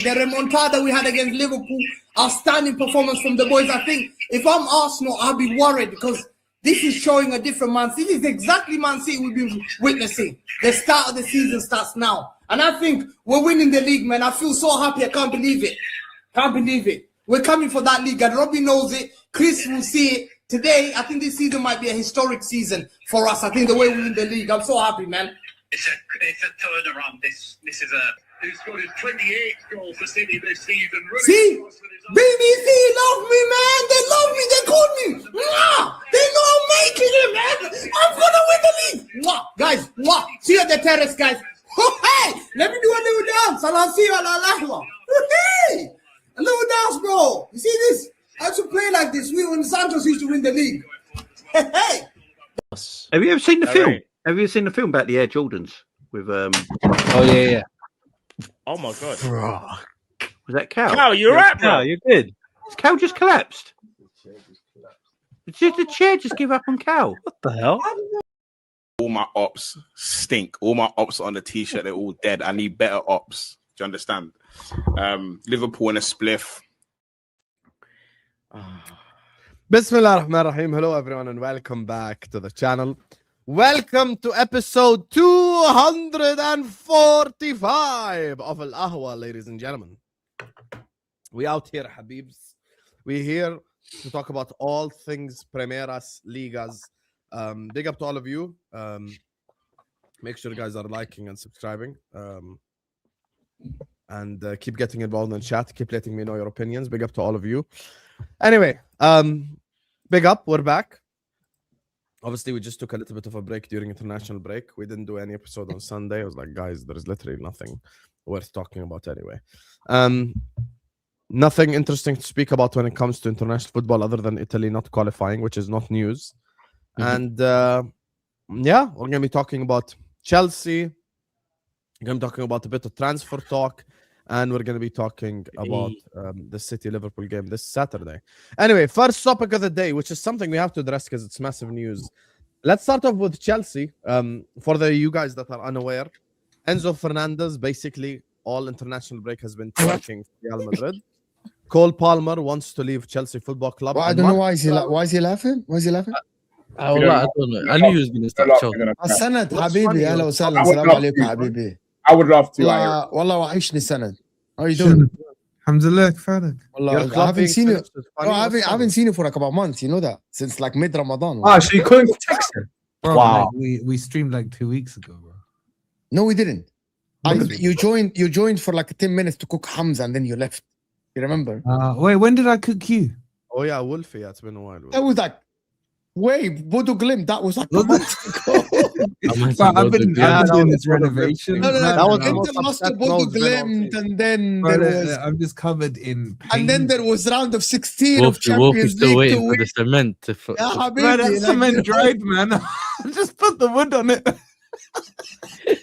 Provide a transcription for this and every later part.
The remontada we had against Liverpool, outstanding performance from the boys. I think if I'm Arsenal, I'll be worried because this is showing a different Man City. This is exactly Man City we've been witnessing. The start of the season starts now. And I think we're winning the league, man. I feel so happy. I can't believe it. Can't believe it. We're coming for that league, and Robbie knows it. Chris will see it. Today, I think this season might be a historic season for us. I think the way we win the league, I'm so happy, man. It's a turnaround. This is a... Who scored his 28th goal for City this season. See? BBC love me, man. They love me. They call me. Mwah! They know I'm making it, man. I'm going to win the league. Mwah! Guys, mwah! See you at the terrace, guys. Hey! Let me do a little dance. And I'll see you at Ahwa. Hey! A little dance, bro. You see this? I have to play like this. We when Santos used to win the league. Hey! Have you ever seen the film? Have you seen the film about the Air Jordans with Oh yeah. Oh my god! Was that Cal? Cal, you're right, bro. No, you're good. Has Cal just collapsed? Did the chair just give up on Cal? What the hell? All my ops stink. All my ops on the t-shirt, they're all dead. I need better ops. Do you understand? Liverpool in a spliff. Bismillah ar-Rahman ar-Rahim. Hello everyone and welcome back to the channel. Welcome to episode 245 of Ahwa, ladies and gentlemen. We out here, Habibs. We here to talk about all things Primeras, Ligas. Big up to all of you. Make sure you guys are liking and subscribing. And keep getting involved in chat. Keep letting me know your opinions. Big up to all of you. Anyway, big up. We're back. Obviously, we just took a little bit of a break during international break. We didn't do any episode on Sunday. I was like, guys, there's literally nothing worth talking about anyway. Nothing interesting to speak about when it comes to international football other than Italy not qualifying, which is not news. And yeah, we're going to be talking about Chelsea. We're going to be talking about a bit of transfer talk. And we're going to be talking about the City-Liverpool game this Saturday. Anyway, first topic of the day, which is something we have to address because it's massive news. Let's start off with Chelsea. For you guys that are unaware, Enzo Fernandez, basically, all international break has been tracking Real Madrid. Cole Palmer wants to leave Chelsea Football Club. Well, I don't know why is he laughing? Why is he laughing? I don't know. I knew he was going to start Chelsea. السند حبيبي اهلا وسهلا السلام عليكم حبيبي. I would love to. والله وحشني سند. How are you doing? الحمد لله كفاك. والله I haven't seen you. I haven't seen you for like about a month. You know that since like mid Ramadan. So you couldn't text him? Bro, wow. Like, we streamed like 2 weeks ago, bro. No, we didn't. You joined for like 10 minutes to cook Hamza and then you left. You remember? Wait, when did I cook you? Oh yeah, Wolfie. It's been a while. That was like, wait, Bodo Glim. That was like a month ago. I've been doing this renovation. No. That was lost to Bodo Glim, and then there was. I'm just covered in pain. And then there was round of 16 Wolf, of Champions still League. waiting for the cement. That cement dried, man. Just put the wood on it.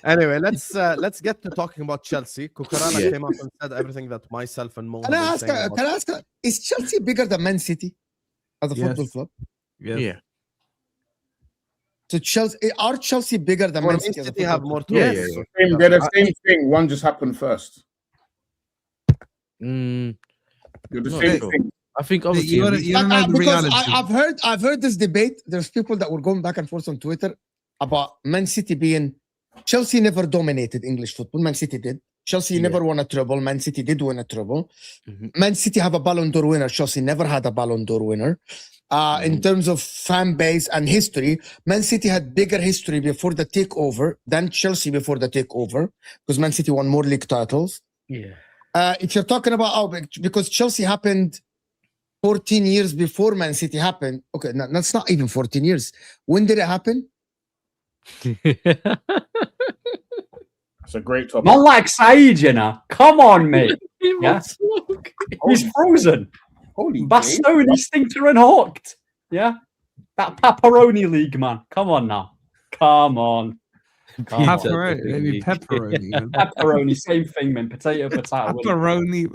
Anyway, let's get to talking about Chelsea. Cucurella came up and said everything that myself and Mo. Can I ask her? Is Chelsea bigger than Man City as a football club? Yeah. So are Chelsea bigger than Man City? City have more to They're the same thing. One just happened first. Thing. I think obviously you know the because reality. I've heard this debate. There's people that were going back and forth on Twitter about Man City being Chelsea never dominated English football. Man City did. Chelsea never won a treble. Man City did win a treble. Man City have a Ballon d'Or winner. Chelsea never had a Ballon d'Or winner. In terms of fan base and history, Man City had bigger history before the takeover than Chelsea before the takeover because Man City won more league titles. Yeah. If you're talking about because Chelsea happened 14 years before Man City happened. Okay, that's not even 14 years. When did it happen? It's a great topic. Not like Saeed, you know. Come on, mate. Yeah? He's frozen. Holy Bastoni, Stinker and Hooked. Yeah? That pepperoni league, man. Come on now. Come on. Pepperoni. Pepperoni, same thing, man. Potato. Pepperoni.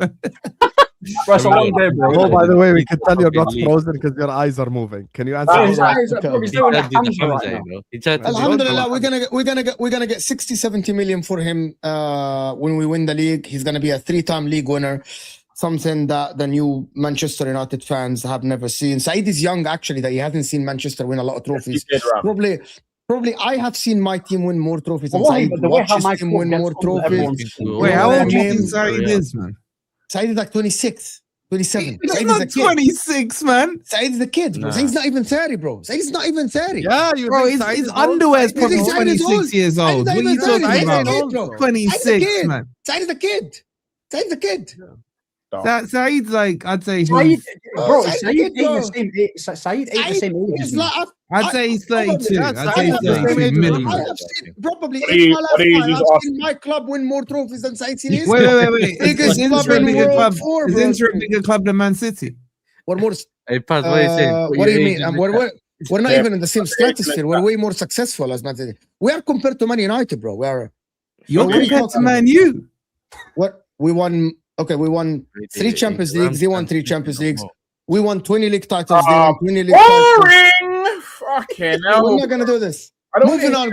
Bro, it's a long day, bro. Oh, by the way, we can tell you're not League. frozen because your eyes are moving. Can you answer? Bro, his that? eyes are- bro, he's doing a hammer right now. Alhamdulillah, we're gonna get 60-70 million for him when we win the league. He's gonna be a 3-time league winner, something that the new Manchester United fans have never seen. Saeed is young, actually, that he hasn't seen Manchester win a lot of trophies. Probably I have seen my team win more trophies than Wallahi, Saeed. but the way Watch how his my team club win gets more on with trophies. everyone's- Wait, how old do you name- think Saeed is, man? Saeed is like 26, 27. He's Saeed is not a kid. 26, man. Saeed is a kid, bro. Nah. Saeed's not even 30, bro. Saeed's not even 30. Yeah, you Bro, think his, Saeed his is old? underwear's You probably think Saeed is 26 old? years old. Saeed What are you is talking Saeed is about? a kid, bro. 26, kid. man. Saeed is a kid. Saeed's a kid. Saeed's like, I'd say Saeed, he's, bro, Saeed Saeed ain't bro. the same age. Saeed ain't the same age as It's me. like I'd say he's 32. Yeah, I'd Saeed say he's is the same 32 age as minimum. I have seen probably What in are you- my what are you lifetime, just I've asking? seen my club win more trophies than Saeed seen his. Wait. Biggest Is club Inter a in bigger World club? Four, Is bro. Inter a bigger club than Man City? We're more. Hey, Paz, what are you saying? Put What do your you age mean? in the We're not Yeah. even in the same stratosphere. We're way more successful as Man City. We are compared to Man United, bro. We are. You're what are you compared to talking Man U. What we won? Okay, we won 3 Champions Leagues. They won 3 Champions Leagues. We won 20 league titles. They won 20 league titles. Boring. Fucking We're hell. not gonna do this. I don't Moving think- on,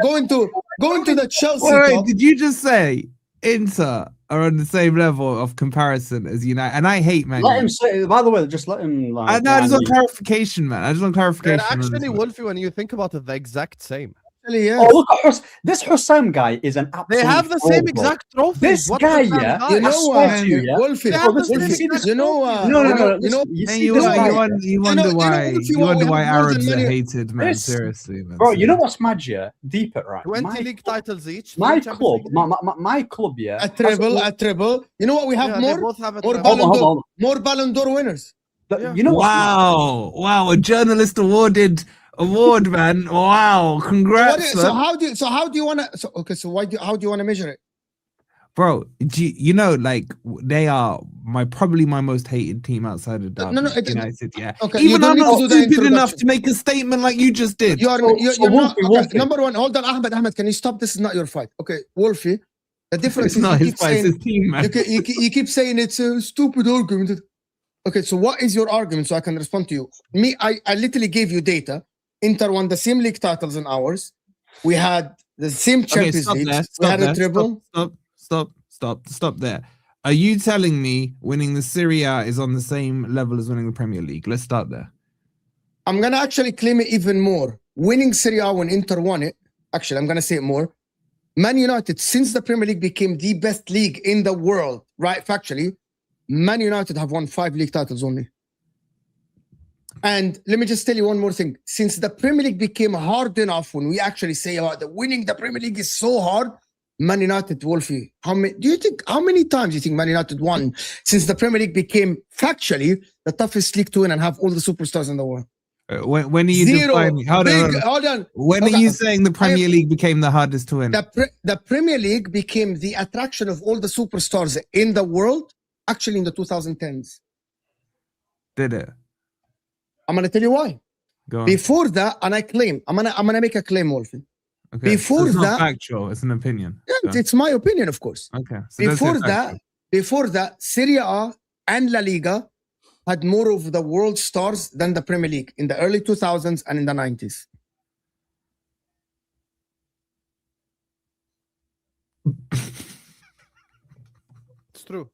going to the Chelsea. Wait, talk. did you just say Inter are on the same level of comparison as United? And I hate Man Let U. him say. By the way, just let him. Like, I know, I just want clarification, man. I just want They're clarification. on actually, this one. Wolfie, when you think about it, the exact same. Actually, yes. Oh, look at this Hussam guy is an absolute. They have the fraud, same bro. exact trophies. This What guy, the hell, yeah, guys? You I know swear what, to you, yeah. Wolfie? They have the Wolfie, same see exact this- You know, trophies. No, you know, You Man, see you this wonder, guy, you yeah? wonder, you know- wonder you know why if you you want, wonder we why have more than Arabs are many- hated, man. This- Seriously, man. Bro, you know seriously. what's mad, yeah? Deep it, right? 20 league titles each. My 3 Champions club, League. my club, yeah. a treble. You know what we have Yeah, they more? both have a More treble. Ballon d'Or, Hold on. more Ballon d'Or winners. Yeah. You know what's mad? Wow, a journalist award, man. Wow, congrats, So man. how do you want to? So okay, so how do you want to measure it? Bro. You know, like they are probably my most hated team outside of Derby, No, United. Yeah, okay, you even don't I'm need not to do the stupid enough introduction. to make a statement like you just did. You're So not. Wolfie. Okay, number one, hold on, Ahmed, can you stop? This is not your fight. Okay, Wolfie. The difference It's is not you his keep fight, it's saying his team, man. you keep saying it's a stupid argument. Okay, so what is your argument so I can respond to you? Me, I literally gave you data. Inter won the same league titles in ours. We had the same Champions stop League. there. We Stop had a there. treble. Stop there. Are you telling me winning the Serie A is on the same level as winning the Premier League? Let's start there. I'm gonna actually claim it even more. Winning Serie A when Inter won it. Actually, I'm gonna say it more. Man United, since the Premier League became the best league in the world, right? Factually, Man United have won 5 league titles only. And let me just tell you one more thing. Since the Premier League became hard enough, when we actually say about the winning the Premier League is so hard, Man United, Wolfie, how many times do you think Man United won since the Premier League became factually the toughest league to win and have all the superstars in the world? When are you Zero. defining? Hold on. When Okay. are you saying the Premier League became the hardest to win? The Premier League became the attraction of all the superstars in the world, actually in the 2010s. Did it? I'm gonna tell you why. Go on. Before that, and I claim, I'm gonna make a claim, Wolfie. Okay. before it's not that- factual. It's an opinion. Yeah, So, it's my opinion, of course. okay. So that's Before it, factual. that, Serie A and La Liga had more of the world stars than the Premier League in the early 2000s and in the 90s. It's true.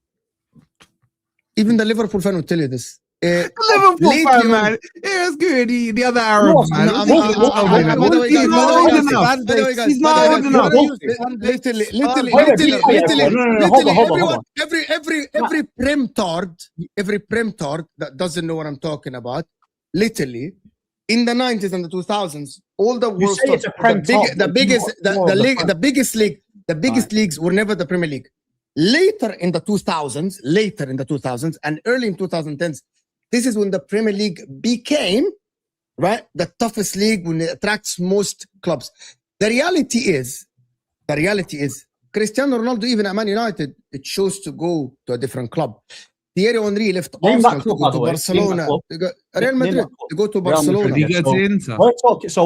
Even the Liverpool fan will tell you this. Liverpool lately fan, on- man. Yeah, it's good. The other Arab No, man. I'm- He's I'm- not I'm- old enough. He's He's not old enough. He's not old enough. Literally, Wait, hold on. every prem-tard that doesn't know what I'm talking about, literally, in the 90s and the 2000s, all the world say it's stars, a prem-tard, the but biggest, more of the prem. the biggest leagues were never the Premier League. Later in the 2000s, and early in 2010s, this is when the Premier League became, right, the toughest league, when it attracts most clubs. The reality is, Cristiano Ronaldo, even at Man United, it chose to go to a different club. Thierry Henry left Name that Arsenal to club, go by the to way. Name Barcelona. that club. To go, Real Name Madrid that club. to go to Real Madrid. Barcelona. Did he go to Inter?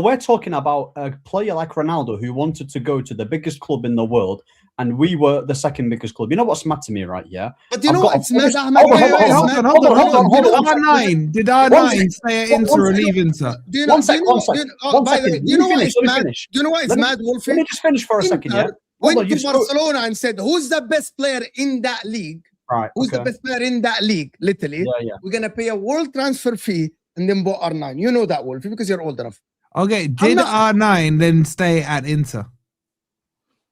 We're talking about a player like Ronaldo who wanted to go to the biggest club in the world and we were the second biggest club. You know what's mad to me, right? Yeah. But you know got what's a- mad, Ahmed? Hold on, Wait, hold wait, on, Ahmed. hold on, hold on, hold on. Did R9 stay at Inter or leave Inter? Do you know? One sec, one sec. One By the way, second. do you know what Finish, is let me mad? finish. Do you know what is Let me- mad, Wolfie? Let me just finish for a second, yeah? Inter Hold went on, to you spoke- Barcelona and said, "Who's the best player in that league? Right. Who's the okay. best player in that league?" Literally, Yeah. we're gonna pay a world transfer fee and then bought R9. You know that, Wolfie, because you're old enough. Okay, did not- R9 then stay at Inter?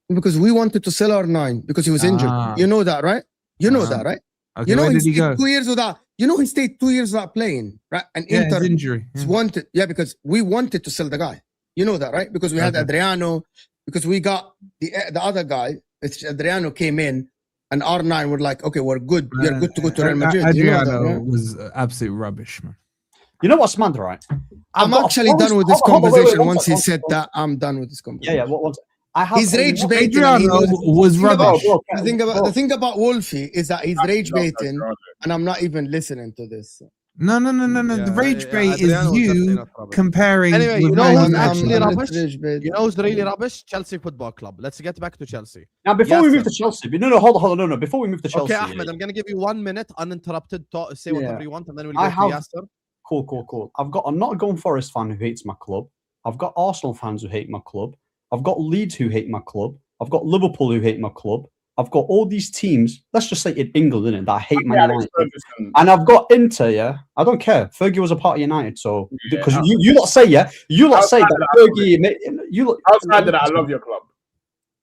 Because we wanted to sell R9 because he was injured. Ah. You know that, right? You know Ah. that, right? Okay, You know where he did he stayed go? 2 years without. You know he stayed 2 years without playing, right? And Yeah, Inter his injury. Yeah. wanted, yeah, because we wanted to sell the guy. You know that, right? Because we had Okay. Adriano, because we got the other guy. It's Adriano came in, and R9 were like, "Okay, we're good. You're good to go to Real Madrid." You know that, Adriano right? was absolute rubbish, man. You know what's mad, right? I'm I've got a actually forest- done with this hold on, wait, conversation. one Once sec, he one said sec. that, I'm done with this conversation. Yeah. One sec. I have He's a- rage baiting. and he Adriano knows- was the thing about- rubbish. The thing about Wolfie is that he's rage baiting, and I'm not even listening to this. No. Yeah, The rage yeah, bait Adriano was is definitely you not rubbish. comparing. Anyway, with you know Man who's United. actually I'm rubbish? rage baiting. You know who's really rubbish? Chelsea Football Club. Let's get back to Chelsea. Now, before we Yes, move to Chelsea, no, hold on, no. Before we move to Chelsea, Okay, Ahmed, I'm gonna give you 1 minute uninterrupted. Say whatever Yeah. you want, and then we'll I go to have- Yasser. Cool. I've got a Nottingham Forest fan who hates my club. I've got Arsenal fans who hate my club. I've got Leeds who hate my club. I've got Liverpool who hate my club. I've got all these teams. Let's just say in England, innit, that hate Man United. And I've got Inter, yeah. I don't care. Fergie was a part of United, so because you lot say, yeah, you lot say that Fergie. Outside of that, I love your club.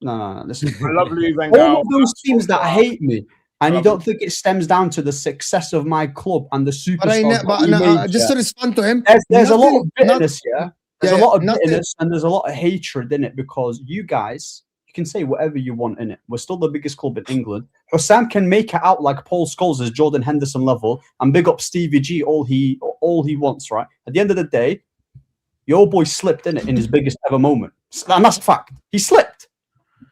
No. Listen, I love Louis Van Gaal. all of those teams that hate me, and you don't think it stems down to the success of my club and the superstars. Just to respond to him, There's a lot nothing- of bitterness, yeah. There's Yeah, a lot of nothing- bitterness and there's a lot of hatred in it because you guys, you can say whatever you want in it. We're still the biggest club in England. Hussam can make it out like Paul Scholes is Jordan Henderson level and big up Stevie G all he wants, right? At the end of the day, your boy slipped in it in his biggest ever moment. And that's a fact. He slipped.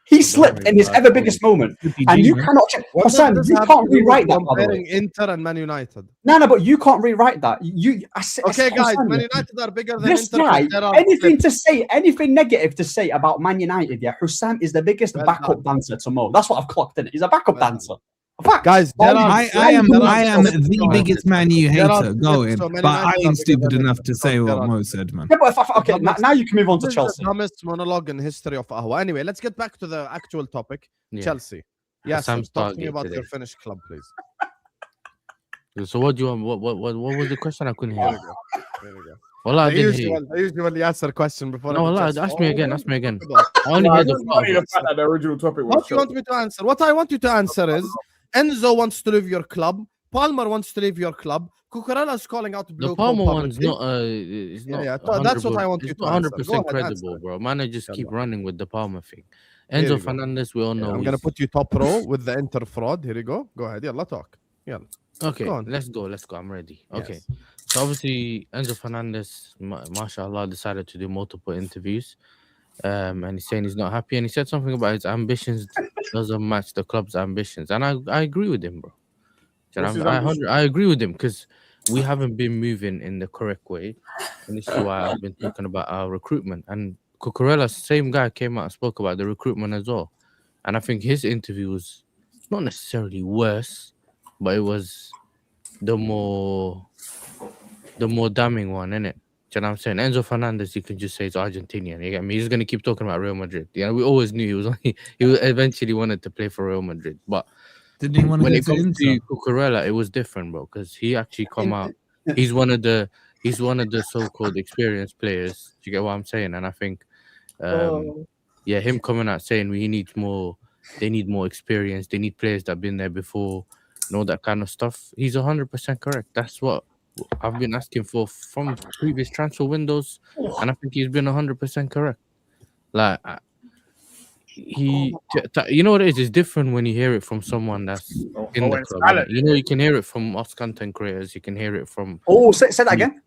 He slipped in his ever biggest moment. And you cannot check. Hussam, you can't rewrite that, by the way. Comparing Inter and Man United. No, but you can't rewrite that. Okay, guys, Hussam, Man United are bigger than this Inter. guy, There are anything negative to say about Man United, yeah, Hussam is the biggest Well backup dancer to Mo. That's what I've clocked in it. He's a backup Well dancer. A fact. Guys, there are- I am there are- the biggest Man U There are- hater going, so Man but I United are ain't bigger stupid than enough Inter. to say There what are- Mo said, man. Yeah, but okay, now you can move on to This is Chelsea. the dumbest monologue in history of Ahwa. Anyway, let's get back to the actual topic. Yeah. Chelsea. Yes, Sam's talk to me target about today. your Finnish club, please. So what do you want? What was the question? I couldn't hear. There we go. Well, I The didn't hear. usual answer question before. No, I Allah, just- ask me again. Ask me again. What I only heard the It's part funny of the it. fact that the original topic was do you want me to answer? What I want you to answer is Enzo wants to leave your club. Palmer wants to leave your club. Cucurella is calling out The Blueco Palmer one's publicly. not. It's not. yeah, that's what I want you It's to not answer. 100% Go ahead, credible, answer. bro. Managers Tell keep me. running with the Palmer thing. Here you Enzo go. Fernandez, we all know. I'm gonna put you top row with the Inter fraud. Here you go. Go ahead. Yeah, talk. Yeah. Okay, Go on. let's go. I'm ready. Okay. Yes. So obviously Enzo Fernandez, mashallah, decided to do multiple interviews. And he's saying he's not happy. And he said something about his ambitions doesn't match the club's ambitions. And I agree with him, bro. Do you know What's what I his mean? ambition? I agree with him because we haven't been moving in the correct way. And this is why I've been talking about our recruitment. And Cucurella, same guy, came out and spoke about the recruitment as well. And I think his interview was not necessarily worse, but it was the more damning one, innit? Do you know what I'm saying? Enzo Fernandez, you can just say he's Argentinian. You get me? He's gonna keep talking about Real Madrid. Yeah, we always knew he eventually wanted to play for Real Madrid. But Didn't he want to when go it to comes to Inter? Cucurella, it was different, bro, because he actually come out. He's one of the so-called experienced players. Do you get what I'm saying? And I think, yeah, him coming out saying they need more experience. They need players that've been there before and all that kind of stuff. He's 100% correct. That's what I've been asking for from previous transfer windows, and I think he's been 100% correct. Like you know what it is? It's different when you hear it from someone that's in the club. Innit? You know, you can hear it from us content creators. You can hear it from Say that again.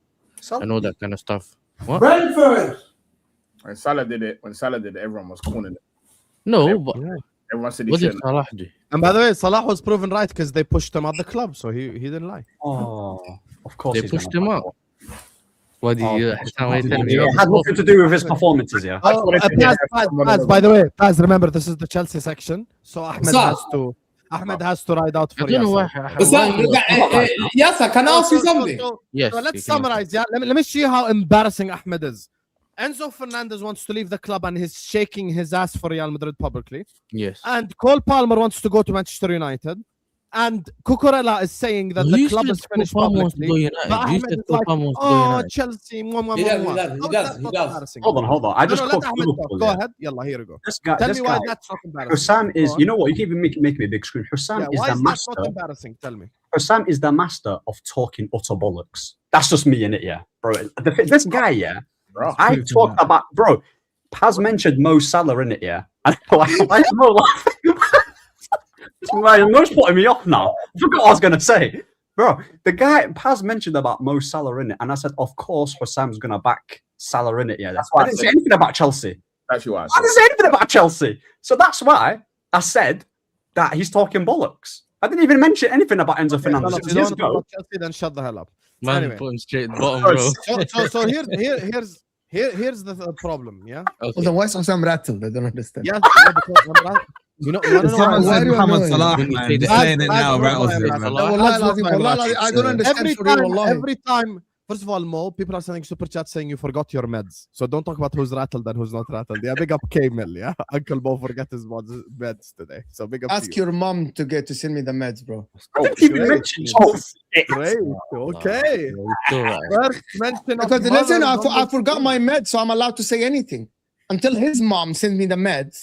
and all that kind of stuff. What? Brentford. When Salah did it, everyone was calling it. No, but Everyone said he what did shouldn't. Salah do? And by the way, Salah was proven right because they pushed him out the club, so he didn't lie. Oh, of course. They he's pushed gonna him back out. up. What did you? It had nothing to do with his performances, yeah. Oh, Paz, by the way, Paz, remember this is the Chelsea section, so Ahmed has to ride out for I don't know Yasser. why. Yes, I can ask you something. Yes. So let's summarize. Yeah, let me see how embarrassing Ahmed is. Enzo Fernandez wants to leave the club and he's shaking his ass for Real Madrid publicly. Yes. And Cole Palmer wants to go to Manchester United. And Cucurella is saying that the club is finished publicly. But Ahmed is like, oh, Chelsea. He does. Hold on. I just let quote Ahmed Liverpool, go yeah. ahead. Yalla, here we go. This guy, Tell me why that's not embarrassing. Hussam is, Go on. you know what? You can even make me a big screen. Hussam is Why the is that master. not embarrassing? Tell me. Hussam is the master of talking utter bollocks. That's just me in it, yeah, bro. This guy, yeah. I talked about, bro. Paz mentioned Mo Salah in it, yeah. And why is Mo laughing? Mo's putting me off now. I forgot what I was gonna say, bro. The guy Paz mentioned about Mo Salah in it, and I said, of course, Hussam's gonna back Salah in it. Yeah, that's why I didn't say anything about Chelsea. That's why I didn't say anything about Chelsea. So that's why I said that he's talking bollocks. I didn't even mention anything about Enzo Fernandez. If you don't know about Chelsea, then shut the hell up. Man, Anyway. put him straight at the bottom, bro. So here's the problem. Yeah. Hold on, why is Hussam rattled? I don't understand. Yes. Because you know Someone why said do you Muhammad know Salah, it? man. Saying it now rattles me, man. I don't understand. every time. First of all, Mo, people are sending super chat saying you forgot your meds. So don't talk about who's rattled and who's not rattled. Yeah, big up K-Mill, yeah. Uncle Mo forgot his meds today. So big up Ask to you. your mom to send me the meds, bro. I didn't even mention Chelsea. Great. Okay. First mention of Because listen, mother, I forgot my meds, so I'm allowed to say anything. Until his mom sends me the meds,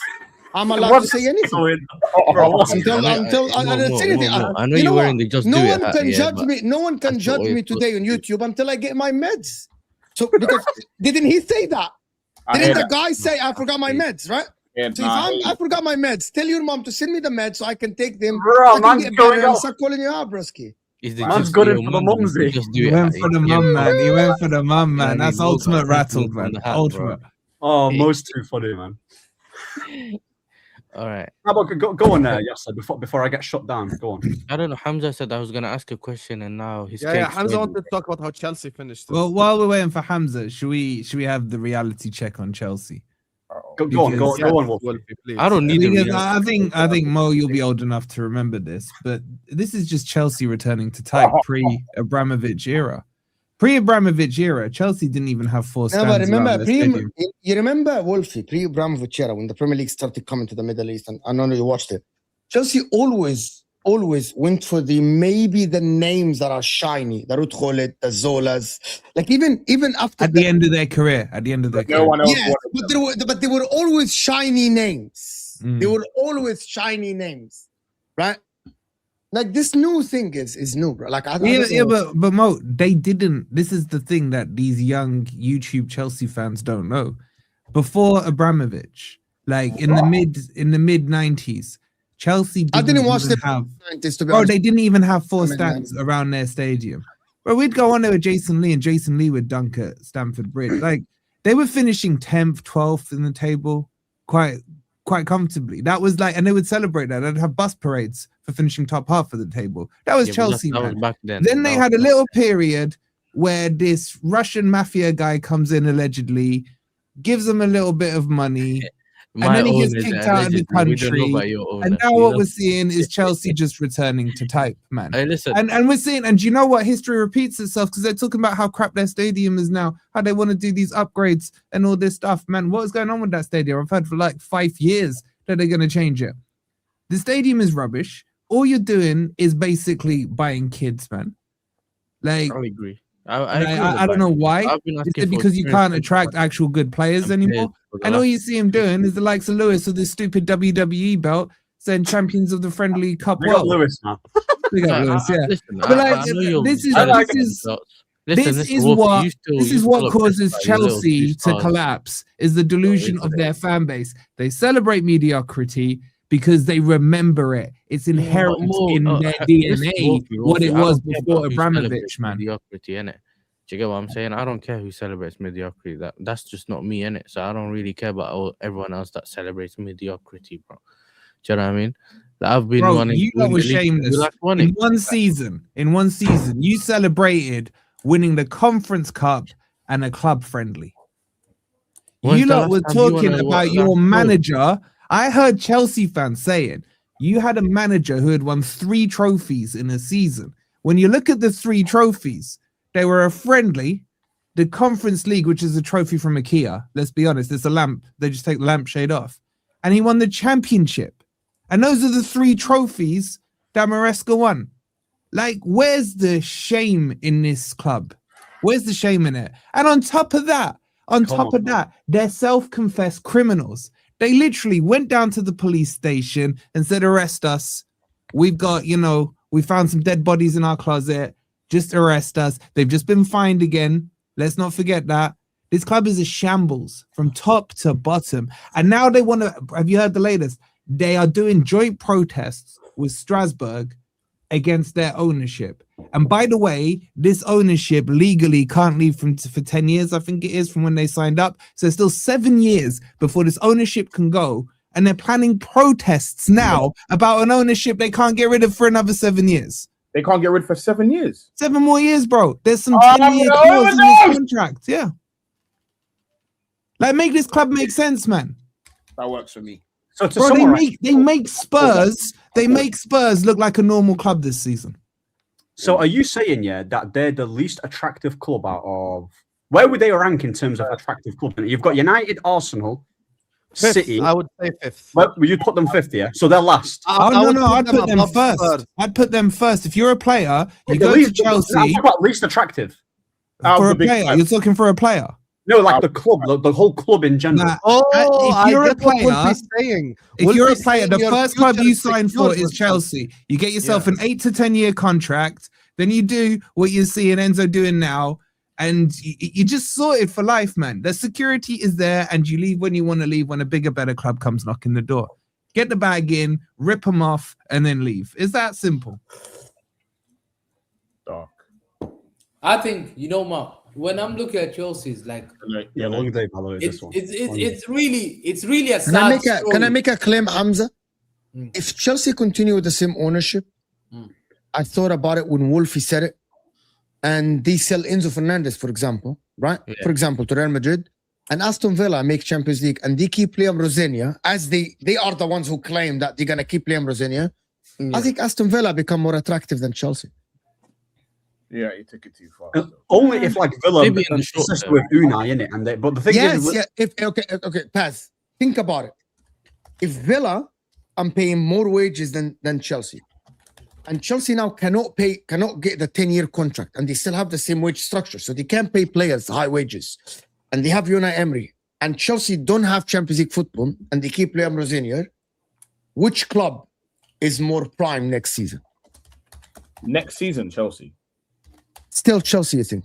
I'm allowed to say anything. Until I don't say anything. I know you're wearing the Just Do It one hat, can yeah, judge but me. No one can that's judge what we're me today on supposed to YouTube until I get my meds. So because didn't he say that? Didn't the guy say I forgot my meds, right? So if I forgot my meds, tell your mom to send me the meds so I can take them. Bro, I can man's get going better and out. start calling you out, broski. Man's got it for the mumsy. He went for the mum, man. He went for the mum, man. That's ultimate rattled, man. Ultimate. Oh, Mo's too funny, man. All right. How about go on there, Yasser, before I get shut down. Go on. I don't know. Hamza said I was gonna ask a question, and now he's Hamza wanted to talk about how Chelsea finished. Well, while we're waiting for Hamza, should we have the reality check on Chelsea? Go on, Wolfie. I don't need Because it. I think Mo, you'll be old enough to remember this, but this is just Chelsea returning to type pre-Abramovich era. Pre-Abramovich era, Chelsea didn't even have four stands. No, but remember, around their stadium. you remember Wolfie, pre-Abramovich era, when the Premier League started coming to the Middle East, and I know you watched it. Chelsea always went for the names that are shiny, the Ruud Gullit, the Zolas, like even after At the end of their career. No one else yes, wanted them. but they were always shiny names. Mm. They were always shiny names, right? Like this new thing is new, bro. Like but Mo, they didn't. This is the thing that these young YouTube Chelsea fans don't know. Before Abramovich, like in the mid 90s, Chelsea I didn't watch the have. 90s, to be Bro, honest. they didn't even have four I mean, stands around their stadium. Bro, we'd go on there with Jason Lee, and Jason Lee would dunk at Stamford Bridge. Like they were finishing 10th, 12th in the table, quite comfortably. That was like, and they would celebrate that. They'd have bus parades for finishing top half of the table. That was Chelsea. That was man. back then. Then they had a little period where this Russian mafia guy comes in allegedly, gives them a little bit of money, and then he gets kicked out of the country. And now what we're seeing is Chelsea just returning to type, man. Hey, listen. And we're seeing, and do you know what? History repeats itself because they're talking about how crap their stadium is now, how they want to do these upgrades and all this stuff. Man, what is going on with that stadium? I've heard for like 5 years that they're going to change it. The stadium is rubbish. All you're doing is basically buying kids, man. Like, I agree. I don't know why. Is it because you can't attract actual good players anymore? And all you see him doing is the likes of Lewis with this stupid WWE belt saying champions of the friendly cup world. Lewis, man. Big up Lewis, yeah. Listen, But like, this is what causes Chelsea to collapse, is the delusion of their fan base. They celebrate mediocrity because they remember it. It's inherent in their DNA, what it was before Abramovich, man. Mediocrity, innit? Do you get what I'm saying? I don't care who celebrates mediocrity. That's just not me, innit? So I don't really care about everyone else that celebrates mediocrity, bro. Do you know what I mean? Like, I've been running. You know, was shameless. In one season, you celebrated winning the Conference Cup and a club friendly. When's You the lot last were time you talking won a about World your Cup? manager. I heard Chelsea fans saying you had a manager who had won 3 trophies in a season. When you look at the 3 trophies, they were a friendly, the Conference League, which is a trophy from IKEA. Let's be honest, it's a lamp. They just take the lampshade off. And he won the championship. And those are the 3 trophies that Maresca won. Like, where's the shame in this club? Where's the shame in it? And on top of that, they're self-confessed criminals. They literally went down to the police station and said, arrest us. We've got, we found some dead bodies in our closet. Just arrest us. They've just been fined again. Let's not forget that. This club is a shambles from top to bottom. And now they want to, have you heard the latest? They are doing joint protests with Strasbourg against their ownership. And by the way, this ownership legally can't leave for 10 years, I think it is, from when they signed up. So it's still 7 years before this ownership can go. And they're planning protests now about an ownership they can't get rid of for another 7 years. They can't get rid for 7 years. 7 more years, bro. There's some 10-year clause in this contract. Yeah. Like, make this club make sense, man. That works for me. So to Bro, summarize, they make Spurs look like a normal club this season. so are you saying, that they're the least attractive club out of... Where would they rank in terms of attractive club? You've got United, Arsenal, Fifth, City. I would say 5th. Well, you'd put them 5th, yeah? So they're last. I'd put them above first. Spurs. I'd put them first. If you're a player, you The go least- to Chelsea I'm talking about least attractive. for a player. You're looking for a player. No, like the club, the whole club in general. Nah, Oh, if you're I a get what player, Wolfie's saying. if you're a Wolfie's player, saying the your first club future you is sign secured for is with Chelsea. You get yourself Yeah. an 8 to 10 year contract. Then you do what you're seeing Enzo doing now, and you just sorted for life, man. The security is there, and you leave when you want to leave when a bigger, better club comes knocking the door. Get the bag in, rip them off, and then leave. It's that simple. Dark. I think, Mark, when I'm looking at Chelsea, it's like Yeah, long day, by the way, this one. it's really a Can I sad story. can I make a claim, Hamza? Mm. If Chelsea continue with the same ownership, I thought about it when Wolfie said it, and they sell Enzo Fernandez, for example, right? Yeah. For example, to Real Madrid, and Aston Villa make Champions League, and they keep Liam Rosenia, as they are the ones who claim that they're gonna keep Liam Rosenia. I think Aston Villa become more attractive than Chelsea. Yeah, you took it too far. Only if like Villa Maybe in the short assist term. with Unai in it, but the thing Yes, is, yeah. Okay, Paz. Think about it. If Villa, I'm paying more wages than Chelsea, and Chelsea now cannot get the 10-year contract, and they still have the same wage structure, so they can't pay players high wages, and they have Unai Emery, and Chelsea don't have Champions League football, and they keep Liam Rosenior. Which club is more prime next season? Next season, Chelsea. Still Chelsea, I think.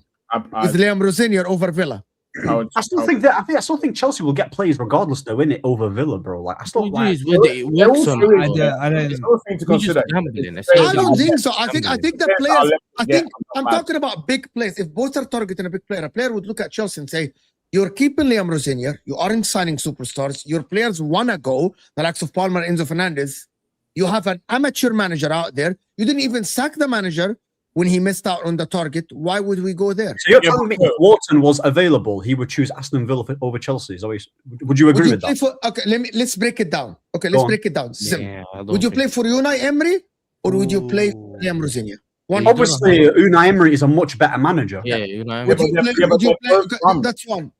Is Liam Rosenior over Villa? I still think Chelsea will get players regardless, though, in it over Villa, bro. Like I still like. It works on. I don't. It's also thing to We just consider. gambling. I don't think so. I think the players. I Yeah, think I'm talking about big players. If both are targeting a big player, a player would look at Chelsea and say, "You're keeping Liam Rosenior. You aren't signing superstars. Your players wanna go. The likes of Palmer, Enzo Fernandez. You have an amateur manager out there. You didn't even sack the manager when he missed out on the target. Why would we go there?" So you're telling me if Wharton was available, he would choose Aston Villa over Chelsea? Would you agree with that? Okay, let's break it down. Okay, let's break it down. Yeah, I don't Would you think- play for Unai Emery or would you play Liam Rosenior? One. Obviously, Unai Emery is a much better manager. Yeah, you know. Would you play? Would you play? both wrong. That's one.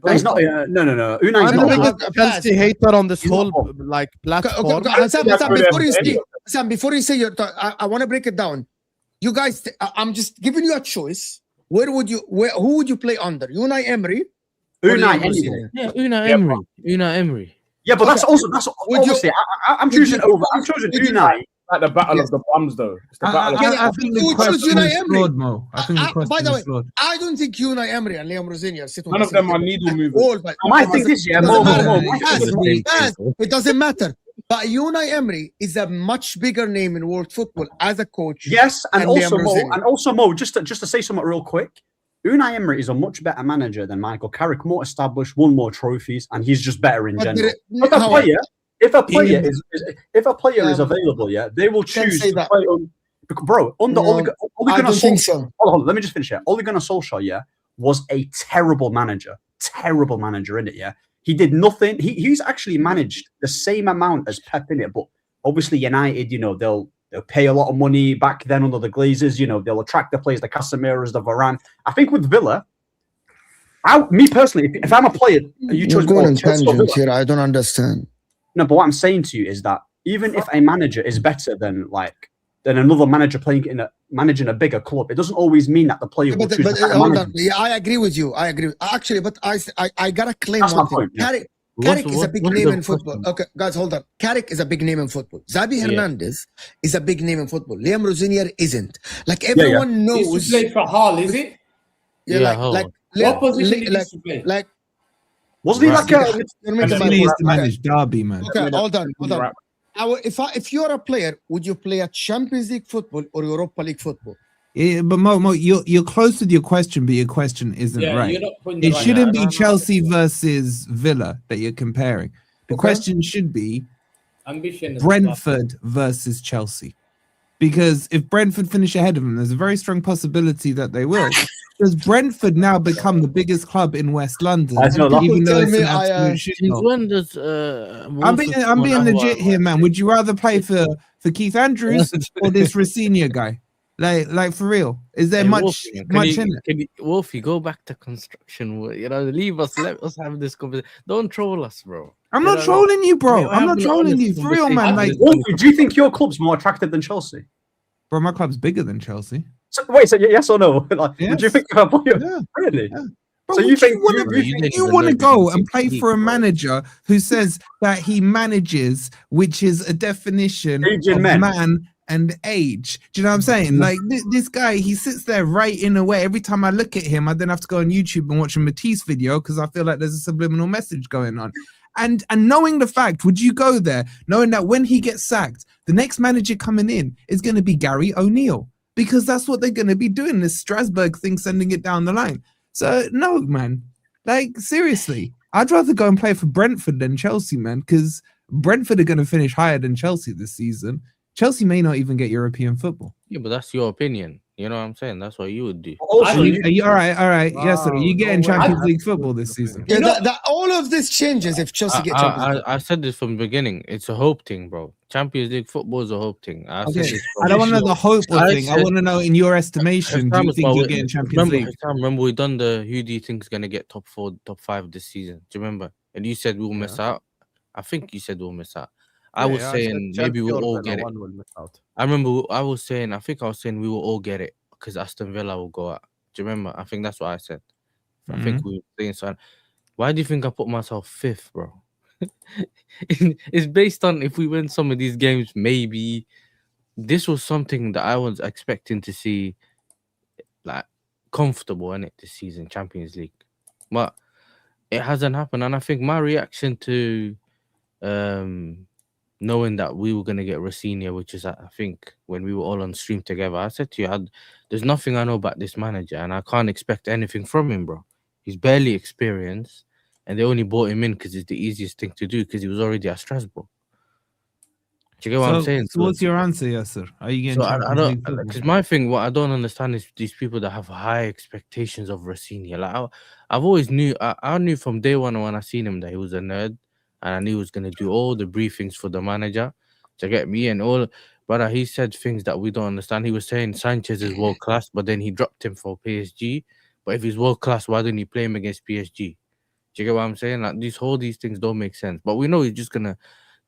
He's not. No. Unai's I'm not. a bad. big Chelsea hater on this He's whole not like Okay, platform. Sam, before you say your thought, I want to break it down. You guys, I'm just giving you a choice. Who would you play under? Unai Emery? or Unai Liam anyway. Rosenior? Yeah, Unai Emery. Yeah, but that's Would obviously. I'm choosing over. I'm choosing Unai. Like the battle of the bums, though. It's the battle of I think the Who chose question Unai is Emery? flawed, Mo. I think the By question the way, is flawed. I don't think Unai Emery and Liam Rosenior sit on None the of them same are table needle at movers. all, but My thing is, yeah, doesn't Mo, matter. Mo, Yes, it doesn't matter. But Unai Emery is a much bigger name in world football as a coach. Yes, and Liam also Rosenior. Mo, just to say something real quick. Unai Emery is a much better manager than Michael Carrick, more established, won more trophies, and he's just better in But general. there- But how- if a player is available, yeah, they will Can't choose say to that. play on. Bro, under No, Ole I Gunnar don't think Solskjaer. so. Hold on, let me just finish here. Ole Gunnar Solskjaer, yeah, was a terrible manager in it. Yeah, he did nothing. He's actually managed the same amount as Pep in it, but obviously United, they'll pay a lot of money back then under the Glazers. They'll attract the players, the Casemiros, the Varane. I think with Villa, me personally, if I'm a player, you chose going on Chelsea or tangents Villa. here. I don't understand. No, but what I'm saying to you is that even if a manager is better than another manager managing a bigger club, it doesn't always mean that the player will choose the better Hold manager. on. Yeah, I agree with you. Actually, but I gotta claim That's one my thing. point, yeah. Carrick is a big what's name the in football. question? Okay, guys, hold on. Carrick is a big name in football. Xabi Hernandez is a big name in football. Liam Rosenior isn't. Like everyone He knows. used to play for Hull, is it? Yeah, Hull. What position he used to play? Like Wasn't he like you're making my He used to point. manage Derby, man. Okay, hold on. If you're a player, would you play a Champions League football or Europa League football? Yeah, but Mo, you're close with your question, but your question isn't right. You're not putting the It right shouldn't answer. be Chelsea versus Villa that you're comparing. The Okay. question should be Ambition. Brentford versus Chelsea. Because if Brentford finish ahead of them, there's a very strong possibility that they will. Does Brentford now become the biggest club in West London? That's not lucky. Even though Tell it's me an I, absolute shithole? When does I'm being legit here, man. Would you rather play for Keith Andrews or this Rosenior guy? Like for real? Is there much in it? Wolfie, go back to construction. Leave us. Let us have this conversation. Don't troll us, bro. I'm not trolling you, bro. I'm not trolling you. For real, man. Like, Wolfie, do you think your club's more attractive than Chelsea? bro, my club's bigger than Chelsea. So yes or no? Would Yes. you think really? Yeah. Bro, So you think you want to go and play for a manager who says that he manages, which is a definition Aging of men. man and age? Do you know what I'm saying? Like this guy, he sits there writing away. Every time I look at him, I then have to go on YouTube and watch a Matisse video because I feel like there's a subliminal message going on. And knowing the fact, would you go there knowing that when he gets sacked, the next manager coming in is going to be Gary O'Neill? Because that's what they're going to be doing, this Strasbourg thing, sending it down the line. So, no, man. Like, seriously, I'd rather go and play for Brentford than Chelsea, man, because Brentford are going to finish higher than Chelsea this season. Chelsea may not even get European football. Yeah, but that's your opinion. You know what I'm saying? That's what you would do. Also, Are you all right? Yes, sir. You getting no way. Champions League football this season? Yeah, all of this changes if Chelsea get Champions League. I said this from the beginning. It's a hope thing, bro. Champions League football is a hope thing. I don't want to know the hope thing. I want to know, in your estimation, do you think you're getting Champions League? Remember, we done the who do you think is going to get top 4, top 5 this season? Do you remember? And you said we'll miss out. I think you said we'll miss out. I was saying maybe we'll all get it. I remember I was saying we will all get it because Aston Villa will go out. Do you remember? I think that's what I said. I think we were saying so. Why do you think I put myself 5th, bro? It's based on if we win some of these games, maybe. This was something that I was expecting to see, like, comfortable in it this season, Champions League. But it hasn't happened. And I think my reaction to knowing that we were going to get Rosenior, which is, I think, when we were all on stream together, I said to you, there's nothing I know about this manager, and I can't expect anything from him, bro. He's barely experienced, and they only bought him in because it's the easiest thing to do because he was already at Strasbourg. Do you get what I'm saying? So what's your answer, yes, sir? Are you getting I don't, because my thing, what I don't understand is these people that have high expectations of Rosenior. Like, I've always knew, I knew from day one when I seen him that he was a nerd, and I knew he was going to do all the briefings for the manager. To get me and all, brother, he said things that we don't understand. He was saying Sanchez is world class, but then he dropped him for PSG. But if he's world class, why didn't he play him against PSG? Do you get what I'm saying? Like, these things don't make sense. But we know he's just gonna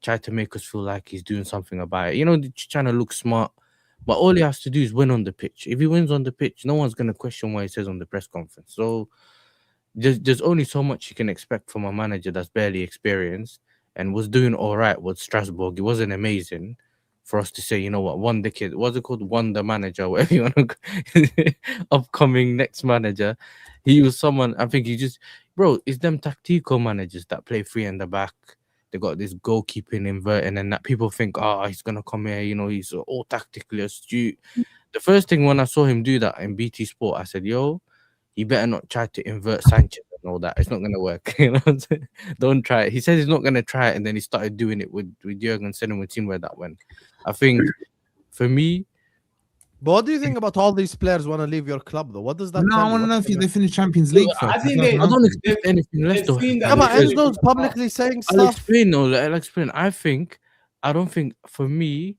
try to make us feel like he's doing something about it. You know, trying to look smart. But all he has to do is win on the pitch. If he wins on the pitch, no one's gonna question what he says on the press conference. So there's only so much you can expect from a manager that's barely experienced and was doing all right with Strasbourg. It wasn't amazing for us to say, you know what, what's it called? Wonder manager, whatever you want to upcoming next manager. He was someone, I think he just, bro, it's them tactical managers that play 3 in the back. They got this goalkeeping inverting, and that people think, he's going to come here, you know, he's all tactically astute. The first thing when I saw him do that in BT Sport, I said, yo, you better not try to invert Sanchez and all that. It's not going to work. You know what I'm saying? Don't try it. He said he's not going to try it, and then he started doing it with Jurgen Senna. We've seen where that went. I think, for me, But what do you think about all these players want to leave your club, though? What does that No, tell I you? want to know What's if the- they finish Champions League first. I think they- I don't expect anything less. They've Though. seen that Yeah, but they've- Enzo's publicly saying I'll stuff. explain. No, I'll explain. I don't think for me,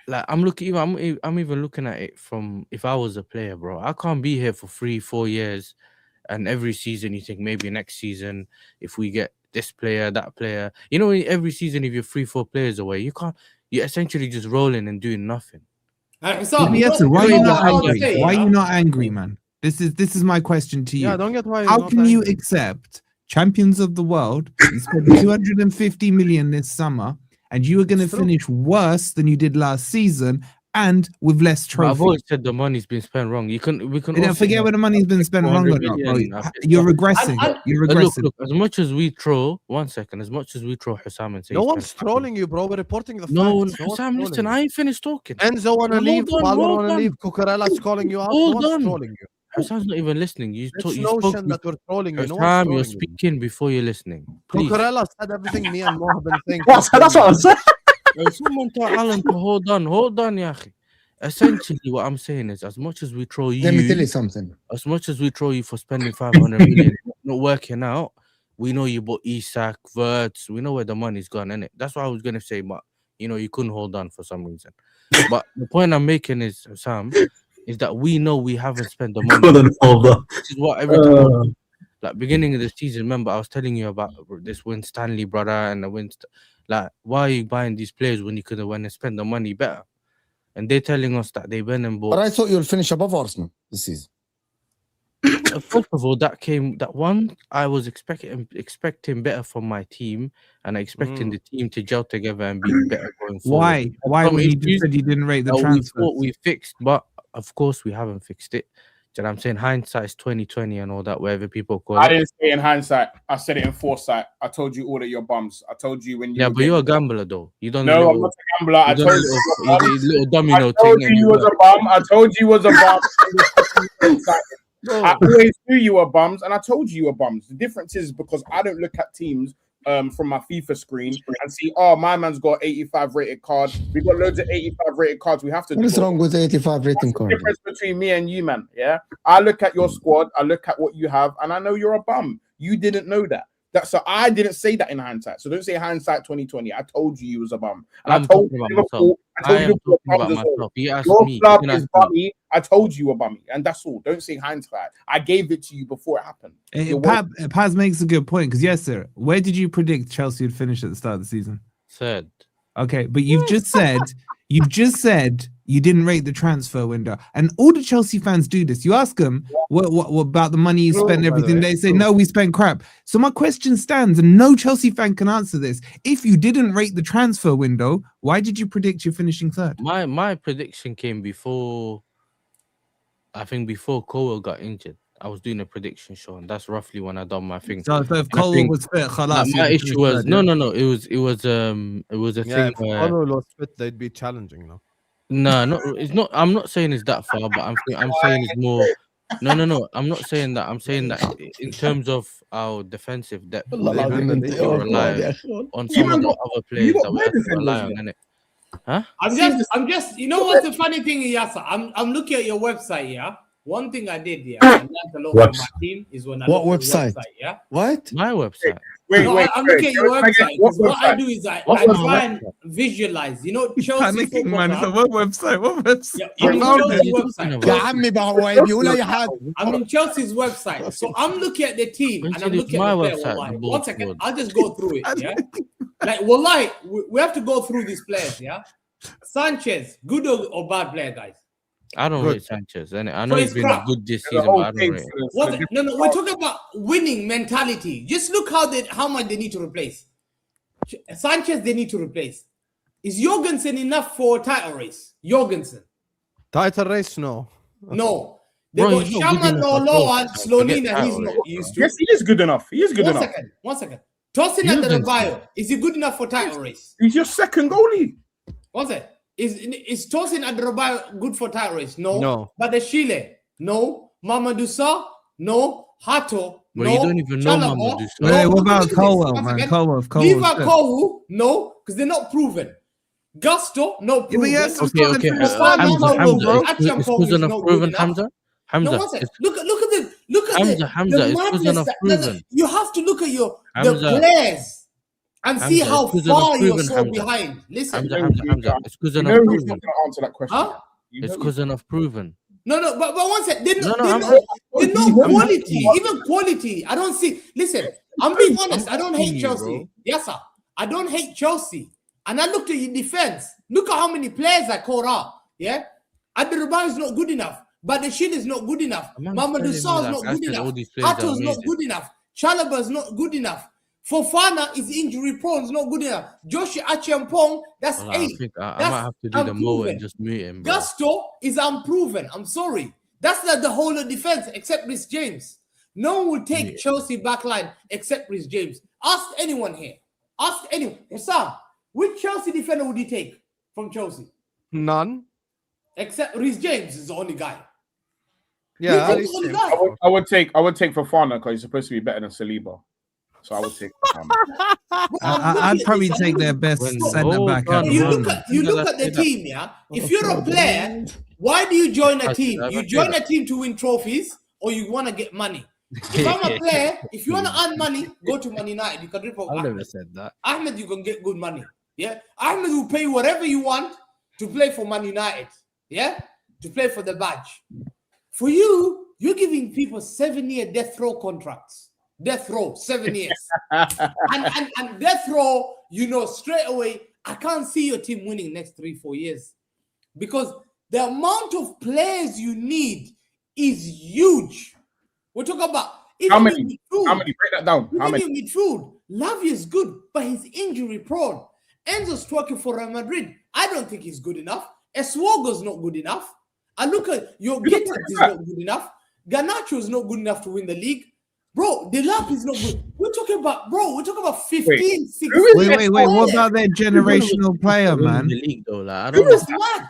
like I'm even looking at it from if I was a player, bro. I can't be here for 3-4 years, and every season you think maybe next season if we get this player, that player. You know, every season if you're 3-4 players away, you can't. You're essentially just rolling and doing nothing. So, Yes, sir, why are you not angry? say, Why are yeah? you not angry, man? This is my question to you. Yeah, I don't get why. you're How not can you angry. accept champions of the world? You spent 250 million this summer, and you are going to It's true. finish worse than you did last season, and with less But I've trophies. always said the money's been spent wrong. We can. You don't also forget where the money's been spent wrong or 400 not, bro. million, I think. You're regressing. I- You're Look, regressing. as much as we troll, 1 second, as much as we troll Hussam and say No he's one's spent- trolling you, bro. We're reporting the No, facts. No one's Hussam, listen, trolling I ain't finished talking. you. Enzo wanna Hold leave. on, Palmer hold wanna on. leave. Cucurella's calling you out. No Hold one's on. trolling you. Hussam's not even listening. You It's spoke. notion that we're trolling you. No one's Hussam, you're trolling you. speaking before you're listening. Please. Cucurella said everything me and Mo have been saying. That's what I'm saying. Someone tell Alan to hold on, Yahi. Essentially, what I'm saying is, as much as we troll Let me tell you you, something. as much as we troll you for spending 500 million, not working out, we know you bought Isak, Verts. We know where the money's gone, innit? That's what I was gonna say, but you couldn't hold on for some reason. But the point I'm making is, Sam, is that we know we haven't spent the money. Couldn't hold on. This is what every time, like beginning of the season. Remember, I was telling you about this Win Stanley brother and the Win. Like, why are you buying these players when you could have went and spent the money better? And they're telling us that they went and But bought. I thought you'll finish above Arsenal this season. First of all, that one I was expecting better from my team, and I expecting the team to gel together and be better going forward. Why? Why Some when you issues just said you didn't rate the that we transfer? thought we fixed, but of course we haven't fixed it. Do you know what I'm saying? Hindsight's 2020 and all that, whatever people call I it. didn't say in hindsight. I said it in foresight. I told you all that you're bums. I told you when you. Yeah, were but you're a getting- gambler though. You don't. No, I'm not a gambler. I You told done you. a little domino I told thing. you was a bum. I told you was a bum. I always knew you were bums, and I told you were bums. The difference is because I don't look at teams from my FIFA screen and see, oh, my man's got 85 rated cards. We've got loads of 85 rated cards. We have to. What is draw. wrong with the 85 rating That's the card? difference between me and you, man. Yeah, I look at your squad, I look at what you have, and I know you're a bum. You didn't know that. So I didn't say that in hindsight. So don't say hindsight 2020. I told you was a bum, and I'm I told talking you about Liverpool. I told I you am Liverpool talking were about bums as well. myself. You asked Your me. club You can is ask me. bummy. I told you were bummy, and that's all. Don't say hindsight. I gave it to you before it happened. You're Paz makes a good point because yes, sir. Where did you predict Chelsea would finish at the start of the season? Third. Okay, but you've just said you didn't rate the transfer window, and all the Chelsea fans do this. You ask them what about the money you True, spent, and by the everything. way, They say true. no, we spent crap. So my question stands, and no Chelsea fan can answer this. If you didn't rate the transfer window, why did you predict you're finishing third? My prediction came before. I think before Cole got injured. I was doing a prediction show, and that's roughly when I done my thing. So if I Cole think was fit, Like, khalas, my you'd issue finish was third, no. yeah? It was a Yeah, thing if where Connor was fit, they'd be challenging now. no, it's not. I'm not saying it's that far, but I'm saying it's more. No. I'm not saying that. I'm saying that in terms of our defensive depth, we have to rely on some of the other players that we have to rely on, innit? Huh? I'm just. You know what's the funny thing, Yasa? I'm looking at your website. Yeah. One thing I did, yeah, I learned a lot from my team is when I What look at the website? Yeah. What? My website. I'm looking at your website. What I do is I What's try my and visualize. You know, Chelsea Panicking, man. football. So what website? What website? Yeah, What I'm in about Chelsea's it? website. يا عمي بقى هو بيقول اي حاجه. I'm in Chelsea's website. So I'm looking at the team and I'm It's looking my at the player. website, Wallahi. the One board second. board. I'll just go through it. Yeah. Like, wallahi, we have to go through these players. Yeah. Sanchez, good or bad player, guys? I don't Good. rate Sanchez, and I know So he's it's been crap. good this There's a season, whole but I don't thing rate him. for this. What? No. We're talking about winning mentality. Just look how much they need to replace. Sanchez, they need to replace. Is Jorgensen enough for a title race? Jorgensen. Title race, no. No. They Bro, got he's not good Shaman enough at Lolo all. and Forget Slonina. He's title not race, used to. Yes, he is good enough. He is good enough. One second. Tosin Jorgensen. Adebayo, is he good enough for title race? He's your second goalie. What's it? Is Tosin Adebayo good for title race? No. No. But the Chile? No. Mamadou Sarr? No. Hato? Bro, no. you don't even know Chalobah? Mamadou Sarr. No. Wait, what Look about at this. Colwell, One man? second. Colwell, Liverpool? No, because they're not proven. Gusto, no Yeah, but proven. yes, Okay, okay. Fofana, Hamza, no Hamza, proven. is Achampong is Kuzan not of good proven enough. Hamza? No, Hamza, one second. is Look at Hamza, the is madness Kuzan of that proven? you have to look at the Hamza, players and see Hamza, how is Kuzan of far you're proven so Hamza? behind. Listen, Hamza, is You Kuzan know of who's proven? not going to answer that question. huh? You Is know who's- Kuzan of proven? No, but one second. They're No, not, no, they're I'm not, they're I'm not asking quality. you. Even quality. I don't see. Listen, I'm being honest. I don't asking hate you, Chelsea. bro. Yes, sir. I don't hate Chelsea. And I looked at your defense. Look at how many players I called out. Yeah. Adirabay is not good enough. But the shit is not good enough. Man, Mamadou telling Sarr me is that not I good said enough. all these players are Hato's not amazing. good enough. Chalobah is not good enough. Fofana is injury prone, is not good enough. Josh Achiampong, that's Well, I 8. think I That's might have to do the mower unproven. and just mute him, bro. Gusto is unproven. I'm sorry. That's not the whole of defense except Rhys James. No one will take Yeah. Chelsea backline except Rhys James. Ask anyone here. Ask anyone. Sam, which Chelsea defender would you take from Chelsea? None. Except Rhys James is the only guy. Yeah. Rhys James is the only guy. I would take Fofana because he's supposed to be better than Saliba. So I would take Fofana. I'd probably take their best When- centre back hold at on, the You moment. look at the team, yeah. If you're a player, why do you join a team? You join a team to win trophies, or you want to get money. If I'm a player, if you want to earn money, go to Man United. You can rip off I never Ahmed. said that. Ahmed, you can get good money. Yeah, Ahmed will pay you whatever you want to play for Man United. Yeah, to play for the badge. For you, you're giving people 7-year death row contracts. Death row, 7 years. and death row, you know, straight away, I can't see your team winning next 3-4 years. Because the amount of players you need is huge. We're talking about How even many? in midfield. How many? Break that down. How Even many? in midfield, Lavia is good, but he's injury prone. Enzo's working for Real Madrid. I don't think he's good enough. Eswogo's not good enough. I look at your Gittins is not good enough. Garnacho is not good enough to win the league. Bro, Delap is not good. We're talking about 15, 16. Wait. What about their generational player, Win man? the league, though, like, I Who don't know. is mad?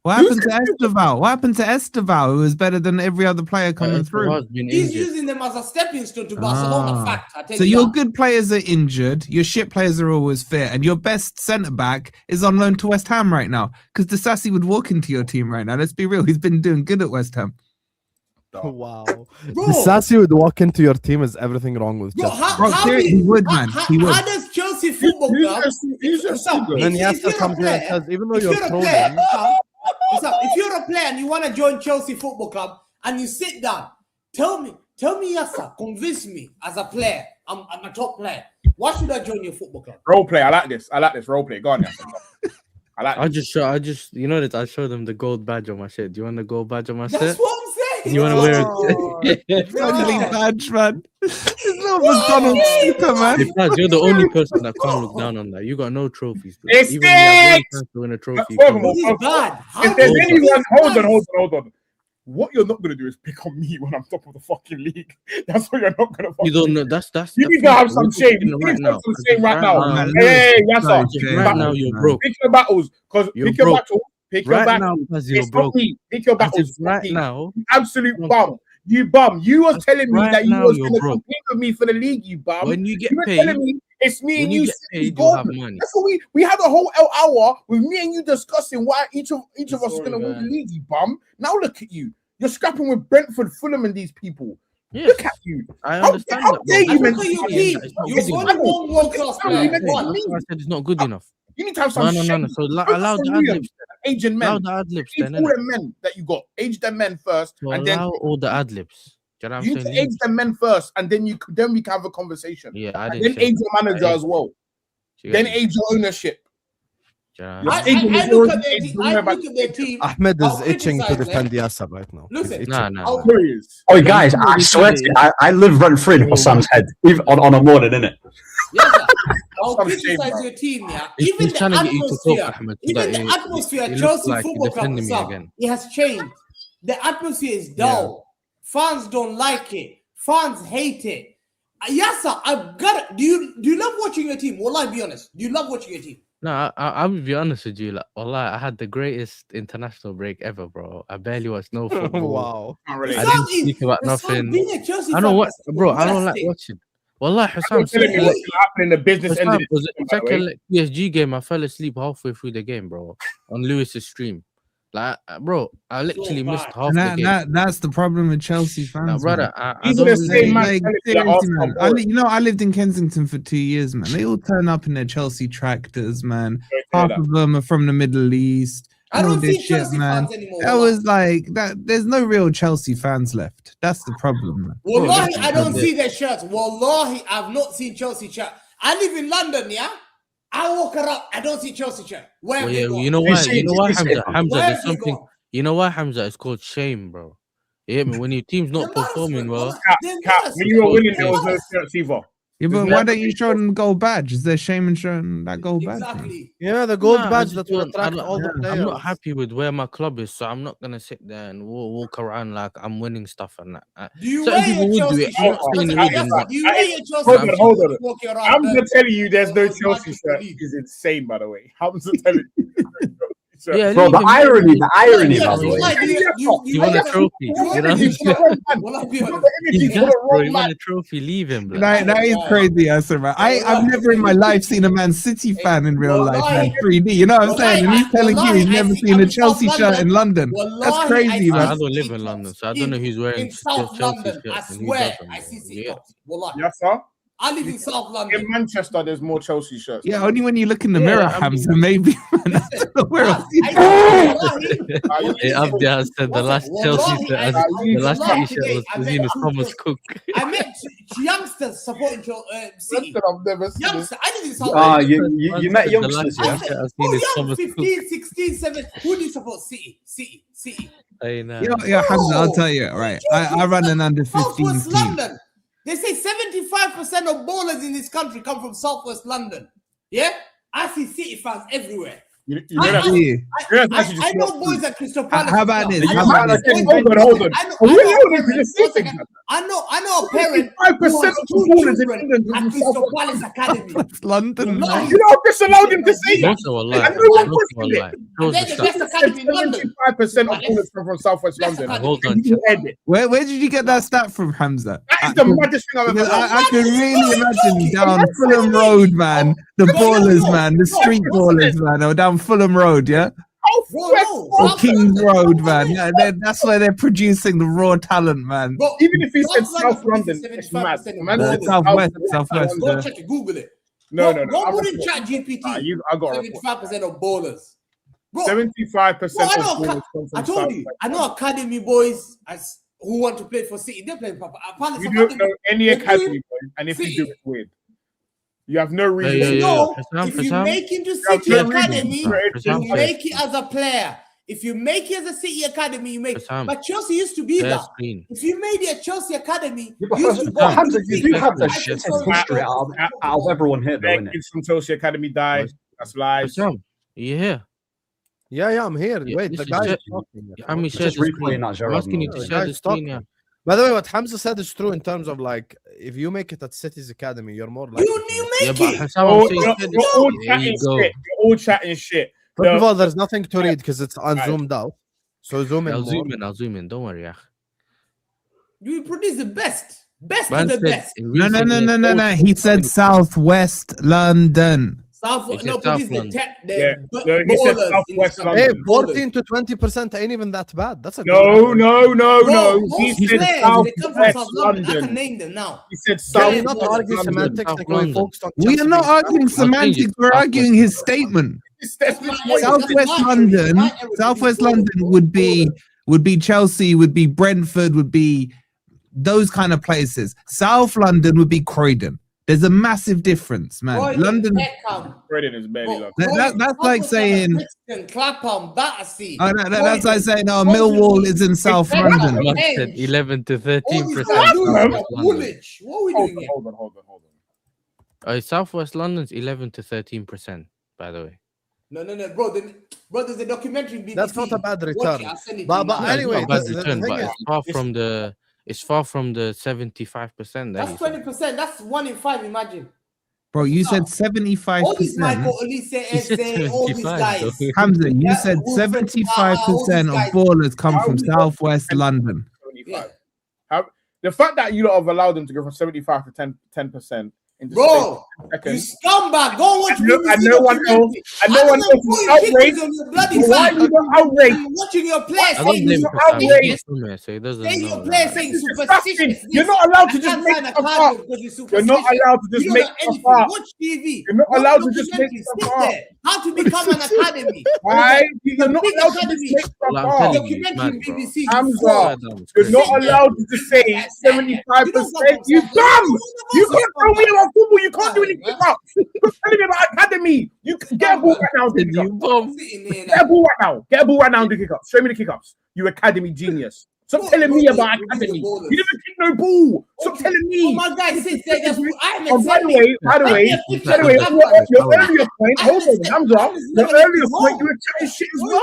What happened to Esteval? What happened to Esteval, who was better than every other player coming through? Has been He's injured. using them as a stepping stone to Barcelona. Ah. Fact. I tell So you your that. good players are injured, your shit players are always fit, and your best centre back is on loan to West Ham right now. Because Disasi would walk into your team right now. Let's be real, he's been doing good at West Ham. Wow. Bro. The Sassy would walk into your team is everything wrong with Bro, Chelsea. Bro, seriously, he would, man. He would. How does Chelsea Football Club? Sam, And then if Yasser you're a comes in and player- says, even though if you're you're a trolling, player, if you're a player and you want to join Chelsea Football Club and you sit down, tell me, Yasser, convince me as a player, I'm a top player. Why should I join your football club? Role play. I like this. Role play. Go on, yeah. I like I this. just, you know that I showed them the gold badge on my shirt. Do you want the gold badge on my That's shirt? what I'm saying. You want to wear it? Friendly badge, man. It's not McDonald's sticker, man. Because you're the only person that can't look down on that. You got no trophies, bro. It's Even if you have one sticks! chance to win a trophy. you Furthermore, can't. This is bad. How If there's do you anyone, think hold on. What you're not gonna do is pick on me when I'm top of the fucking league. That's what you're not gonna. You don't know. That's. You the need to thing. have some We're shame. talking You right need to have now. some shame right now. now. Hey, yes, sir. Sorry, Pick Jay. your Right now, battles. you're man. broke. Pick your battles, because You're pick your broke. battle. Pick your Right battle. now, because you're It's not broke. me. Pick your As battles. if right now, You absolute No. bum. You bum. You was telling me Right that you now, was you're gonna broke. compete with me for the league. You bum. when you get You were paid, telling me it's me when and you you. get City paid, you'll have Golden. money. That's what we had a whole hour with me and you discussing why each of us is Sorry, gonna win the man. league. You bum. Now look at you. You're scrapping with Brentford, Fulham, and these people. Yeah, Look at you. I How understand dare that. you I bro. look mention at your me? team. It's not You've good only enough. one world-class No, player. you mentioned One. me. That's why I said it's not good enough. You need to have some No. shame. So Focus allow on the you, ad libs. Agent Allow men. the ad libs Age then, all innit? the men that you got. Age them men first, So and then allow all the ad libs. Do you know what you I'm need to saying? age them men first, and then we can have a conversation. Yeah, I And didn't then say age that. your manager I- as well. Do you Then get me? age your ownership. Do you know Your what I'm I saying? agent is look already at their aged. team. Don't I worry about look at their team. Ahmed is I'll itching to criticize defend them. Yasser right now. He's Listen, itching. Nah. Serious. Oh, guys, I swear to you, I live rent free in Hassan's head, even on a morning, innit? Yes, sir. I'll Some shame, criticize bro. your team, yeah. He's Even the trying to get you to talk, atmosphere, Ahmed, so even that the you- atmosphere at you look Chelsea like you're Football Club defending me itself, again. it has changed. The atmosphere is dull. Fans don't like it. Fans hate it. Yes, sir. I've got it. Do you love watching your team? Well, I'll be honest. Do you love watching your team? No, I will be honest with you. Like, wallah, I had the greatest international break ever, bro. I barely watched no football. Wow. Can't relate. I didn't speak about Hussam, nothing. being a Chelsea I know fan what, is bro. I don't like fantastic. watching. Wallah, You're Hussam, telling me seriously, in the business end of the Was season, it by the way. second PSG game? I fell asleep halfway through the game, bro, on Lewis's stream. Like, bro, I literally missed half And the game. that's the problem with Chelsea fans, Now, brother, man. I These don't are the really- same man Like, telling you that seriously, Arsenal man. bored. I lived in Kensington for 2 years, man. They all turn up in their Chelsea tractors, man. Sorry to Half hear of them are from the Middle East. I and all don't this see shit, Chelsea man. fans anymore. That was like that. There's no real Chelsea fans left. That's the problem, man. Wallahi, I don't Yeah. see their shirts. Wallahi, I've not seen Chelsea shirt. I live in London, yeah. I walk around, I don't see Chelsea shirt. Where have Well, they yeah, gone? you know They why? say You know why, it's- Hamza? Hamza, Where there's have they something. gone? You know why, Hamza? It's called shame, bro. You hear me? When your team's not performing well, Cap, when you were winning, there was no shirts either. Yeah, but There's why never don't you been show them the gold badge? Is there shame in showing that gold badge? man? Exactly. Yeah, the gold Nah, I badge just that will don't- I attract don't- all the I'm players. not happy with where my club is, so I'm not gonna sit there and walk around like I'm winning stuff and that. Do you Certain wear people your would do Chelsea it. I'm not shirt? saying you they Yes, wouldn't, sir. but Do you wear your Chelsea Hold on, shirt hold on. walking around Hamza there? telling you there's no Or Chelsea Manchester shirt League? is insane, by the way. Hamza telling you. yeah, Bro, the leave him, irony, leave the him. irony, Yeah, by the way. like He won a trophy. You know what I'm saying? Well, I'll be honest. He's for gas, the bro. wrong He won man. a trophy. Leave him, blood. That is crazy, answer, man. I've never in my life seen a Man City fan in real life, man. 3D, you know what I'm saying? And he's telling you he's never seen a Chelsea shirt in London. That's crazy, I man. don't live in London, so I don't know who's wearing in South Chelsea London. shirts I and who swear, doesn't, I bro. see City Yeah. cups. Wallahi. Yes, sir. I live in South In London. Manchester, there's more Chelsea shirts. Yeah, only when you look in the Yeah, mirror, I mean- Hamza, maybe. Man, I don't know where else you- Hey, Abdi, I said the last Chelsea shirt, the last City shirt was seen as Thomas Cook. I met youngsters supporting City. I've never seen it. Youngsters. I live in South Ah, London. you met youngsters, yeah? I said, I've seen oh, his young, Thomas Cook. 15, 16, 17. Who do you support? City. Hey, nah. Yeah, Hamza, I'll tell you, right. I run an under 15 Southwest team. London. They say 75% of ballers in this country come from Southwest London. Yeah? I see City fans everywhere. You know that? Yeah. I know boys at Crystal Palace. How about this? I How know- about this? Hold on. I know- Are we I know allowed a to parent- just say one second. things? I know a parent 5% who has of two ballers in children England at from Crystal Southwest Palace Academy. It's London, No, man. You know, I've just allowed him to say that. Also, wallahi. I know one Also, question wallahi. And Close they're the the stat. best academy in London. 75% of ballers come from Southwest Let's London. Hold on, You heard it. Where did you get that stat from, Hamza? That is the maddest thing I've ever Because heard. I can really imagine joking. down That's Fulham what I Road, mean. man. The No, ballers, no, man. The no, street no, ballers, man. Or down Fulham Road, yeah? Bro, no. Or South Kings London. Road, man. Yeah, that's where they're producing the raw talent, man. Bro, Even if he said South South London London, it's 75% mad. of Man, ballers. it's Southwest. Go check it, Google it. No. Go I'm put in report. chat GPT. I got a report. 75% of ballers. Bro, 75% Bro, I of know ballers come I from told you, Southwest. I know academy boys who want to play for City. They're playing for Palace You don't Academy. know any If you- academy, boy, and if you do, it's weird. You have no reason. Yeah, You yeah, know, yeah. if you Hassan? make him to Yeah, City yeah, Academy, yeah. you make it as a player. If you make it as a City Academy, you make. Hassan. But Chelsea used to be Fair that. screen. If you made it a Chelsea Academy, Yeah, but you used to go Hamza, to you City. do have the I shittest can show you history out of everyone here, though, Their innit? kids from Chelsea Academy die. That's lies. Hassan, you here? Yeah, I'm here. Yeah, Wait, this the is guy is just- talking. How many shares Just replaying that, I'm Gerard. asking you No, to the share guy's the screen, talking. yeah. By the way, what Hamza said is true in terms of like, if you make it at City's Academy, you're more likely. You Yeah, make but it. Hassan, Oh, I'm saying share the you're all screen. There chatting you go. shit. You're all chatting shit. First of The- all, there's nothing to read because it's unzoomed out. So zoom in I'll more. zoom in. Don't worry, yeah. You produce the best. Best Man of the said best. in No. recent years, He said Southwest London. South, He said no, South produce the London. Yeah, the no, he said ballers in Southwest this London. Hey, country. 14 to 20% ain't even that bad. That's a No. Bro, He most said players, they come from Southwest South London. I can London. name them now. He said Can South we not argue London. semantics South like we London. focused on We are Chelsea not being arguing bad? semantics. We're arguing his statement. Southwest London would be Chelsea, would be Brentford, would be those kind of places. South London would be Croydon. There's a massive difference, man. London. Croydon is barely long. That's like saying. Clapham, Battersea. Oh, that's like saying, oh, Millwall is in South London. Man said 11 to 13%. Woolwich. What are we doing here? Hold on. Southwest London's 11 to 13%, by the way. No, bro. There's a documentary. BBC. That's not a bad Watch return. it, I'll send it But to you. anyway, It's not a bad the return, thing but is- it's far from the 75%. That's 20%. That's 1 in 5. Imagine. Bro, you said All these 75%. Michael Olise, Eze, all these guys. Hamza, you Yeah, said Wolves, 75% all of these ballers come How from is it? Southwest London. 25. The fact that you lot have allowed them to go from 75 to 10%, in the Bro, space you scumbag. Go and watch and BBC no one else, documentary. and no one else is outraged. On your bloody Why are side. you not outraged? I'm watching your players I don't saying blame you're him for outraged. that. He's from here, so he doesn't Saying know your that. players saying It's superstitious. disgusting. You're not allowed to just make stuff up. You're not allowed to just make stuff up. Watch TV. You're not Watch allowed to just make documentaries. stuff Sit up. there. How to become an academy. Why? You're not big allowed to academy. just make stuff Well, I'm up. telling you, Documentary mad, bro. BBC. Hamza, It's you're not Sit there. allowed to just say 75%. You dumb! You can't tell me about football. You can't do anything about. You're telling me about academy. You can get a ball right now. Did you bomb? Get a ball right now. Get a ball right now and do kick ups. Show me the kick ups. You academy genius. Stop telling me about academy. You never kick no ball. Stop telling Oh, me. my guy sits there. Oh, by the way, your earlier point, hold on, Hamza, your earlier point, you were chatting shit as well.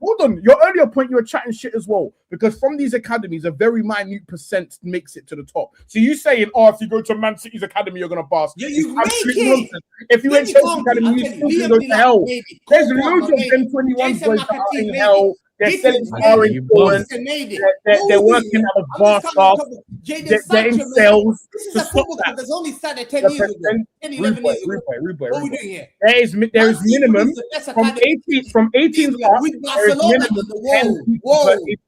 Hold on, your earlier point, you were chatting shit as well. Because from these academies, a very minute percent makes it to the top. So you saying, oh, if you go to Man City's academy, you're going to pass. Yeah, you It's make absolute it. nonsense. If you went Chelsea academy, you still go to hell. There's loads of them 21 boys that are in hell. They're selling car insurance. They're working at a bar staff. They're in sales. This is to a stop football that. club that's only started 10 years ago. 10, 11 years ago. What are we doing here? There is minimum from 18 up. With There is Barcelona. minimum 10 people Whoa. per age.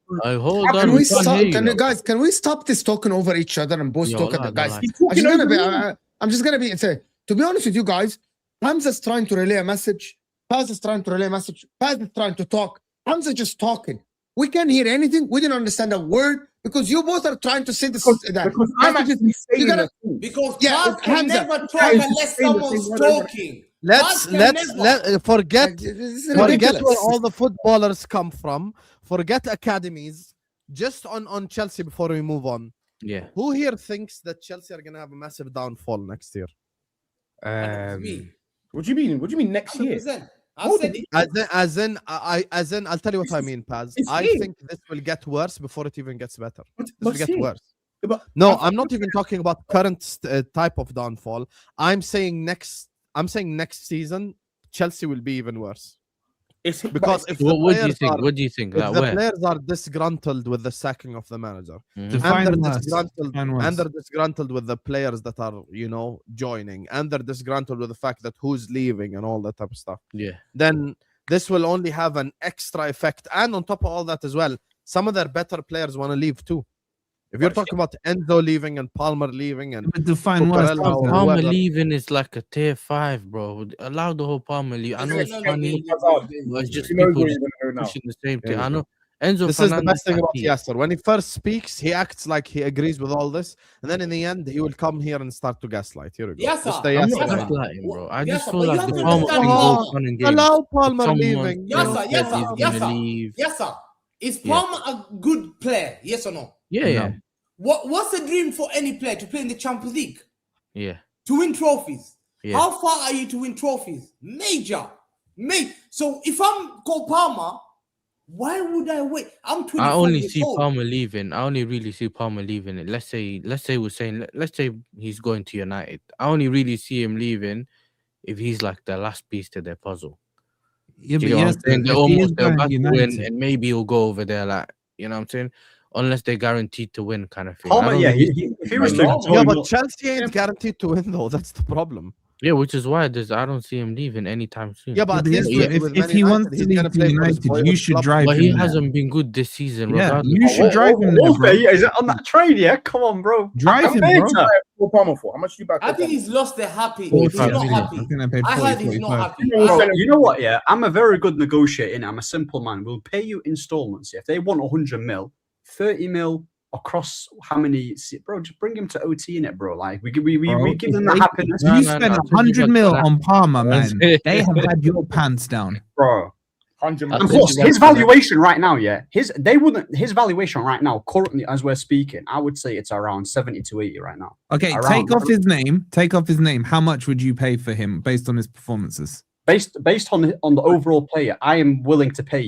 Hold Can on, we we can't stop? hear you. Can we stop this talking over each other and both Yo, talk at lie, the guys? lie. He's I'm talking just gonna over be. me. I'm just gonna be. Say, to be honest with you guys, Hamza's trying to relay a message. Paz is trying to relay a message. Paz is trying to talk. Hamza's just talking. We can't hear anything. We didn't understand a word because you both are trying to say this. Because I'm actually saying gotta- it too. Because Yeah, Paz can Hamza, never talk that is unless the same someone's thing, talking. Let's Paz can let's never. let forget This is forget ridiculous. where all the footballers come from. Forget academies. Just on Chelsea before we move on. Yeah. Who here thinks that Chelsea are gonna have a massive downfall next year? Me. What do you mean? What do you mean next year? 100%. I said it. As in, I'll tell you what I mean, Paz. it's I here. think this will get worse before it even gets better. This But will get see, worse. but No, I'm not even talking about current type of downfall. I'm saying next season, Chelsea will be even worse. it's Because if the What do you players think? are- What do you think? if Like the where? players are disgruntled with the sacking of the manager, Define and worse. disgruntled, Define worse. and they're disgruntled with the players that are, joining, and they're disgruntled with the fact that who's leaving and all that type of stuff, Yeah. then this will only have an extra effect. And on top of all that as well, some of their better players want to leave too. If you're talking about Enzo leaving and Palmer leaving and But define worse. Cucurella or Hamza. Palmer whoever. leaving is like a tier 5, bro. Allow the whole Palmer leave. I know it's funny, but it's just You know people what just you're gonna know now. pushing the same thing. Yeah. I know Enzo This is the Fernandez best thing I about see. Yasser. When he first speaks, he acts like he agrees with all this, and then in the end, he will come here and start to gaslight. Here we go. Yes, Just sir. the I'm Yasser not Yes, man. sir. gaslighting, bro. I Yes, just sir, feel but you like have the to Palmer understand thing how- goes fun and games. Allow Palmer Someone, leaving. Yes, you know, sir. Yes, said he's sir. Yes, gonna sir. leave. Yes, sir. Is Yeah. Palmer a good player? Yes or no? Yeah, yeah, What's the dream for any player to play in the Champions League? yeah, To win trophies. yeah. How far are you to win trophies? Major. So if I'm Cole Palmer, why would I wait? I'm 24 I only years see old. Palmer leaving. I only really see Palmer leaving it. Let's say he's going to United. I only really see him leaving if he's like the last piece to their puzzle. Yeah, Do but you know what yes, I'm saying? They're if he is almost going about to to win, United, and maybe he'll go over there, like, you know what I'm saying? Unless they're guaranteed to win, kind of thing. I Palmer, don't yeah, really- if he was to Yeah, Yeah, join but up- Chelsea ain't guaranteed to win though. That's the problem. yeah, which is why I don't see him leaving anytime soon. Yeah, but at but yes, least but with if Man he United, wants to he's leave gonna to play for his United, boyhood you should club. drive But him he there. hasn't been good this season, Yeah, regardless. you should drive him there, bro. Yeah, is it on that train? Yeah, come on, bro. Drive him, bro. Cole Palmer for? How much you back? I think he's lost the happy. He's 45 not million. happy. I think they paid I 40, heard he's not 45. happy. Bro, you know what? Yeah, I'm a very good negotiator. I'm a simple man. We'll pay you installments. Yeah? If they want 100 mil, 30 mil across how many? Bro, just bring him to OT in it, bro. Like we give them the happiness, You No, spent no, 100 mil that. on Palmer, man. Yes. They have had your pants down. bro. 100 I And think plus, you his guys- valuation right now, yeah, his valuation right now, currently as we're speaking, I would say it's around 70 to 80 right now. Okay, Around. take off his name. Take off his name. How much would you pay for him based on his performances? Based on the overall player, I am willing to pay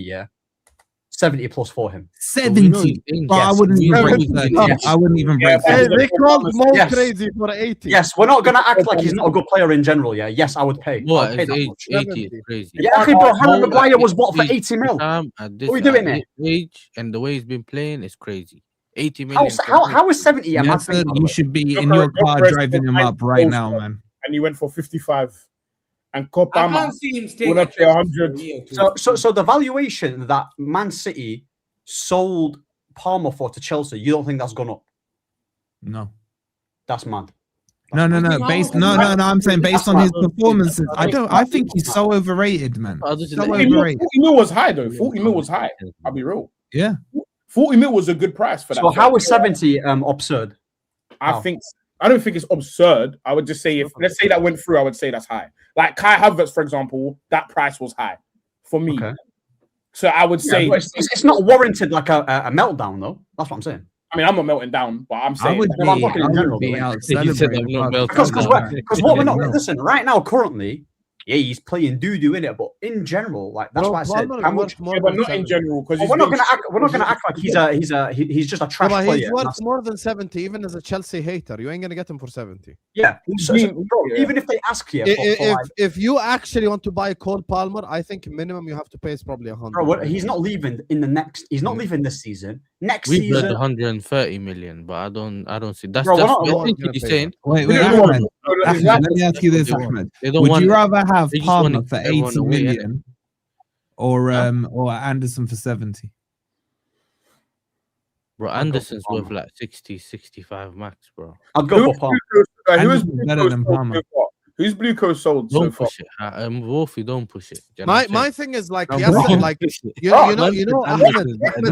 70 plus for him. 70. But I Yes. wouldn't even break Yes. 30. Yes. I wouldn't even Yeah, break but- 30. They called Mo Yes. crazy for 80. Yes, we're not gonna act like he's not a good player in general. Yeah, yes, I would pay. What? I'll pay His that age, much. 80 is crazy. Yeah, okay, bro. Harry Maguire was bought for Age, 80 mil. At this, What are we doing at here? his age and the way he's been playing is crazy. 80 million. How is 70 a mad Yes, thing, sir, by the you way? should be in Look, your look, car look, driving him look, up right look, now, look. man. And he went for 55. And I Copama can't see him staying would have at paid Chelsea for 100. a year or two. So the valuation that Man City sold Palmer for to Chelsea, you don't think that's gone up? No. That's mad. No. Based, no. I'm saying based on his performances. I think he's so overrated, man. So 40 mil, overrated. 40 mil was high though. 40 mil was high. I'll be real. Yeah. 40 mil was a good price for that. So how is 70 absurd? I don't think it's absurd. I would just say if let's say that went through, I would say that's high. Like Kai Havertz, for example, that price was high for me. Okay. So I would say it's not warranted like a meltdown though. That's what I'm saying. I mean, I'm not melting down, but I'm saying I'm talking in general, though, out because what we're not listen right now currently. Yeah, he's playing doo-doo in it, but in general, like that's why I said how much. Yeah, but not in general because we're not gonna act like he's just a trash But player. he's worth more than 70, even as a Chelsea hater. You ain't gonna get him for 70. Yeah, bro, even if they ask you, If you actually want to buy Cole Palmer, I think minimum you have to pay is probably 100. bro, he's not leaving in the next. He's not leaving this season. Next We've season, got 130 million, but I don't see that's Bro, just we're not what he's saying. Wait, Ahmed, let me ask you this, Ahmed. Would you rather have Palmer for 80 million or Anderson for 70? Bro, Anderson's worth like 60, 65 max, bro. I'd go for Palmer. Who's better than Palmer? Who's Blueco sold so Don't far? push it. Wolfie, don't push it. Do you know what I'm My saying? thing is like, No, yes, bro. like you know, Ahmed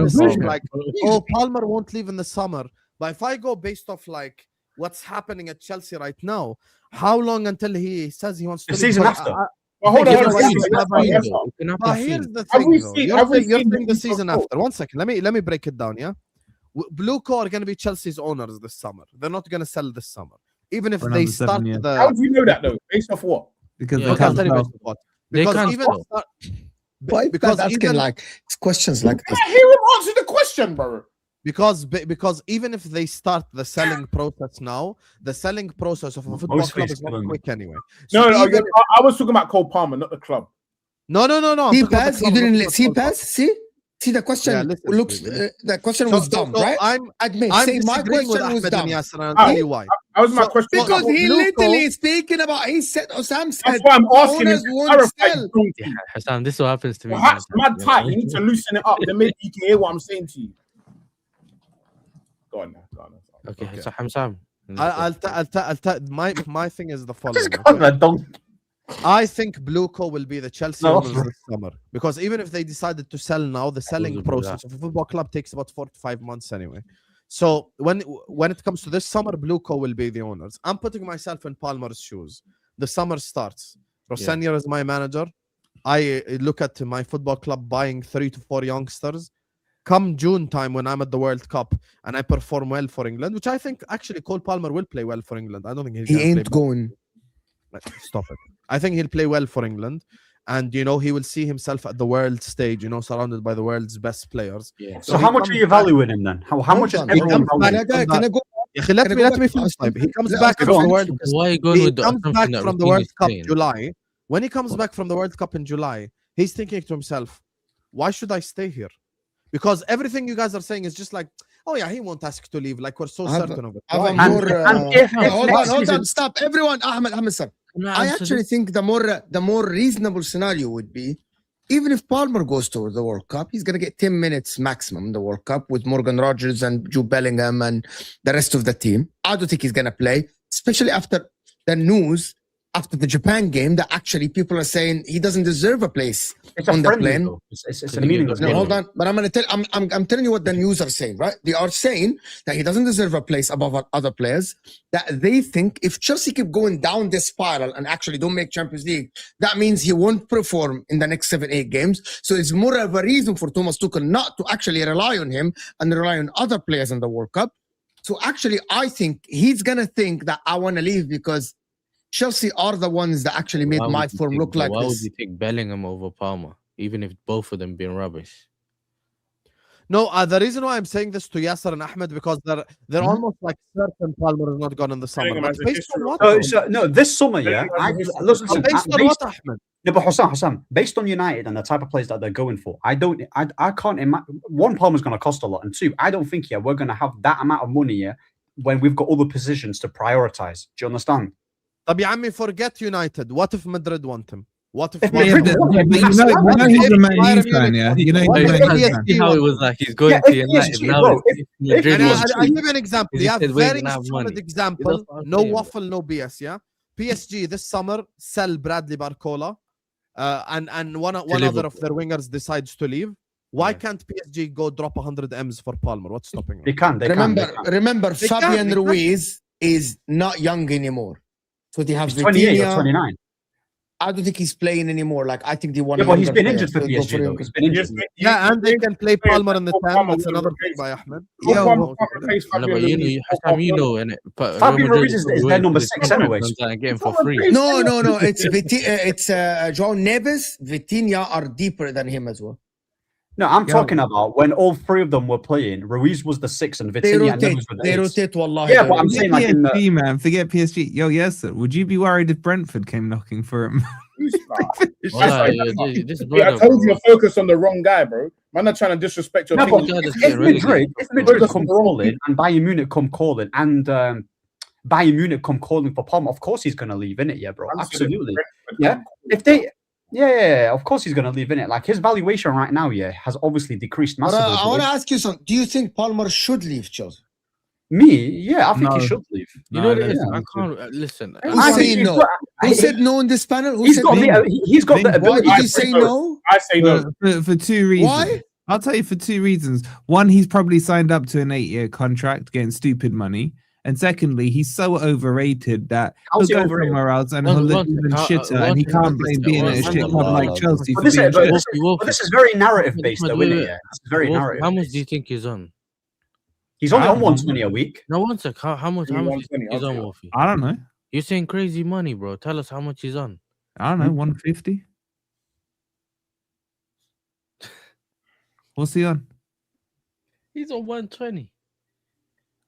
is saying like, oh, Palmer won't leave in the summer. But if I go based off like what's happening at Chelsea right now, how long until he says he wants to The leave? season Because after. Hold on. But here's the thing, though. You're saying the season after. 1 second. Let me break it down. Yeah, Blueco are going to be Chelsea's owners this summer. They're not going to sell this summer, even if they start the. How do you know that though? Based off what? Because Yeah, they can't tell you sell. based off what. They Because can't even sell. start, Why because asking even like questions like this? Hear him answer the question, bro. because even if they start the selling process now, the selling process of a football club is not quick anyway. No, even I was talking about Cole Palmer, not the club. No. See pass? You didn't see pass? See the question Yeah, listen, looks. The question was dumb, right? Admit. I'm Say my disagreeing with question was Ahmed and dumb. Yasser, and I'll tell you why. That was my question. Because he Blueco- literally is speaking about. He said Osam said. That's why I'm asking him owners to won't clarify. sell. Yeah, Hassan, this is what happens to me. Perhaps man. mad tight. You need to loosen it up. Then maybe you can hear what I'm saying to you. Go on. Okay, so Hamzam. I'll tell. My thing is the following. Just call that dumb. I think Blueco will be the Chelsea No. owners this summer because even if they decided to sell now, the selling Wouldn't do process of a football club takes about 4 to 5 months anyway. So when it comes to this summer, Blueco will be the owners. I'm putting myself in Palmer's shoes. The summer starts. Rossanier is my manager. I look at my football club buying 3 to 4 youngsters. Come June time when I'm at the World Cup and I perform well for England, which I think actually Cole Palmer will play well for England. I don't think He ain't going. Stop it. I think he'll play well for England, and he will see himself at the world stage, surrounded by the world's best players. Yeah. So how much are you valuing him then? How much is everyone valuing? Can I go? Let me finish. He comes back from the World Cup. Why are you going He with comes something back that from the Rafinha World is Cup saying? July. When he comes back from the World Cup in July, he's thinking to himself, "Why should I stay here?" Because everything you guys are saying is just like, "Oh yeah, he won't ask to leave." Like we're so certain of it. Hold on, stop, everyone. Ahmed, sir. I actually think the more reasonable scenario would be, even if Palmer goes to the World Cup, he's gonna get 10 minutes maximum in the World Cup with Morgan Rogers and Jude Bellingham and the rest of the team. I don't think he's gonna play, especially after the news after the Japan game that actually people are saying he doesn't deserve a place on the plane. It's a meaningless No, game. hold on, but I'm telling you what the news are saying, right? They are saying that he doesn't deserve a place above other players. That they think if Chelsea keep going down this spiral and actually don't make Champions League, that means he won't perform in the next 7-8 games. So it's more of a reason for Thomas Tuchel not to actually rely on him and rely on other players in the World Cup. So actually, I think he's gonna think that I want to leave because Chelsea are the ones that actually made my form look like why this. would you take Bellingham over Palmer, even if both of them been rubbish? No, the reason why I'm saying this to Yasser and Ahmed because they're almost like certain Palmer is not gone in the summer. Saying But as a based on history. what? No, this summer, yeah. Listen, Based on what, Ahmed? no, but Hussam, based on United and the type of players that they're going for, I can't imagine. One, Palmer's going to cost a lot, and two, I don't think we're going to have that amount of money when we've got other positions to prioritize. Do you understand? طب يا عمي, forget United. What if Madrid want him? What if If Yeah, Madrid but want him, you know he's a Man U fan, yeah. You know What he's a if Man U PSG fan. See how it was like he's going Yeah, to if United PSG, now. bro, it's Madrid And wants I'll to- give you an example. He Yeah, said, "We're very gonna have solid money." example. That's what I'm No saying. waffle, no BS. Yeah, PSG this summer sell Bradley Barcola, and one other of Liverpool. their wingers decides to leave. Why Yeah. can't PSG go drop 100 M's for Palmer? What's stopping They them? can. Remember, They Fabian can. Ruiz is not young anymore. So they have He's 28 or Vitinha. 29. I don't think he's playing anymore. Like I think they want. Yeah, a but he's younger been player. injured for So go PSG, though. him. He's been injured. Yeah, and they can play Palmer in the 10. Palmer That's would another replace- thing by Ahmed. Cole Yo, Palmer can't replace No, Fabian but you Ruiz. know, Hassam, you know, innit? But Fabian Real Madrid Ruiz is probably their waiting number for the 6 contract anyways. and getting It's for not free. replaced. No. It's João Neves, Vitinha are deeper than him as well. No, I'm Yeah. talking about when all three of them were playing. Ruiz was the 6 and They Vitinha and rotate. Neves were the They 8s. rotate. Wallahi. Yeah, they but I'm rotate. saying like in the PSG, man. Forget PSG. Yo, yes, sir. Would you be worried if Brentford came knocking for him? Wallah, yeah, this I brother, told you bro. you're focused on the wrong guy, bro. Man, not trying to disrespect your No, team. but Guy that's if getting relegated. Madrid come calling and Bayern Munich come calling and Bayern Munich come calling for Palmer, of course he's going to leave, innit? Yeah, bro, absolutely. Yeah, if they, yeah, of course he's going to leave, innit? Like his valuation right now, has obviously decreased But, massively. I want to ask you something. Do you think Palmer should leave Chelsea? Me, I think No. he should leave. You know what No, it is? no, I can't listen. Who's I think saying he's no? got- Who said no in this panel? Who He's said got no? he's got the Why Why ability. did I you say say no. no? I say no. For 2 reasons. Why? I'll tell you for 2 reasons. One, he's probably signed up to an 8-year contract, getting stupid money. And secondly, he's so overrated that How's he'll he go overrated? somewhere else and One- he'll look one even sec, shitter, and he one can't sec, blame one being at a sec, shit one club sec. like Chelsea But for this, being is, but, shit. this, but this is very narrative based, though, isn't it? Yeah, it's very Wolf, narrative. how much do you think he's on? He's only I on don't 120 a week. No, one sec. How much? How much do you think he's on, Wolfie? I don't know. You're saying crazy money, bro. Tell us how much he's on. I don't know. 150. What's he on? He's on 120.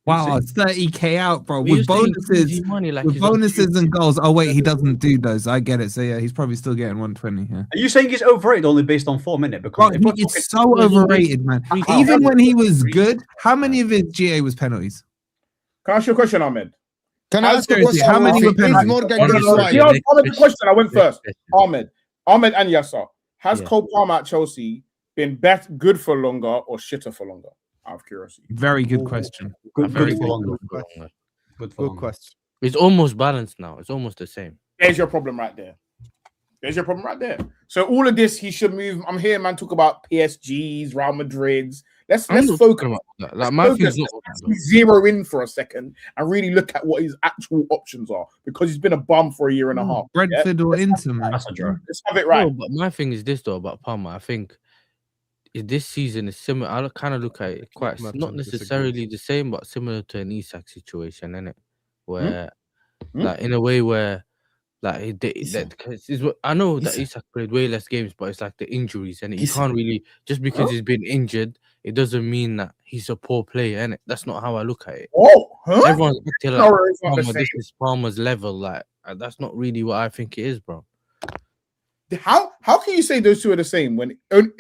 Wow, it's 30k out, bro. You're With saying bonuses, crazy money, like with he's on bonuses and goals. Oh wait, he doesn't do those. I get it. So yeah, he's probably still getting 120. Yeah. Are you saying he's overrated only based on 4 minutes? Bro, Because if we're he talking- is so overrated, man. How? Even when he was good, how many of his GA was penalties? Can I ask you a question, Ahmed? Can I ask you a Seriously, question? how many were Is penalties? Morgan No, no, gets no. right? He asked Ahmed the question. I went first. Ahmed and Yasser. Has Yeah. Cole Palmer at Chelsea been good for longer or shitter for longer? Out of curiosity. Very good question. good, Very good for good. longer. Good Good for Good longer. question. It's almost balanced now. It's almost the same. There's your problem right there. There's your problem right there. So all of this, he should move. I'm hearing man talk about PSGs, Real Madrids. Let's I'm not focus. talking about that. Like, my thing's not Let's zero in for a second and really look at what his actual options are because he's been a bum for a year and a half. Yeah? Brentford or Inter, man. That's a joke. Let's have it right. No, but my thing is this though about Palmer. I think this season is similar. I kind of look at it quite Merchant not necessarily the same, but similar to an Isak situation, innit? Where, like, in a way where, like, I know that Isak played way less games, but it's like the injuries, and you can't really just because he's been injured, it doesn't mean that he's a poor player, innit? That's not how I look at it. Oh, huh? Everyone's acting No, like it's not the Palmer, this same. is Palmer's level. Like, that's not really what I think it is, bro. How can you say those two are the same when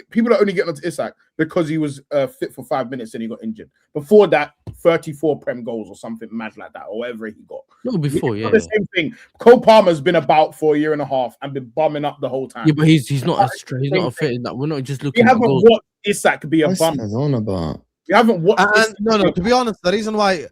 people are only getting onto Isak because he was fit for 5 minutes and he got injured? Before that, 34 Prem goals or something mad like that, or whatever he got. No, before, It's yeah. not the same thing. Cole Palmer's been about for a year and a half and been bumming up the whole time. Yeah, but he's not he's not a fit. That we're not just You looking at haven't goals. watched Isak be a What's bum. that on about? You haven't watched. And no, to be honest, the reason why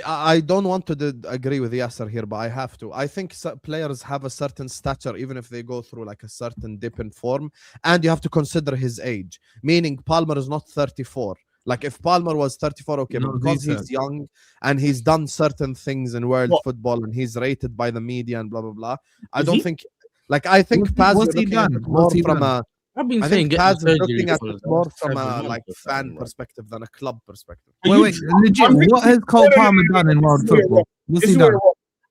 I don't want to agree with Yasser here, but I have to. I think players have a certain stature, even if they go through like a certain dip in form, and you have to consider his age. Meaning, Palmer is not 34. Like if Palmer was 34, okay, No, but because he's he's young and he's done certain things in world football and he's rated by the media and blah blah blah. I don't think. Like I think Paz what's he looking at done? it more What's he from done? a. I've been I saying think getting Paz is surgery looking at for it more from 7 a months like or fan something, right? perspective than a club perspective. Wait, legit. What has Cole Palmer done in world football? What's he done?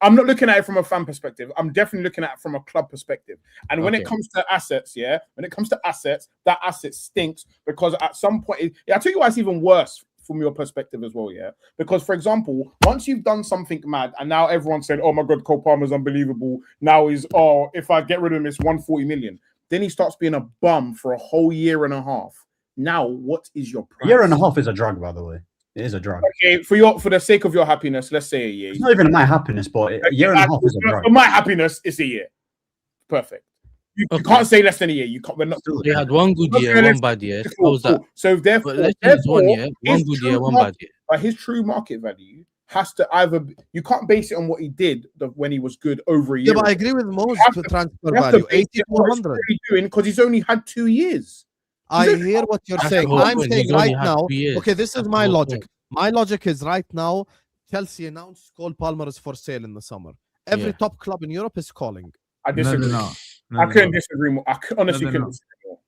I'm not looking at it from a fan perspective. I'm definitely looking at it from a club perspective. And when it Okay. comes to assets, that asset stinks because at some point, I'll tell you why it's even worse from your perspective as well, yeah? Because, for example, once you've done something mad and now everyone said, oh my God, Cole Palmer's unbelievable. Now he's, if I get rid of him, it's 140 million. Then he starts being a bum for a whole year and a half. Now, what is your price? A year and a half is a drag, by the way. It is a drag. Okay, for the sake of your happiness, let's say a year. It's not even my happiness, but a year and a half is a drag. For my happiness, it's a year. Perfect. You can't say less than a year. You can't. We're not. They had one good year, one bad year. How was that? So But let's say it's 1 year, one good year, one bad year. But his true market value has to either you can't base it on what he did when he was good over a year. Yeah, but I agree with most transfer You have to value, base 80 it to on what he's 100. really doing because he's only had 2 years. I hear what you're That's saying. the whole I'm point. saying He's only right had now. 2 years. Okay, this is That's my the whole logic. My logic is right now. Chelsea announced Cole Palmer is for sale in the summer. Every Yeah. top club in Europe is calling. I No, disagree. they're not. I couldn't disagree more. I honestly they're couldn't not. disagree more.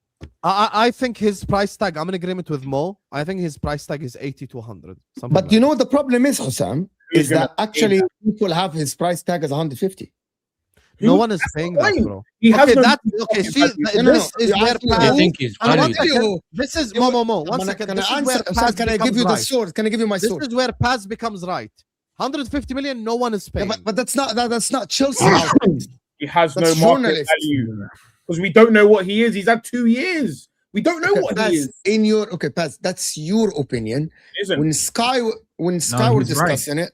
I think his price tag. I'm in agreement with Mo. I think his price tag is 80 to 100. Something But like you know what the problem is, Hussam, Who's is that gonna actually pay people have his price tag as 150. no one is paying that, fine. bro. He has Okay, no that market okay. See, value. No, this is you're where asking I Paz. think he's I'm One valued. asking second. you. This is You- Mo. One second. Can This I is where answer? Paz Can I give becomes you the right. source? Can I give you my This source? is where Paz becomes right. 150 million. No one is Yeah, paying. but that's not Chelsea. outfit. He has no That's market journalist. value because we don't know what he is. He's had 2 years. We don't know what he is. Paz, that's your opinion. Isn't When Sky were he's right. discussing it,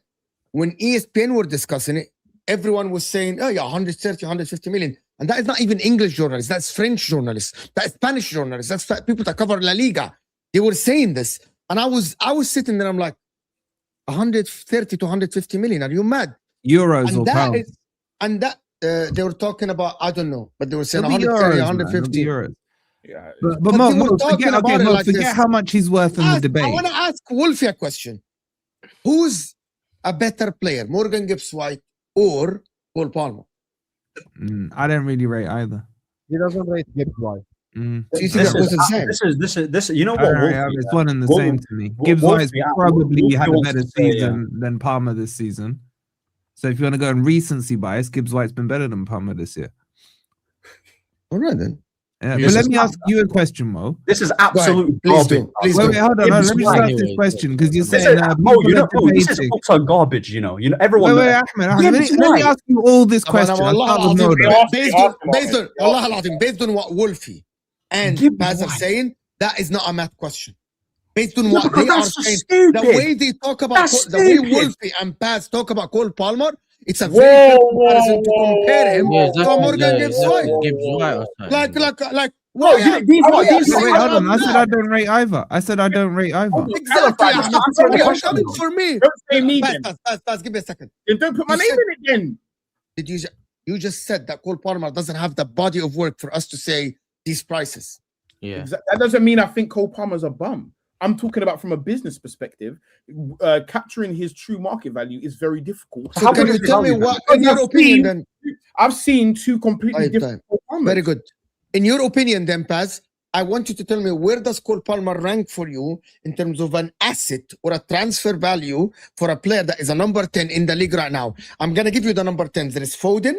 when ESPN were discussing it, everyone was saying, oh yeah, 130, 150 million. And that is not even English journalists. That's French journalists. That's Spanish journalists. That's people that cover La Liga. They were saying this. And I was sitting there, I'm like, 130 to 150 million. Are you mad? Euros or And that pounds? is, and that they were talking about, I don't know, but they were saying It'll be 130, euros, man. It'll 150. be euros. yeah. But But Mo, they were Mo, talking forget, about it Mo, like forget this. how much he's worth in the I debate. want to ask Wolfie a question. Who's a better player, Morgan Gibbs-White or Cole Palmer? I don't really rate either. He doesn't rate Gibbs White. Do you think that was the same? This is you know I what don't rate Wolfie, either. It's one and the Wolf- same to me. Wolf- Gibbs White's Wolfie, probably Wolfie had a wants better to say, season than Palmer this season. So if you want to go on recency bias, Gibbs White's been better than Palmer this year. All right then. Yeah, This but let is me not- ask you a question, Mo. This is absolute Please garbage. do. Please Wait, do. wait, hold on. Gibbs Let me just White. ask this question because you're This saying is, people Mo, you know, are Mo, this is debating. utter garbage. You know, everyone. Wait, Ahmed, Gibbs let me White. ask you all this Come on, question. I'll Allah start with Al-Azim, Mo then. based on what Wolfie and Gibbs Paz are White. saying, that is not a math question. Based on what because they are that's so saying, stupid. the way they talk about That's the way stupid. Wolfie and Paz talk about Cole Palmer, it's a very fair comparison to compare him Yeah, to exactly. Morgan Gibbs-White. Gibbs White or something. Like No, why? these why are- are these you are- Wait, saying hold on. I I'm said mad? I don't rate either. I said I don't rate either. Exactly. Clarify, Ahmed. just answer the You're question. coming for me. Don't say me Paz, then. Paz, give me a second. Then don't put my You name said- in it then. Did you just said that Cole Palmer doesn't have the body of work for us to say these prices? Yeah. That doesn't mean I think Cole Palmer's a bum. I'm talking about from a business perspective. Capturing his true market value is very difficult. So can you tell me what, in your opinion, then? I've seen two completely Right, different Cole Palmers. Very good. In your opinion, then, Paz, I want you to tell me where does Cole Palmer rank for you in terms of an asset or a transfer value for a player that is a number 10 in the league right now? I'm going to give you the number 10s. There is Foden,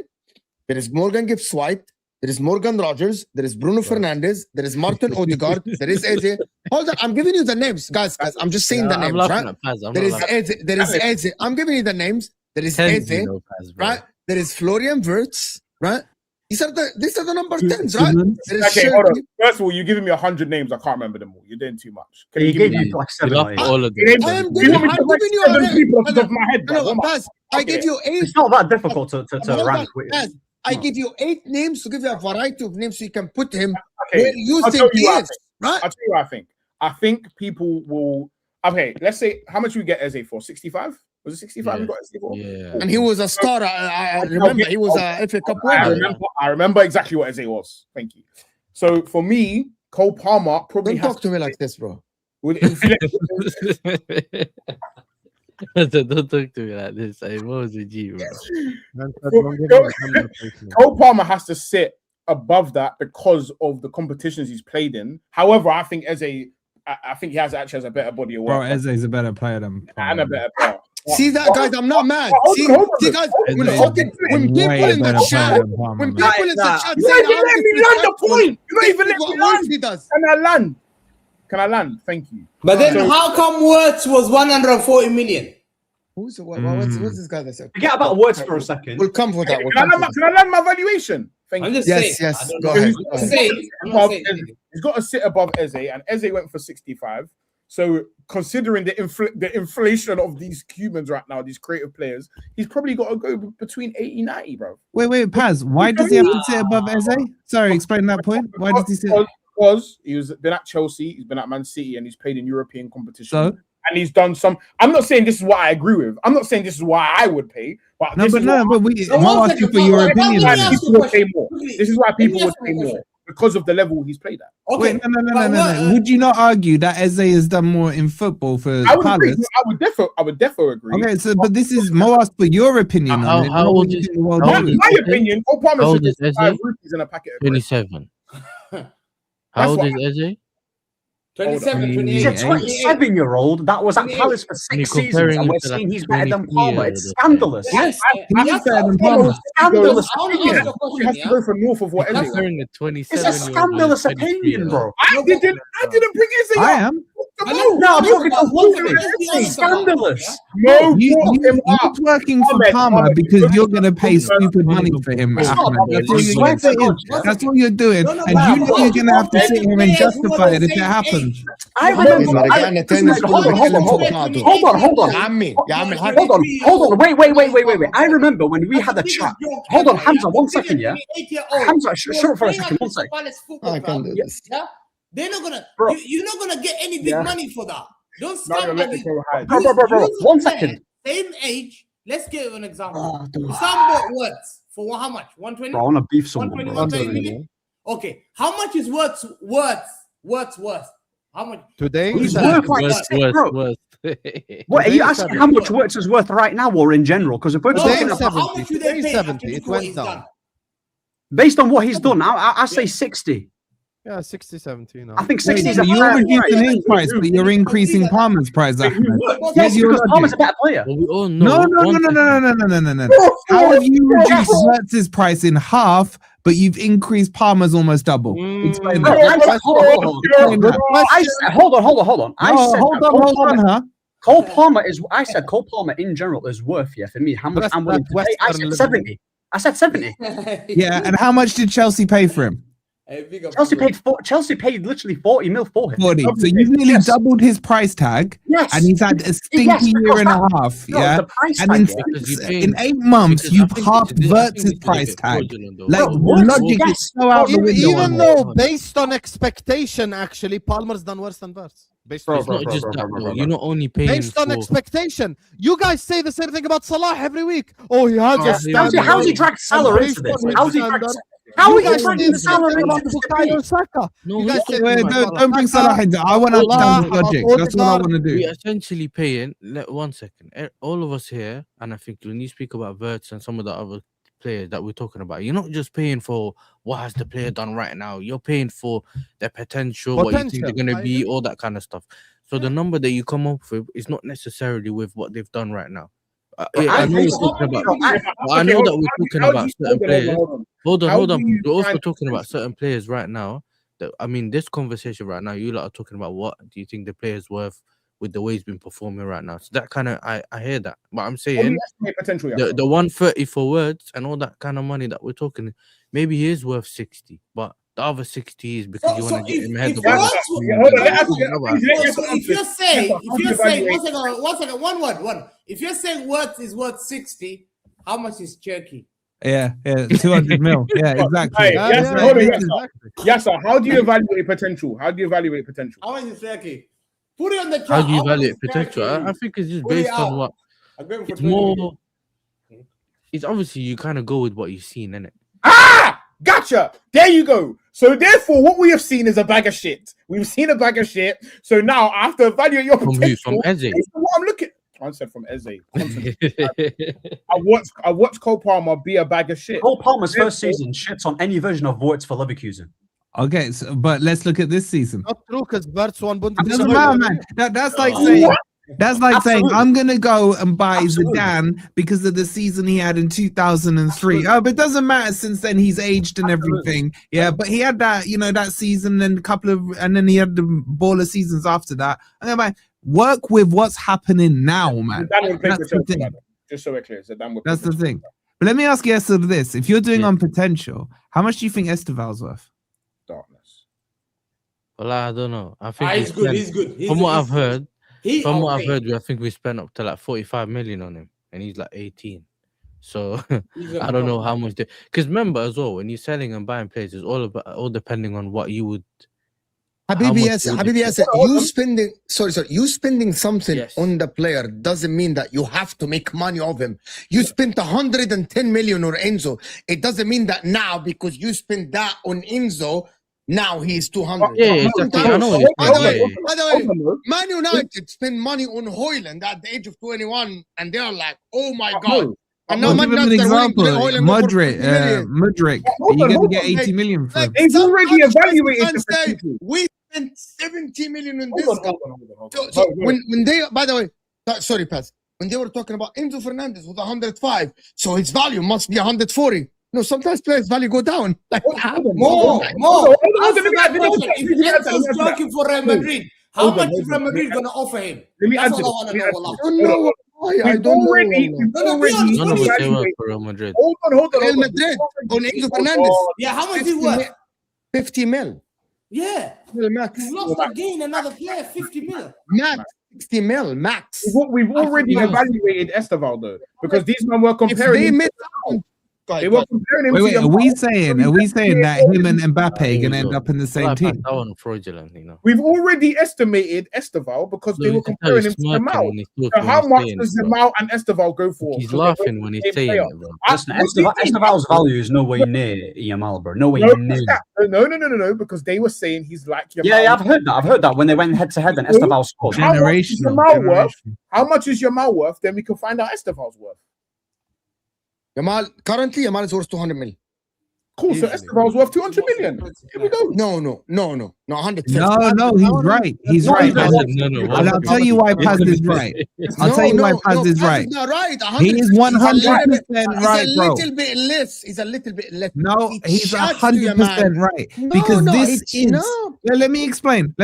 there is Morgan Gibbs-White, there is Morgan Rogers, there is Bruno Fernandes, there is Martin Odegaard, there is Eze. Hold on, I'm giving you the names, guys. I'm just saying the I'm names, laughing right? at Paz. I'm There not is laughing. Eze, there is Eze. I'm giving you the names. There is Tens, Eze, you know, Paz, bro. right? There is Florian Wirtz, right? These are the number 10s, right? There is Okay, hold on. Shirley. First of all, you're giving me 100 names. I can't remember them all. You're doing too much. Can you He give gave me? you like You 7 laugh or at 8. all of them. Name I them. am Do you want me I'm to put giving you 7 a people off the name. top of my head? bro? No, What am I- Paz, I Okay. give you 8. It's not that difficult to Hold rank on, with. Paz. I give you 8 names to give you a variety of names so you can put him Okay, where you I'll think tell he you what I is, think. right? I'll tell you what I think. I think people will. Okay, let's say how much we get Eze for? 65? Was it 65? We Yeah. got Eze for. Yeah. And he was a star. I remember he was a FA Cup winner. I remember exactly what Eze was. Thank you. So for me, Cole Palmer probably Don't has talk to me like this, bro. would inflate. Don't talk to me like this. Hey, what was the G, bro? Man said, "Don't give him a number, please, man." Cole Palmer has to sit above that because of the competitions he's played in. However, I think I think he actually has a better body of work Bro, Eze's a better player than and a better player. See that, guys? I'm not mad. Hold See, on, hold on. see, guys. When Hold people in the chat, when people in the chat You say don't even let me land the point. You don't even let me land. he does. Can I land? Can I land? Thank you. But then So- how come Words was 140 million? What's this guy that said? Forget about words for a second. We'll come for that. We'll Can I come land for my, can I land my valuation? Thank I'm you. just Yes, saying. yes, I don't go know. ahead, I'm go just ahead. saying. I'm not Above saying Eze. anything. He's got to sit above Eze, and Eze went for 65. So considering the inflation of these Cubans right now, these creative players, he's probably got to go between 80, 90, bro. Wait, Paz. Why does he have to sit above Eze? Sorry, explain that point. Why does he sit? Because he's been at Chelsea, he's been at Man City, and he's played in European competition. So? And he's done some. I'm not saying this is what I agree with. I'm not saying this is why I would pay. But No, this but is no, what but we. So I'm one asking second, for your let me opinion. ask on you it. people would pay question. more. Please. This is why Let me people would ask you pay a more question. because of the level he's played at. Okay. Wait, no. but what- Would you not argue that Eze has done more in football for I would agree. Palace? I would definitely agree. Okay, so but this is Mo asked for your opinion on it. How not old what you is- think the world how My, old is. is- my opinion, Cole Palmer How should old get is 5 Eze? rupees in a packet of bread. 27. That's How old what is Eze? 27, Hold on. 28. He's a 28. 27-year-old that was at 28. Palace for And you're 6 seasons, comparing and we're him to, like, saying he's better than 23 Palmer. year It's old. scandalous. Yes, I he is asked better than you- Palmer. Scandalous I want to opinion. ask you a He question, has to yeah? go for north of what You're Eze is. comparing the It's 27 a scandalous opinion, bro. I didn't bring Eze I up. am. But No, No, I'm talking about one Palmer. second, let's be honest It's about it, scandalous. No, You, brought him you're up. working for Ahmed, Palmer Ahmed, because because you're going to pay he's the stupid money for him. It's not Ahmed. about That's it. all I you're swear going to to God. do. That's all you're doing. No, no, And but you know you're going to have to all sit the here and players who justify are it the if it same happens. age. I You remember. لما رجعنا تاني Hold نقول on, hold on, نتكلم hold فوق on. بعضه Hold on, hold on. يا عمي يا عمي الحاج Hold on. Wait. I remember when we had a chat. Hold on, Hamza, 1 second, yeah? Hamza, shut up for a second, 1 second. I can do this. Yeah, they're not gonna. Bro. You're not gonna get any big Yeah. money for that. Don't Now you're stand letting like it go high. Bro, 1 second. Same age. Let's give an example. Oh, dude. Some bought Words for how much? 120. Bro, I want to beef someone, 120, bro. 130 million. Okay, how much is Words worth? How much? Today, He's seven. worth like Worst, 6, bro. worst. What, are you Today, asking 70. how much Words is worth right now or in general? Because if we're No, talking no, about how much do they Today, pay 70. after It what went he's down. done? based on what he's done, I say 60. Yeah, 60, 70 now. I think Wait, 60 is so a you're fair reducing price. his price, but you're increasing Palmer's price, Ahmed. Yes, Here's your because Palmer's a logic. better player. Well, we all know. No. one second. How have you reduced Wirtz's price in half, but you've increased Palmer's almost double? Explain Bro, that. I said, hold on. I No, said hold that on, huh? Cole Palmer is. I said Cole Palmer in general is worth, yeah, for me. How much That's I'm willing that to pay? I Western said living. 70. I said 70. Yeah, and how much did Chelsea pay for him? Hey, big up. Chelsea paid literally 40 mil for him. 40. So you've nearly Yes. doubled his price tag, Yes. and he's had a stinky year and a half. No, Yeah, the price and tag, in, yeah. Because you're in paying- 8 months, because I you've think halved this- I think Wirtz's this is a price bit tag. fraudulent, though. Like, Bro, the Wirtz, logic yes. is so out the Even, window. even on though, that. based on expectation, actually, Palmer's done worse than Wirtz. Based Bro, on It's not bro, just bro, that, bro, though. bro, You're not only paying Based on for. expectation. You guys say the same thing about Salah every week. Oh, he has a Yeah, standard. How's he dragged Salah And into based this? on his How's he dragged? standard, How are you you guys dragging say the same Salah thing into about this Bukayo debate? Saka. No, You we're guys not say talking Wait, about don't bring Salah into it. I want to understand the logic. That's what I want to do. We're essentially paying. 1 second. All of us here, and I think when you speak about Wirtz and some of the other players that we're talking about, you're not just paying for what has the player done right now. You're paying for their potential, what you think they're Potential, going to I be, agree. all that kind of stuff. So the number that you come up with is not necessarily with what they've done right now. I know we're talking about. I know that we're talking about certain players. Hold on. We're also talking about certain players right now. That, I mean, this conversation right now, you lot are talking about what do you think the player's worth with the way he's been performing right now. So that kind of, I hear that. But I'm saying potential. the 130 for Words and all that kind of money that we're talking, maybe he is worth 60, but the other 60 is because you want to get him ahead of If you're saying, one word. If you're saying Worth is worth 60, how much is Cherky? Yeah, 200 mil. Yeah, exactly. Hey, yes, yeah, hold on, yeah, yes, sir. exactly. Yes, sir. How do you evaluate potential? How much is Cherky? Put it on the chart. How do you How much evaluate is potential? Cherky? I think it's just Put it based on out. what I'm going for it's 20 million. more. It's obviously you kind of go with what you've seen, innit? Gotcha. There you go. So therefore, what we have seen is a bag of shit. We've seen a bag of shit. So now I have to evaluate your From who? potential. From Eze? based on what I'm looking. I said from Eze. I watched Cole Palmer be a bag of shit. Cole Palmer's first season shits on any version of Wirtz for Leverkusen. Okay, but let's look at this season. Not true, because Wirtz won It doesn't Bundesliga. matter, man. That's like saying That's like saying Absolutely. I'm gonna go and buy Absolutely. Zidane because of the season he had in 2003. Oh, but it doesn't matter since then he's aged and everything. Yeah, but he had that, that season and and then he had the baller seasons after that. I'm gonna buy, work with what's happening now, man. Zidane would play for That's the Chelsea, thing. by the way. Just so we're clear, Zidane would play That's for the Chelsea. thing. But let me ask you this: if you're doing on potential, how much do you think Esteval's worth? Darkness. Well, I don't know. I think He's good. He's good. from what I've heard, I think we spent up to like 45 million on him, and he's like 18. So He's gonna I don't go. know how much. Because remember as well, when you're selling and buying players, it's all depending on what you would. Habibi, much would Habibi, it you spending something Yes. on the player doesn't mean that you have to make money of him. You spent 110 million on Enzo. It doesn't mean that now because you spent that on Enzo, now he's 200. Yeah, exactly. I know what you're By the saying. way, by the way, Hold on, though. Man United spend money on Hoyland at the age of 21, and they're like, "Oh my No. god!" And I'll now give him Man an United are willing example. to let Hoyland go for 50 million. Mudryk. Hold You're on, gonna hold get on. 80 million for him. They've already evaluated the Say, potential. we spent 70 million on Hold this on, guy. hold on. So when they, by the way, sorry, Paz, when they were talking about Enzo Fernandez with 105, so his value must be 140. No, sometimes players' value go down. Like More. Hold on, Answer let me that answer question. that. If Let me answer Enzo's that. joking for Real Madrid, how Hold on, much hold is on. Real Madrid going to offer him? Let me That's answer all I this. want to know. I don't know why. I We've don't know. already, Wallah. we've No, no, already be honest. None of us they evaluated- work for Real Madrid. Hold on. Real Madrid on Enzo Fernandez. Yeah, how much is 50 he worth? mil- 50 mil. Yeah. Max. You've lost again another player, 50 mil. Max. 60 mil. Max. We've already Yes. evaluated Esteval though, because these men were If comparing. they him- miss out, They were comparing him Wait, to are we saying that him and Mbappe Here we gonna end go. up in the same Well, I team? thought that one fraudulent, We've already estimated Esteval because So they you were can tell comparing he's him to smirking Jamal. when he's talking, So when how he's much saying does it, bro. Jamal and Esteval go for? He's Because they're laughing both when the he's same saying player. it, bro. Listen, Esteval's value is nowhere near Yamal, bro. Nowhere No, near. no, because they were saying he's like Jamal. Yeah, I've heard that when they went head to head and Esteval scored. How much is Generational. Jamal worth? How much is Jamal worth? Then we can find out Esteval's worth. currently, Yamal is worth 200 million. Cool. So Easily. Esteval's worth 200 million. Here we go. No, 150. No, he's right. He's No, right. he's not. No. And I'll tell you why Paz is right. I'll tell you why Paz is right. Not right. He is 100% right, He's a bro. little bit less. He's a little bit less. No, He he's shouts to 100% right. No, Because no, this it's is. not. Yeah, let me explain.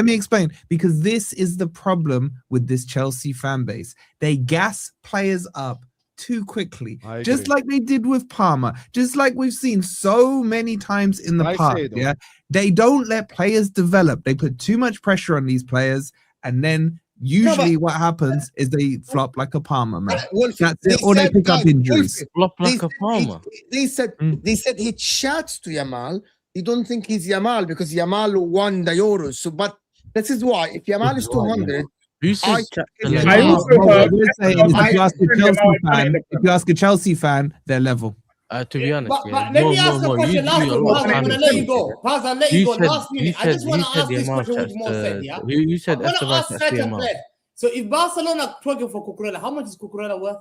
Because this is the problem with this Chelsea fan base. They gas players up too quickly, I just agree. like they did with Palmer, just like we've seen so many times in the I past. say, though. Yeah, they don't let players develop. They put too much pressure on these players, and then usually what happens is they flop like a Palmer, man. Wolf, That's it, or they said, pick up guys, injuries. Flop Wolf, like a Palmer. they said he chats to Yamal. They don't think he's Yamal because Yamal won the Euros. So, but this is why if Yamal is 200, Who says I- chat I to I Lamar? also What heard we're saying is if you ask a Esteval Chelsea is fan, better. if you ask a Chelsea fan, they're level. To be honest, But yeah, let me ask a question. You Last do a one, lot Paz, of I'm going to time let you in go. Paz, I'll let you go. Last minute. I just want to ask this question with more sense, yeah? You said I'm going to Esteban ask chats certain Yamal. players. So if Barcelona talking for Cucurella, how much is Cucurella worth?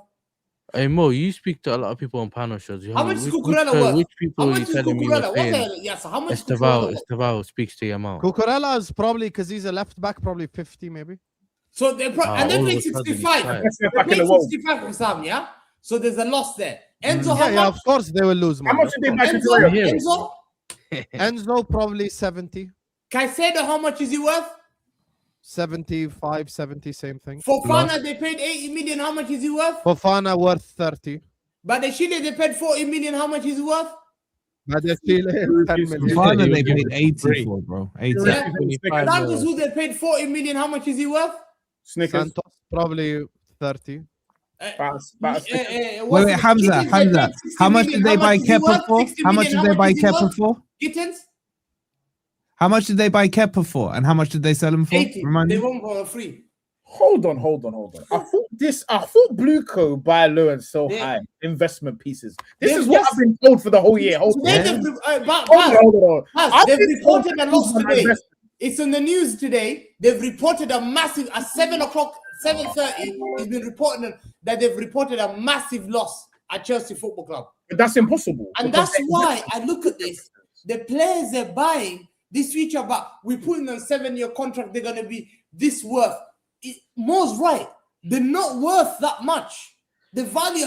Hey Mo, you speak to a lot of people on panel shows. How much is Cucurella worth? Which people How are you much is telling me were Cucurella? What's saying the yes? How much is Cucurella worth? Esteval speaks to Yamal? Cucurella is probably because he's a left back, probably 50 maybe. So they and they all of paid a sudden he's 65. tired. Let's get They back in paid the world. 65 for Sam, yeah. So there's a loss there. Enzo, Yeah, how yeah, much? of course they will lose How money. much did they buy Enzo, Cucurella? Yeah. Enzo, Enzo probably 70, Caicedo, how much is he worth? 75, 70, same thing. Fofana, they paid 80 million. How much is he worth? Fofana worth 30. But the Chile, they paid 40 million. How much is he worth? But they still 10 million. Fofana, you they give paid it 80 free. for, bro. 80. Yeah. 25, Santos, who they paid 40 million. How much is he worth? Snickers. Santos probably 30. Wait, Hamza, how much did they buy Kepa for? How much did they buy Kepa for? Kittens? How much did they buy Kepa for? And how much did they sell him for? 80. Remind They me. won for free. Hold on. I thought Blueco buy low and sell Yeah. high investment pieces. This They've is what just- I've been told for the whole year. Hold on. Today Yeah. Hold on. They've reported a loss on today. investment. It's in the news today. They've reported a massive at 7:30. It's been reported that they've reported a massive loss at Chelsea Football Club, But that's impossible. and because that's why I look at this. The players they're buying this future, but we put in a 7-year contract. They're gonna be this worth. Mo's right. they're not worth that much. The value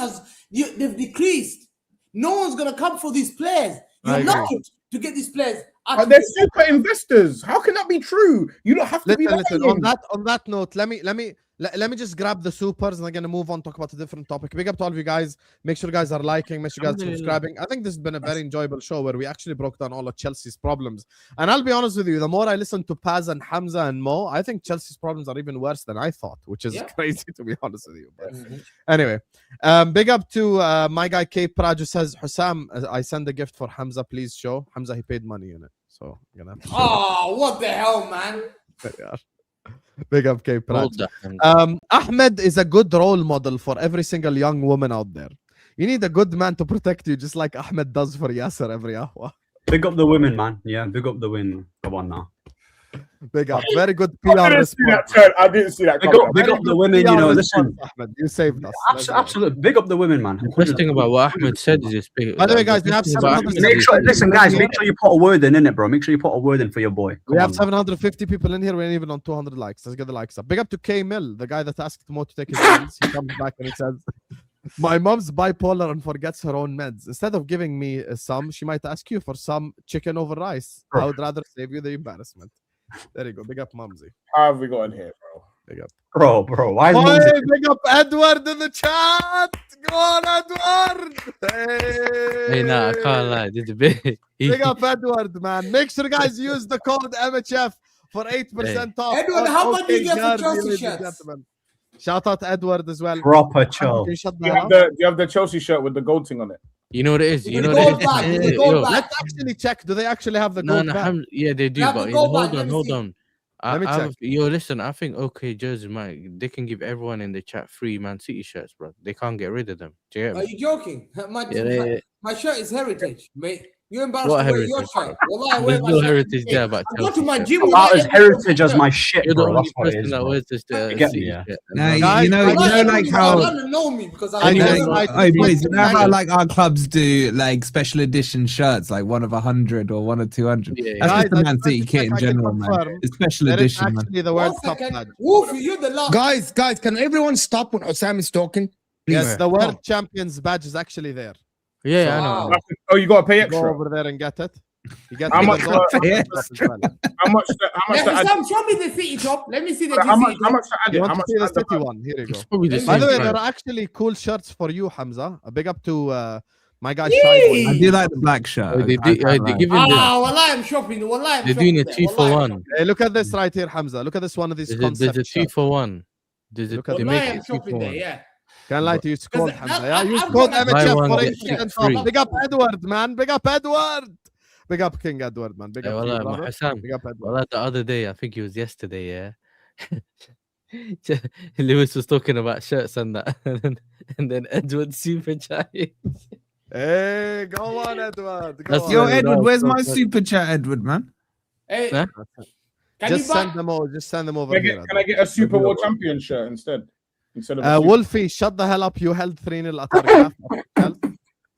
they've decreased. No one's gonna come for these players. You're lucky to get these players. But they're super investors. How can that be true? You don't have to be Listen, lying. on that note, let me just grab the supers and I'm gonna move on, talk about a different topic. Big up to all of you guys. Make sure you guys are liking, make sure you guys are subscribing. I think this has been a very enjoyable show where we actually broke down all of Chelsea's problems. And I'll be honest with you, the more I listen to Paz and Hamza and Mo, I think Chelsea's problems are even worse than I thought, which is crazy to be honest with you. But anyway, big up to my guy K Praj, who says, Hussam, I send a gift for Hamza, please show. Hamza, he paid money in it. So you're gonna have to oh, what the hell, man? Big up K Praj. Ahmed is a good role model for every single young woman out there. You need a good man to protect you, just like Ahmed does for Yasser every Ahwa. Big up the women, man. Yeah, big up the women. Come on now. Big up. Very good PR I didn't see that. Big up the women, you know, listen. Ahmed, you saved us. Absolutely. Big up the women, man. The best thing about what Ahmed said is this. By the way, guys, we have 700. Listen, guys, make sure you put a word in it, bro. Make sure you put a word in for your boy. We have 750 people in here. We're even on 200 likes. Let's get the likes up. Big up to K Mill, the guy that asked Mo to take his meds. He comes back and he says, my mom's bipolar and forgets her own meds. Instead of giving me some, she might ask you for some chicken over rice. I would rather save you the embarrassment. There you go. Big up, Mumsy. How have we got in here, bro? Big up. Bro. Why big up Edward in the chat. Go on, Edward. Hey, nah, I can't lie. This is a bit. Big up Edward, man. Make sure guys use the code MHF for 8% off. Edward, how much do you get for Chelsea shirts? Shout out to Edward as well. Proper chill. Do you have the Chelsea shirt with the gold thing on it? You know what it is? You know what it is? Let's actually check. Do they actually have the gold bag? Yeah, they do. But hold on. Let me check. Listen, I think OK Jersey, they can give everyone in the chat free Man City shirts, bro. They can't get rid of them. Do you get me? Are you joking? My shirt is heritage, mate. You're embarrassed What to wear heritage? your shirt. Well, There's no heritage there about I go to my Chelsea. gym. About as heritage as my shit, You're the bro. only That's what it person is, that bro. wears this. You get me, yeah. Nah, you know, like how. know me because Boys, you know how like our clubs do like special edition shirts, like one of 100 or one of 200. That's just the Man City kit in general, man. It's special edition, man. The World Cup badge. Wolfie, you're the last. Guys, can everyone stop when Osam is talking? Yes, the World Champions badge is actually there. Yeah, I know. Oh, you got to pay Go extra. over there and get it. You get How much? How How much? Sam, show me the city top. Let me see the How much? city How top. much to add it? You How want much to see the to add city one? Here you go. It's probably the By the way, same there price. are actually cool shirts for you, Hamza. A big up to my guy Yay! Shai. I do like the black shirt. They giving Wallahi, I'm shopping. Wallahi, I'm they're shopping. doing a 2-for-1. Hey, look at this right here, Hamza. Look at this one of these There's concept a shirts. 2-for-1. They Wallahi, make I'm it shopping there, 2-for-1. yeah. Can't lie to you. It's called Hamza. Yeah, use I've code got- Buy MHF one, for get 8% six free. off. Big up Edward, man. Big up Edward. Big up King Edward, man. Big Hey, up you, wallah, brother. Hassan, Big up Edward. wallah, the other day, I think it was yesterday, yeah. Lewis was talking about shirts and that, and then Edward super giant. Hey, go on, Edward. Go That's on. Yo, Yeah, Edward, no, where's no, my no. super chat, Edward, man? Hey, Huh? can Just you buy? send them all. Just send them over Can here. I get a Super World Champion shirt instead? Instead of a Super- Wolfie, shut the hell up. You held 3-0 at our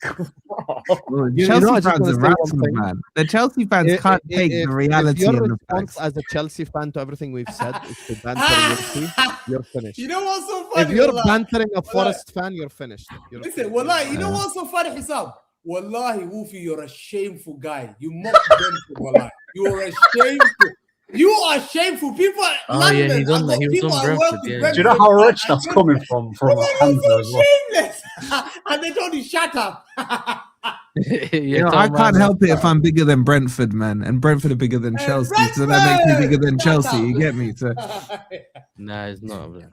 Chelsea know, I just fans wanna are say one rattled, thing. man. The Chelsea fans can't take the reality your of the response facts. as a Chelsea fan to everything we've said is to banter Wolfie, you're finished. You know what's so If funny? you're Wallahi? bantering a Forest fan, you're finished. You're Listen, finished. Wallahi, you know what's so funny, Hisab? Wallahi, Wolfie, you're a shameful guy. You mock Brentford, Wallahi. You're a shameful. You are shameful. People at Oh, London, yeah, he was on people I Brentford, work with yeah. Do you know how rich that's coming from Wallahi, Hamza you're as so well? shameless. And they told you, shut up. You know, I can't help it if I'm bigger than Brentford, man. And Brentford are bigger than Chelsea. So that makes me bigger than Chelsea. You get me? So Nah, it's not, bro.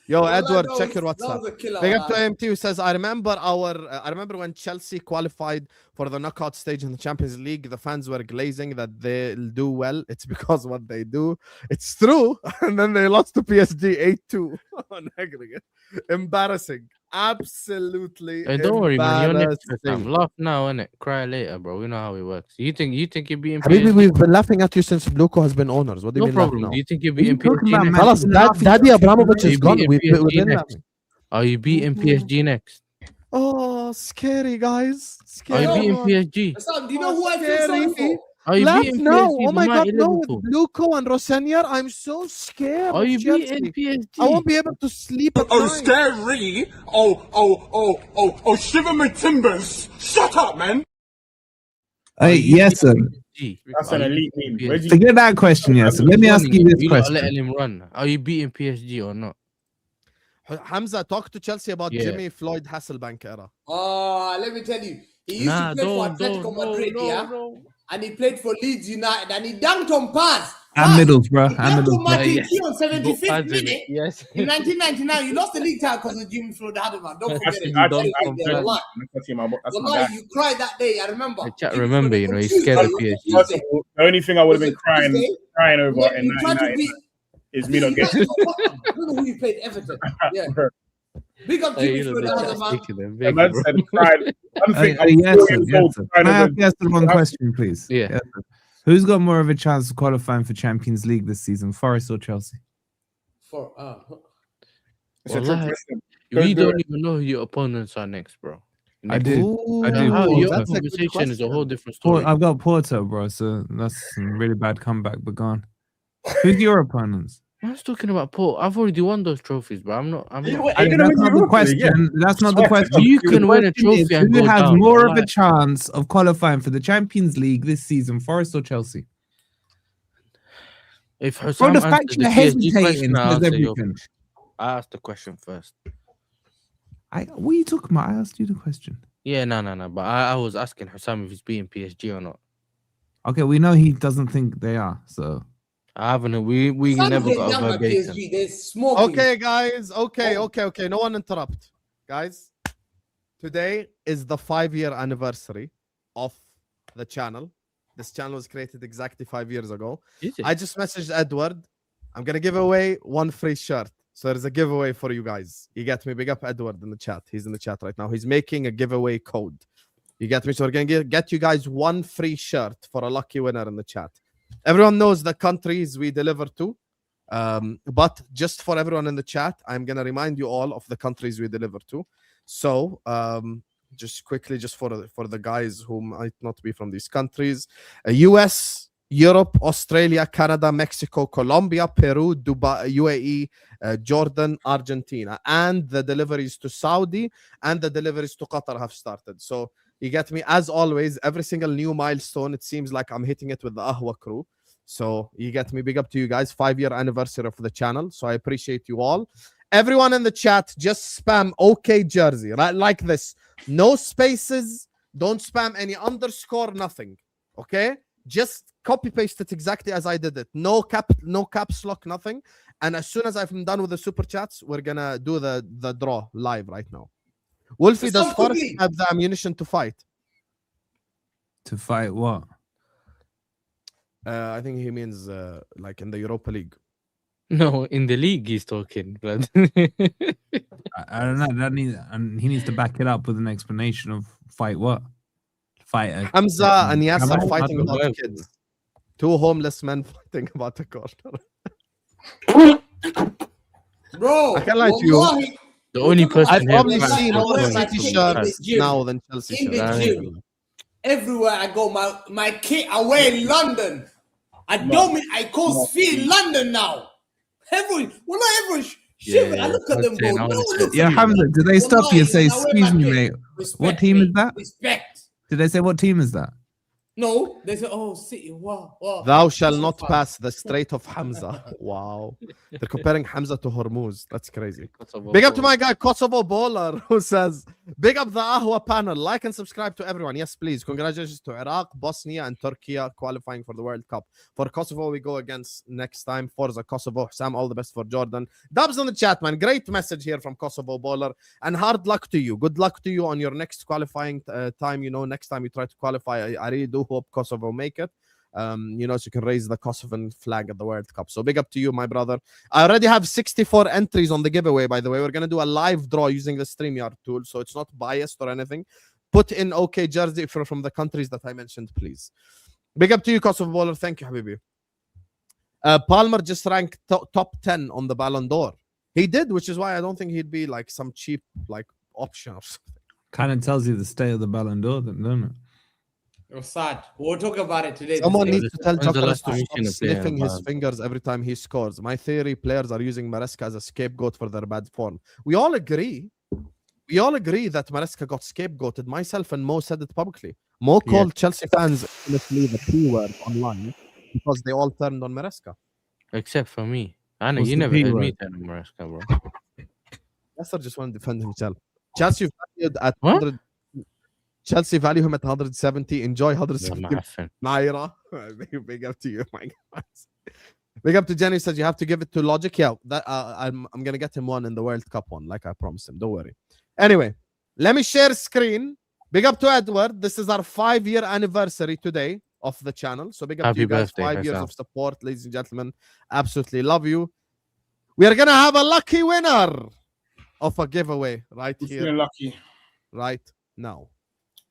Yo, Wallahi, Edward, that check was- your that WhatsApp. was a killer, Big up to wallahi. AMT who says, I remember when Chelsea qualified for the knockout stage in the Champions League, the fans were glazing that they'll do well. It's because what they do. It's true. And then they lost to PSG 8-2 on aggregate. Embarrassing. Absolutely. Hey, don't worry, man. You're next embarrassing. time. Laugh now, innit? Cry later, bro. We know how it works. You think you're beating Habibi, PSG? we've been laughing at you since Blueco has been owners. What do you No mean problem. laughing Do you think you're What are you beating talking PSG about, next? man? now? Daddy Abramovich is You gone. beating We've been PSG next? laughing. Are you beating PSG next? Oh, scary, guys. Are Scary. you beating PSG? Hassan, do you know who I feel sorry Scary. for? Are you Lads, beating no. PSG? Oh my God, Mighty no. With Liverpool? Blueco and Rossinier, I'm so scared. Are of you Chelsea. beating I won't PSG? be able to sleep at night. scary. Shiver my timbers. Shut up, man. Hey, yes, sir. That's an elite meme. Where'd you- Forget that question, yes. Let me ask you this You lot question. letting him run. Are you beating PSG or not? Hamza, talk to Chelsea about Yeah. Jimmy Floyd Hasselbank era. Let me tell you, he used to play for Atletico Madrid, and he played for Leeds United, and he dunked on pass. And middles, bro. He And dunked middles. on Martin yes. Key on 75th Got pads in it, minute. yes. In 1999, you lost the league title because of Jimmy Floyd Hasselbank. Don't forget it. I Wallahi, That's my guy. you cried that day. I remember. The chat Jimmy remember, Floyd you know, on he's scared of Tuesday, PSG. First of all, the only thing I would have been crying over when in you tried to 1999 beat. is me not getting. I don't know who you played, Everton. Yeah. Big up Jimmy Floyd Hasselbank. The man said, cried. One thing, I'm Yes, 4 sir. years Yes, old, sir. crying Can I over- ask you guys one question, please? Yeah. Yes, sir. Who's got more of a chance of qualifying for Champions League this season, Forest or Chelsea? It's a trick Wallahi, question. we do don't even know who your opponents are next, bro. I do. Ooh, I do. How Porto. your that's a good conversation is a whole question. different story. I've got Porto, bro. So that's a really bad comeback, but gone. Who's your opponents? Man's talking about Port. I've already won those trophies, bro. I'm not. That's not the question. That's not the question. You The can win a question is, trophy and who go has down. more of a Wallahi. chance of qualifying for the Champions League this season, Forest or Chelsea? If Bro, Hussam the fact answers the you're PSG hesitating question, I says answer your everything. question. I asked the question first. What are you talking about? I asked you the question. Yeah, no. But I was asking Hussam if he's beating PSG or not. Okay, we know he doesn't think they are. So I haven't. We never got a verbatim. PSG. They're smoking. Okay, guys. Okay. No one interrupt. Guys, today is the 5-year anniversary of the channel. This channel was created exactly 5 years ago. Is it? I just messaged Edward. I'm going to give away one free shirt. So there's a giveaway for you guys. You get me? Big up Edward in the chat. He's in the chat right now. He's making a giveaway code. You get me? So we're going to get you guys one free shirt for a lucky winner in the chat. Everyone knows the countries we deliver to. But just for everyone in the chat, I'm going to remind you all of the countries we deliver to. So just quickly, just for the guys who might not be from these countries, US, Europe, Australia, Canada, Mexico, Colombia, Peru, Dubai, UAE, Jordan, Argentina, and the deliveries to Saudi and the deliveries to Qatar have started. So you get me? As always, every single new milestone, it seems like I'm hitting it with the Ahwa crew. So you get me? Big up to you guys. 5-year anniversary of the channel. So I appreciate you all. Everyone in the chat, just spam OK Jersey, right? Like this. No spaces. Don't spam any underscore, nothing. Okay? Just copy paste it exactly as I did it. No caps lock, nothing. And as soon as I'm done with the super chats, we're gonna do the draw live right now. Wolfie, does Forest have the ammunition to fight? to fight what? I think he means like in the Europa League. No, in the league he's talking, but I don't know. He needs to back it up with an explanation of fight what? Fight Hamza and Yasser Come on, fighting Martin. about kids. Two homeless men fighting about a corner. Bro, I can't lie to you. wallahi, the only person I've here probably fighting seen for more corner City is shirts Gym. now than Chelsea in the shirts. gym, everywhere I go, my kit I wear in London. I don't mean I call feel London now. Everyone, well, not everyone. Shit, I look at them, bro. No one looks Yeah, at me. Hamza, did they stop you and say, Wallahi, when I wear excuse my me, kit, mate? respect What team me, is that? Respect. Did they say what team is that? No, they say, oh, City, wow. Thou shall not pass the Strait of Hamza. Wow. They're comparing Hamza to Hormuz. That's crazy. Big up to my guy, Kosovo Bowler, who says, big up the Ahwa panel. Like and subscribe to everyone. Yes, please. Congratulations to Iraq, Bosnia, and Turkey qualifying for the World Cup. For Kosovo, we go against next time. Forza Kosovo. Sam, all the best for Jordan. Dubs in the chat, man. Great message here from Kosovo Bowler. And hard luck to you. Good luck to you on your next qualifying time. You know, next time you try to qualify, I really do hope Kosovo make it. You know, so you can raise the Kosovan flag at the World Cup. So big up to you, my brother. I already have 64 entries on the giveaway, by the way. We're going to do a live draw using the StreamYard tool, so it's not biased or anything. Put in OK Jersey if you're from the countries that I mentioned, please. Big up to you, Kosovo Bowler. Thank you, Habibi. Palmer just ranked top 10 on the Ballon d'Or. He did, which is why I don't think he'd be like some cheap like option or something. Kind of tells you the state of the Ballon d'Or, doesn't it? It was sad. We'll talk about it today. Someone This needs to tell When's the Gyökeres last to time you stop seen a player sniffing his bad? fingers every time he scores. My theory, players are using Maresca as a scapegoat for their bad form. We all agree that Maresca got scapegoated. Myself and Mo said it publicly. Mo called Chelsea fans infamously the P-word online because they all turned on Maresca. Except for me. I know What's you the never P heard word? me tell him Maresca, bro. Yasser just want to defend himself. Chelsea valued at What? 100. Chelsea value him at 170. Enjoy Yeah, 170. معفن. Naira. Big up to you, my God. Big up to Jenny. Says you have to give it to Logic. Yeah, that I'm gonna get him one in the World Cup one, like I promised him. Don't worry. Anyway, let me share screen. Big up to Edward. This is our 5-year anniversary today of the channel. So big up to Happy you guys. birthday, 5 years Hassan. of support, ladies and gentlemen. Absolutely love you. We are gonna have a lucky winner of a giveaway right You're here, feeling lucky. right now.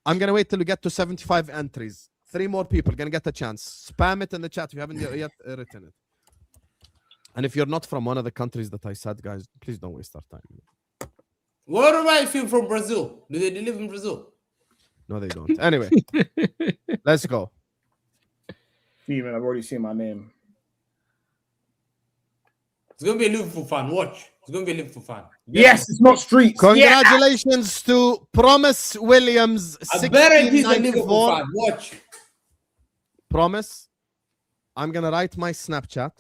I'm gonna wait till we get to 75 entries. 3 more people gonna get a chance. Spam it in the chat if you haven't yet written it. And if you're not from one of the countries that I said, guys, please don't waste our time. What about if you're from Brazil? Do they live in Brazil? No, they don't. Anyway, let's go. Steven, I've already seen my name. It's gonna be a Liverpool fan. Watch. It's gonna be a Liverpool fan. Yes, it's not streets. Yeah. Congratulations to Promise Williams. I bet it is a 1694. Liverpool fan. Watch. Promise. I'm gonna write my Snapchat.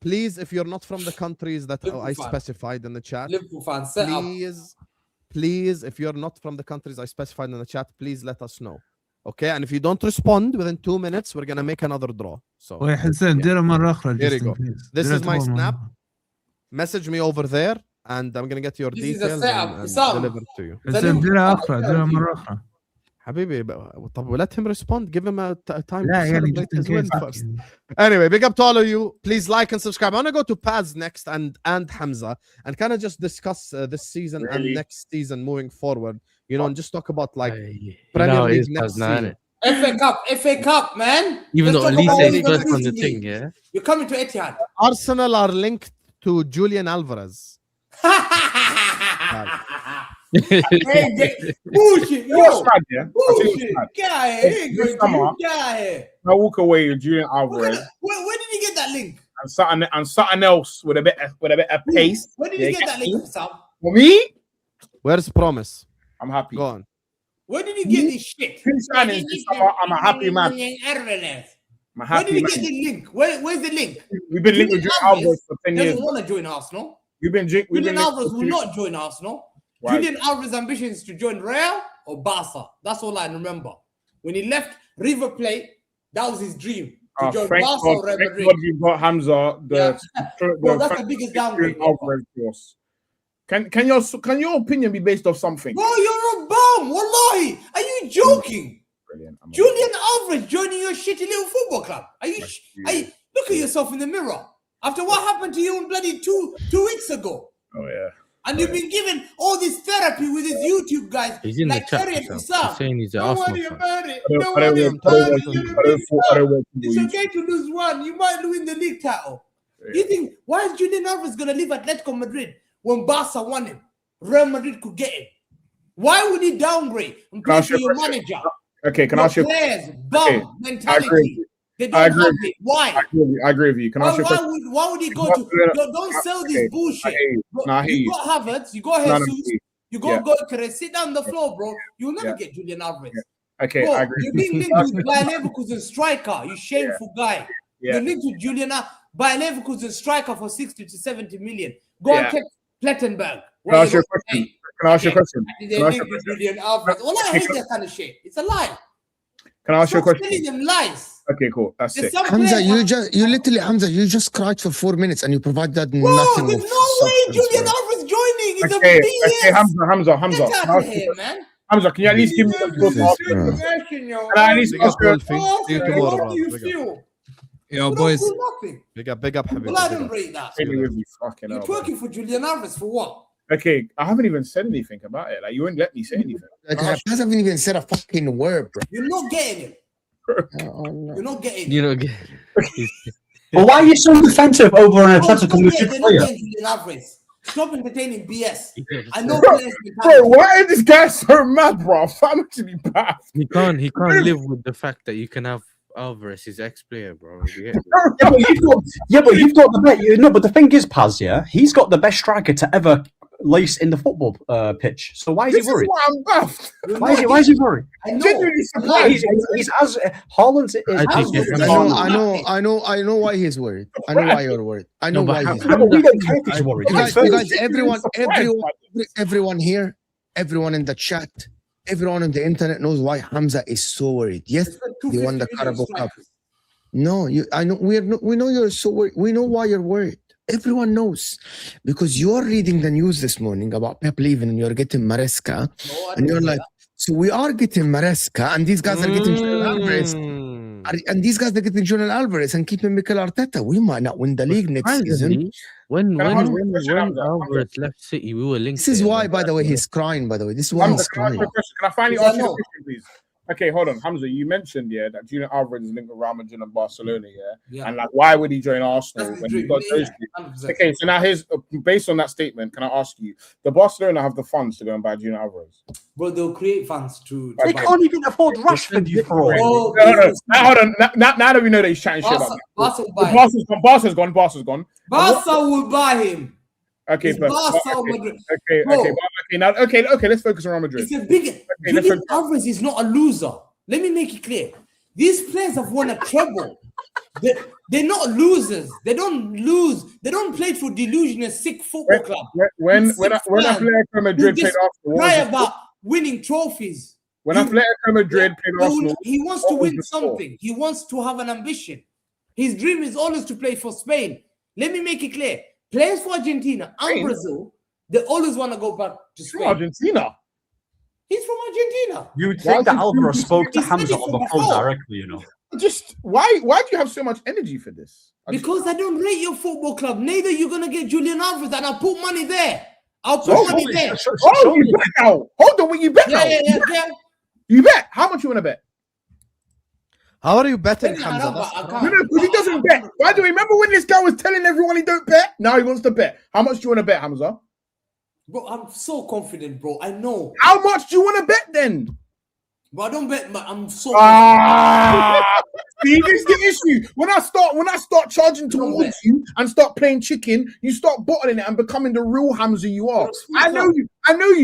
Please, if you're not from the countries that Liverpool I fan. specified in the chat, Liverpool fan. Set up. please, if you're not from the countries I specified in the chat, please let us know. Okay, and if you don't respond within 2 minutes, we're gonna make another draw. So Wait, Hassan, ديرها مرة أخرى. Here you just in go. case. This ديرها is my أول مرة. snap. Message me over there, and I'm gonna get your This is a details setup. and Hussam. deliver it to you. حسين ديرها أخرى. ديرها مرة أخرى. Habibi, طب let him respond. Give him a time لا to يعني celebrate just in his win case. first. Anyway, big up to all of you. Please like and subscribe. I want to go to Paz next and Hamza and kind of just discuss this season and Really? next season moving forward. You know, and just talk about like You Premier know, it League is next Paz now, season. innit? FA Cup, man. Even Let's though talk about Olise what is we're first gonna on do the today. thing, yeah. You're coming to Etihad. Arsenal are linked to Julian Alvarez. Hey, bullshit, You know what's yo, mad, yeah? I'll tell you what's bullshit. mad. Get out of here. Here you This go, summer- dude. Get out of here. I walk away with Julian Alvarez Where did you get that link? and something else with a bit of pace. Where did Yeah, you get that link, Sam? For me, Where's Promise? I'm happy. Go on. Where did you get this shit? Two signings this summer, I'm a happy man. I'm a Where happy did you man. get the link? Where's the link? We've been linked with Julian Alvarez for 10 years. Doesn't want to join Arsenal. We've been Julian linked Alvarez for will 2 not join Arsenal. Why? Julian Alvarez's ambition is to join Real or Barca. That's all I remember. When he left River Plate, that was his dream to join Thank Barca God, or Real thank Madrid. God we've got Hamza, Bro, that's the biggest downgrade Julian ever. Alvarez course. Can your opinion be based off something? Bro, you're a bum. Wallahi. Are you joking? Brilliant. I'm Julian Alvarez joining your shitty little football club. Are you? Look at yourself in the mirror. After what happened to you in bloody two weeks ago. Oh yeah. And you've been given all this therapy with his YouTube guys. He's in the like chat. Terry and He's Hussam. saying he's an Don't Arsenal worry fan. about it. I don't Don't worry work- about I it. don't work- It's I okay to lose one. You might win the league title. You think, why is Julian Alvarez going to leave Atletico Madrid when Barca won him? Real Madrid could get him. Why would he downgrade and Can I play ask for you a your question? manager? Okay, can I Your ask you? players, Okay, bum I agree with mentality. you. They I don't agree have with it. Why? I agree with you. Can I ask you a question? Why would he go No, to? no, no. Don't sell Okay, this bullshit. I hear you. Bro, No, I hear you you. got Havertz, you got No, no, Jesus, no. you got Yeah. Gyökeres. Sit down on the floor, bro. You'll never Yeah. get Julian Alvarez. Okay, Bro, I agree. you're being linked with Bayer Leverkusen striker. You shameful guy. Yeah. You're linked with Julian Bayer Leverkusen striker for 60 to 70 million. Go and Yeah. check Plettenberg. Can I ask you a question? Can I ask you a question? They Can I ask you a link with question? Julian Alvarez. Well, I hate that kind of shit. It's a lie. Can I ask you a Stop question? telling them lies. Okay, cool. That's There's it. some Hamza, players- you just cried for 4 minutes and you provided Bro, nothing there's of no way substance, Julian bro. Alvarez joining. It's Okay, a BS. okay, Hamza. Get Can I out ask of you- here, man. Hamza, can you at least give me the Jesus, score? bro. Can I at least Big up, ask you? Wolfie. See you tomorrow, What bro. do you Big up. feel? Yo, You boys. don't do nothing. Big up, Habibi. Well, I Big didn't up. rate that. Really with me, fucking You're hell, man. twerking for Julian Alvarez for what? Okay, I haven't even said anything about it. Like you wouldn't let me say anything. Like, Paz haven't even said a fucking word, bro. You're not getting him. Oh, no. You're not getting him. You know, But why are you so defensive over an Bro, Atletico they're Madrid not player? getting Julian Alvarez. Stop entertaining BS. Yeah, I know so- players. Bro, why is this guy so mad, bro? I'm actually bad. He can't live with the fact that you can have Alvarez, his ex-player, bro. You get it? Yeah, but you've got the best. But the thing is, Paz, yeah, he's got the best striker to ever lace in the football pitch. So why is This he is worried? why I'm buffed. Why is he worried? I know. Genuinely surprised. He's as Haaland is. I think it's- I know why he's worried. I know why you're worried. I know No, but why how- he's how- worried. We don't care if he's worried. You guys, Surprised. everyone here, everyone in the chat, everyone on the internet knows why Hamza is so worried. Yes, he won the Carabao Cup. No, I know we know you're so worried. We know why you're worried. Everyone knows because you're reading the news this morning about Pep leaving and you're getting Maresca, and you're like, so we are getting Maresca, and these guys are getting Julian Alvarez, and these guys are getting Julian Alvarez and keeping Mikel Arteta. We might not win the league next season. Surprisingly, when Can I ask you a question, Hamza? Alvarez left City, we were linked. This is to him. why, by the way, he's crying. By the way, this is why Hamza, he's can I ask crying. you a question? Can I finally Yes, I ask you a know. question, please? Okay, hold on, Hamza. You mentioned that Julian Alvarez is linked with Real Madrid and Barcelona, Yeah. and like, why would he join Arsenal That's when the he got dream. those two? 100%. Okay, so now here's based on that statement. Can I ask you, the Barcelona have the funds to go and buy Julian Alvarez? Bro, they'll create funds to They buy. can't even afford Rashford, you fraud. Bro, No. Now, hold on. Now that we know that he's chatting shit about Barca will me. buy him. Barca's gone. Barca's gone. Barca will buy him. Okay, It's but Barca or Madrid. okay. Bro. Now, let's focus on Real Madrid. It's a big. let's Julian go. Alvarez is not a loser. Let me make it clear. These players have won a treble. They're not losers. They don't lose. They don't play for delusional sick football club. When It's Atletico Madrid Who played just Arsenal, cry about winning trophies. when Atletico Madrid played Arsenal, He wants to what was win the score? something. He wants to have an ambition. His dream is always to play for Spain. Let me make it clear. Players for Argentina and Spain? Brazil, they always want to go back to Spain. Argentina. He's from Argentina. You would Why think that would you Alvarez do spoke to this? Hamza He's on the from phone before. directly, you know. Just why do you have so much energy for this? Because I don't rate your football club. Neither you're going to get Julian Alvarez, and I'll put money there. I'll put So- money there. Oh, you bet now. Hold on, what you bet now? Yeah. You bet. How much you want to bet? How are you betting, I Hamza? know, but I can't. No, because he doesn't bet. Why do you remember when this guy was telling everyone he don't bet? Now he wants to bet. How much do you want to bet, Hamza? Bro, I'm so confident, bro. I know. How much do you want to bet then? But I don't bet, but I'm so See, this is the issue. When I start charging towards you and start playing chicken, you start bottling it and becoming the real Hamza you are. I know you.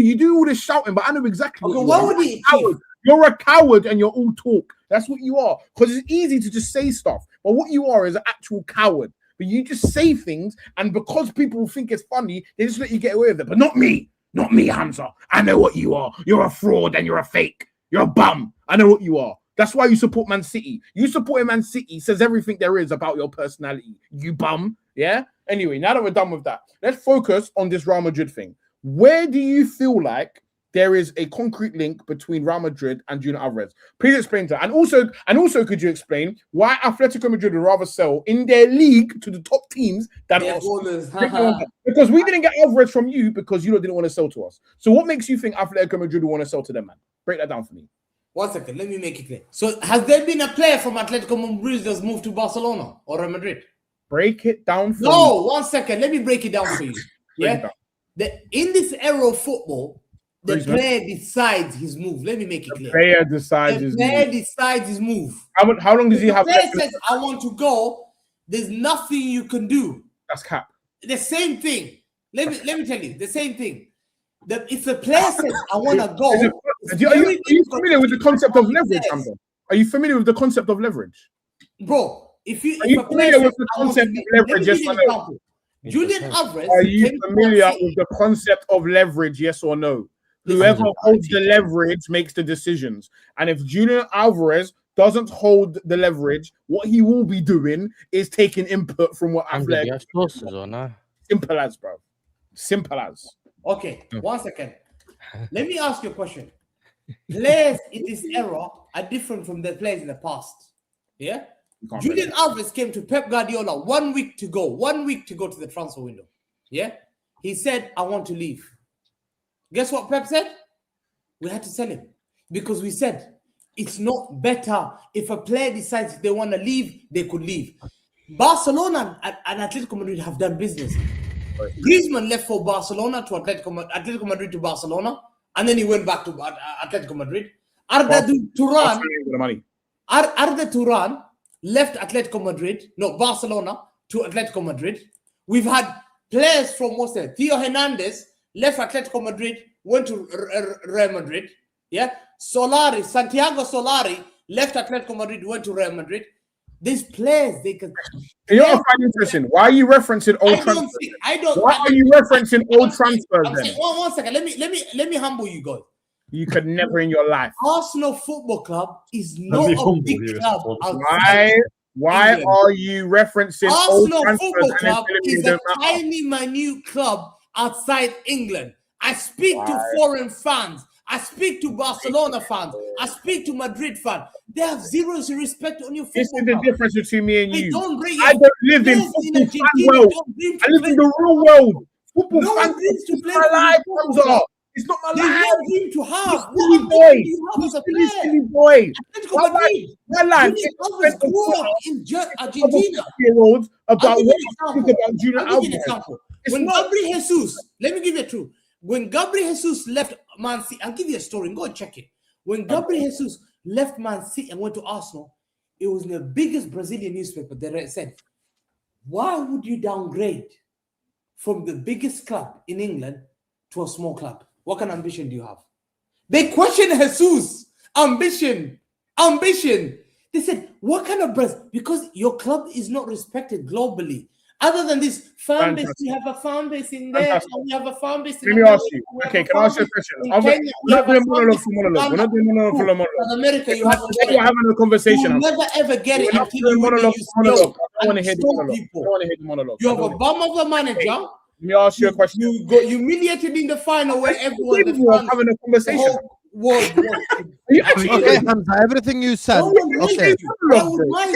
You do all this shouting, but I know exactly Okay, what why you are. would he? Coward. You're a coward and you're all talk. That's what you are. Because it's easy to just say stuff. But what you are is an actual coward. But you just say things, and because people think it's funny, they just let you get away with it. But not me. Not me, Hamza. I know what you are. You're a fraud and you're a fake. You're a bum. I know what you are. That's why you support Man City. You supporting Man City says everything there is about your personality. You bum. Yeah? Anyway, now that we're done with that, let's focus on this Real Madrid thing. Where do you feel like there is a concrete link between Real Madrid and Julian Alvarez? Please explain that. And also, could you explain why Atletico Madrid would rather sell in their league to the top teams than Yeah, us? ballers. Because we didn't get Alvarez from you because you didn't want to sell to us. So what makes you think Atletico Madrid will want to sell to them, man? Break that down for me. 1 second, let me make it clear. So, has there been a player from Atletico Madrid that's moved to Barcelona or Real Madrid? Break it down for me. No, 1 second. Let me break it down for you. Break it Yeah. down. In this era of football, the Please, man. player decides his move. Let me make it clear. Player decides The his player move. decides his move. How long does he If the have player left? says, I want to go, there's nothing you can do. That's cap. The same thing. Let me tell you, the same thing. If the player says, I want to go, Are you familiar with the concept of leverage, Hamza? Are you familiar with the concept of leverage? bro, Are you familiar with the concept of leverage? Yes or no? Julian Alvarez. Are you came to familiar Man City. with the concept of leverage? Yes or no? Listen, Whoever holds the leverage makes the decisions. And if Julian Alvarez doesn't hold the leverage, what he will be doing is taking input from what Hamza, do you Athletic. have sources or not? Simple as, bro. Simple as. Okay, 1 second. Let me ask you a question. Players in this era are different from the players in the past. Yeah? You can't Julian Alvarez came to Pep Guardiola 1 week to go to the transfer window. Yeah? He said, I want to leave. Guess what Pep said? We had to sell him because we said it's not better if a player decides they want to leave, they could leave. Barcelona and Atletico Madrid have done business. Griezmann left for Barcelona to Atletico Madrid to Barcelona, and then he went back to Atletico Madrid. Arda Turan left Barcelona to Atletico Madrid. We've had players from Theo Hernandez left Atletico Madrid, went to Real Madrid. Yeah, Santiago Solari left Atletico Madrid, went to Real Madrid. These players, they can. You know what I find interesting? Why are you referencing old transfers? Why are you referencing old transfers then? One second. Let me humble you guys. You could never in your life. Arsenal Football Club is not a big club. Why are you referencing Arsenal old Football transfers? Club is a tiny, minute club outside England. I speak to foreign fans. I speak to Barcelona fans. I speak to Madrid fans. They have zero respect on your football. This is the difference between me and you. I don't live in football fan world. I live in the real world. Football fan dreams to play my life, Hamza. It's not my life. There's no dream to have. Silly boy. Silly boy. My life is grew up in Argentina. About what I'll give you an example. When Gabriel Jesus, let me give you a truth. When Gabriel Jesus left Man City, I'll give you a story. Go and check it. When Gabriel Jesus left Man City and went to Arsenal, it was in the biggest Brazilian newspaper. They said, why would you downgrade from the biggest club in England to a small club? What kind of ambition do you have? They questioned Jesus' ambition. They said, what kind of Brazil? Because your club is not respected globally. Other than this fan base, we have a fan base in there, and we have a fan base in Let me ask you. Okay, can I ask you a question? We're not doing monologue for monologue. We're not doing monologue for monologue. In America, you have we're having a conversation. You'll never ever get it until you monologue. I don't want to hear the monologue. You have a bum of a manager. Let me ask you a question. You got humiliated in the final where everyone having a conversation. Okay, Hamza, everything you said. Okay.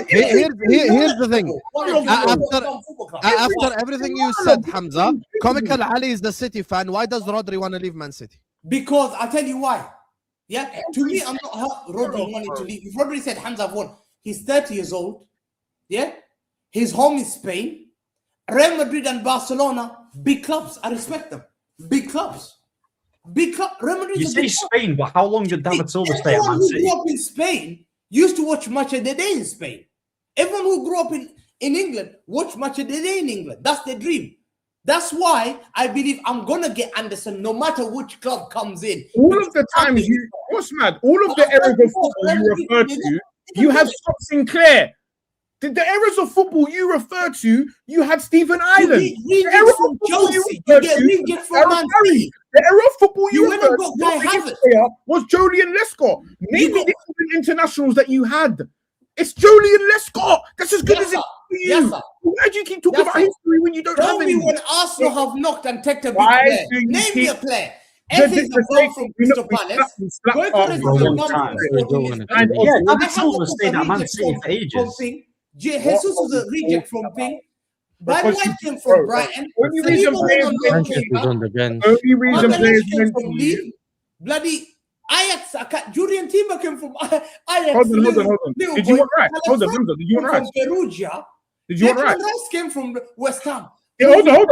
Here's the thing. After everything you said, Hamza, Comical Ali is the City fan. Why does Rodri want to leave Man City? Because I'll tell you why. Yeah, to me, I'm not Rodri wanting to leave. If Rodri said Hamza won, he's 30 years old. Yeah, his home is Spain. Real Madrid and Barcelona, big clubs. I respect them. Big clubs. Real Madrid. You say Spain, but how long did David Silva stay at Man City? Everyone who grew up in Spain used to watch Match of the Day in Spain. Everyone who grew up in England watch Match of the Day in England. That's their dream. That's why I believe I'm gonna get Anderson no matter which club comes in. All of the times what's mad? All of the eras of football you refer to, you have Scott Sinclair. The eras of football you refer to, you had Stephen Ireland. The era from Chelsea. You get reject from Man City. The era of football you went and got Guy Havertz. Was Julian Lescott. Maybe the internationals that you had. It's Julian Lescott. That's as good as it is for you. Yes, sir. Why do you keep talking about history when you don't have any? Tell me when Arsenal have knocked and taken a big player. Name me a player. Everything's gone from Crystal Palace. David Silva stayed at Man City for ages. Jesus was a reject from Ping. Bad White came from Brighton. Only reason players came from Leeds. Bloody Ajax. Julian Timber came from Ajax. Hold on. Did you want right? Hold on. Did you want right? From Perugia. Did you want right? Rice came from West Ham. Hold on. Let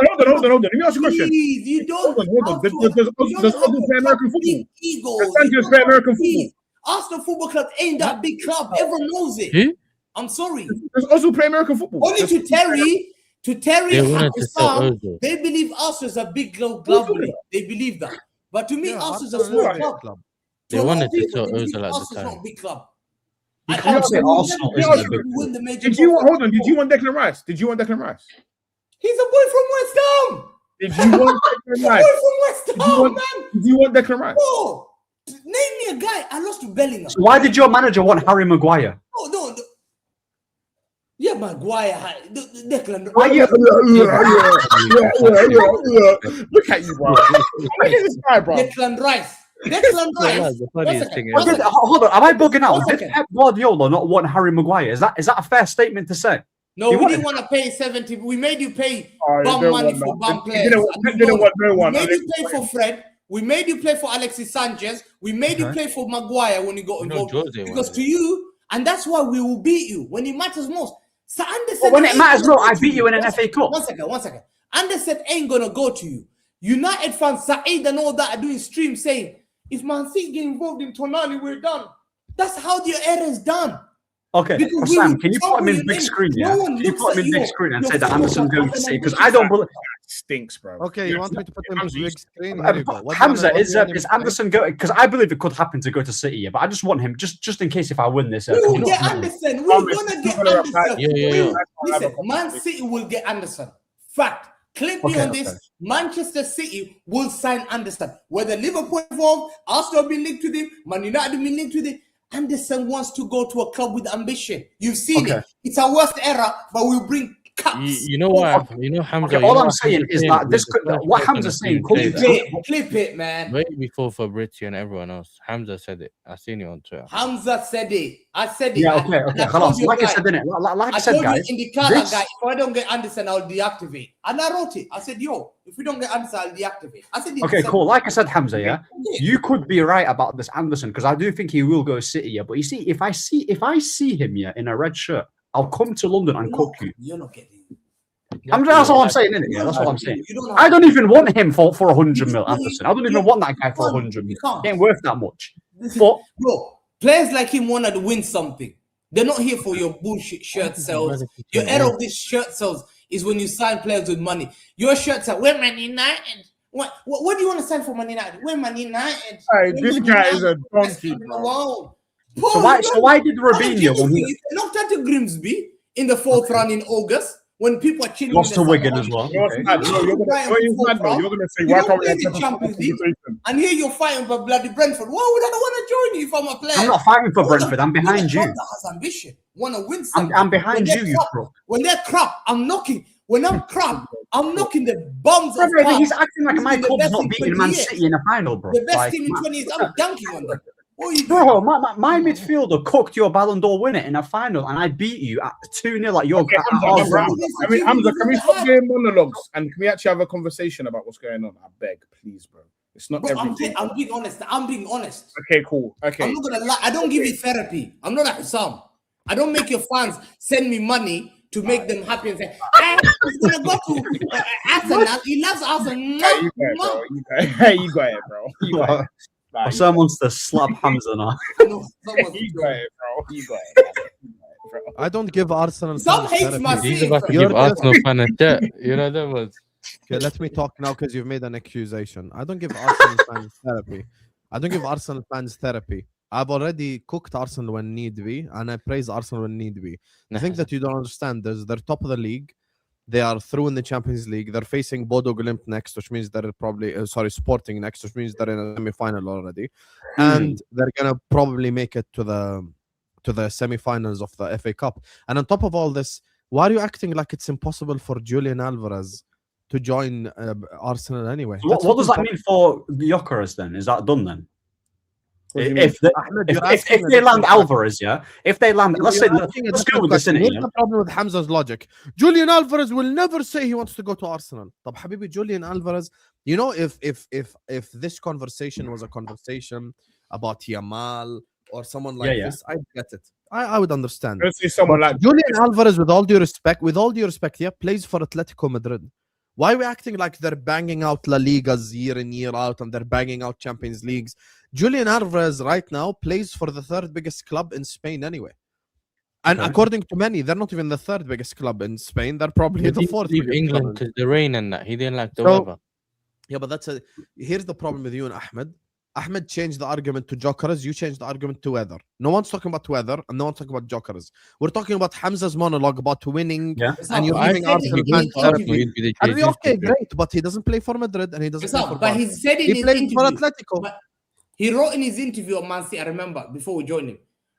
me ask you a question. Please, you don't. Hold on. Does Ozil play American football? Does Sanchez play American football? Arsenal Football Club ain't that big club. Everyone knows it. I'm sorry. Does Ozil play American football? Only to Terry and Sam, they believe Arsenal is a big club globally. They believe that. But to me, Arsenal is a small club. They wanted to sell Ozil at the time. Not a big club. You can't say Arsenal is a big club. Did you want Declan Rice? He's a boy from West Ham. Did you want Declan Rice? A boy from West Ham, man. Did you want Declan Rice? No. Name me a guy. I lost to Bellingham. So why did your manager want Harry Maguire? No. Yeah, Maguire. Declan. Look at you, bro. Look at this guy, bro. Declan Rice. Hold on. Am I bugging out? Did Pep Guardiola not want Harry Maguire? Is that a fair statement to say? No, we didn't want to pay 70. We made you pay bum money for bum players. We made you pay for Fred. We made you play for Alexis Sanchez. We made you play for Maguire when you got involved. Because to you, and that's why we will beat you when it matters most. So Anderson, when it matters most, I beat you in an FA Cup. One second. Anderson ain't gonna go to you. United fans, Saeed and all that are doing streams saying, if Man City get involved in Tonali, we're done. That's how the era is done. Okay, Because Sam, can you put him in big screen? Yeah, can you put him in big screen and say that Anderson's going to City? Because I don't believe. Stinks, bro. Okay, you want me to put him on big screen? Hamza, is Anderson going? Because I believe it could happen to go to City, yeah, but I just want him just in case if I win this. We will get Anderson. We're gonna get Anderson. Listen, Man City will get Anderson. Fact. Clip me on this. Manchester City will sign Anderson. Whether Liverpool involved, Arsenal been linked with him, Man United been linked with him. Anderson wants to go to a club with ambition. You've seen it. It's our worst era, but we'll bring cups. You know what? You know, Hamza. All I'm saying is that this could, what Hamza's saying. Clip it, man. Way before Fabrizio and everyone else. Hamza said it. I seen it on Twitter. Hamza said it. I said it. Yeah, okay. Like I said, didn't it? Like I said, guys. In the car, guy, if I don't get Anderson, I'll deactivate. And I wrote it. I said, yo, if we don't get Anderson, I'll deactivate. I said, okay, cool. Like I said, Hamza, yeah, you could be right about this Anderson because I do think he will go City, yeah. But you see, if I see him, yeah, in a red shirt, I'll come to London and cook you. You're not getting. That's all I'm saying, isn't it? Yeah, that's what I'm saying. I don't even want him for 100 mil, Anderson. I don't even want that guy for 100 mil. He ain't worth that much. But bro, players like him want to win something. They're not here for your bullshit shirt sales. Your era of this shirt sales is when you sign players with money. Your shirt sales, we're Man United. What do you want to sign for Man United? We're Man United. Hey, this guy is a donkey, bro. So why did Robinho when he knocked out to Grimsby in the fourth round in August? When people are chilling, lost to Wigan as well. You're going to say, why can't we have a conversation? And here you're fighting for bloody Brentford. Why would I want to join you if I'm a player? I'm not fighting for Brentford. I'm behind you. That has ambition. Want to win something. I'm behind you, bro. When they're crap, I'm knocking. When I'm crap, I'm knocking the bombs off. He's acting like my club's not beating Man City in a final, bro. The best team in 20 years. I'm dunking on them. Bro, my midfielder cooked your Ballon d'Or winner in a final, and I beat you at 2-0 at your ground. I mean, Hamza, can we stop doing monologues and can we actually have a conversation about what's going on? I beg, please, bro. It's not everything. I'm being honest. Okay, cool. Okay. I'm not gonna lie. I don't give you therapy. I'm not like Sam. I don't make your fans send me money to make them happy and say, he's gonna go to Arsenal. He loves Arsenal. You got it, bro. You got it. Sam wants to slap Hamza now. You got it, bro. I don't give Arsenal. Some hates my He's about to give Arsenal fan a chat. You know that was. Okay, let me talk now because you've made an accusation. I don't give Arsenal fans therapy. I don't give Arsenal fans therapy. I've already cooked Arsenal when need be, and I praise Arsenal when need be. The thing that you don't understand is they're top of the league. They are through in the Champions League. They're facing Bodo Glimt next, which means they're probably Sporting next, which means they're in a semi-final already, and they're gonna probably make it to the semi-finals of the FA Cup. And on top of all this, why are you acting like it's impossible for Julian Alvarez to join Arsenal anyway? What does that mean for Gyökeres then? Is that done then? If they land Alvarez, yeah. If they land, let's go with this. Here's the problem with Hamza's logic. Julian Alvarez will never say he wants to go to Arsenal. طب حبيبي, Julian Alvarez, you know, if this conversation was a conversation about Yamal or someone like this, I'd get it. I would understand. Let's say someone like Julian Alvarez, with all due respect, plays for Atletico Madrid. Why are we acting like they're banging out La Ligas year in, year out, and they're banging out Champions Leagues? Julian Alvarez right now plays for the third biggest club in Spain anyway. And according to many, they're not even the third biggest club in Spain. They're probably the fourth. Leave England because the rain and that. He didn't like the weather. Yeah, but here's the problem with you and Ahmed. Ahmed changed the argument to Gyökeres. You changed the argument to weather. No one's talking about weather, and no one's talking about Gyökeres. We're talking about Hamza's monologue about winning, and you're giving Arsenal fans therapy. And okay, great, but he doesn't play for Madrid, and he doesn't play for But he said in his interview for Atletico. He wrote in his interview on Man City, I remember, before we joined him,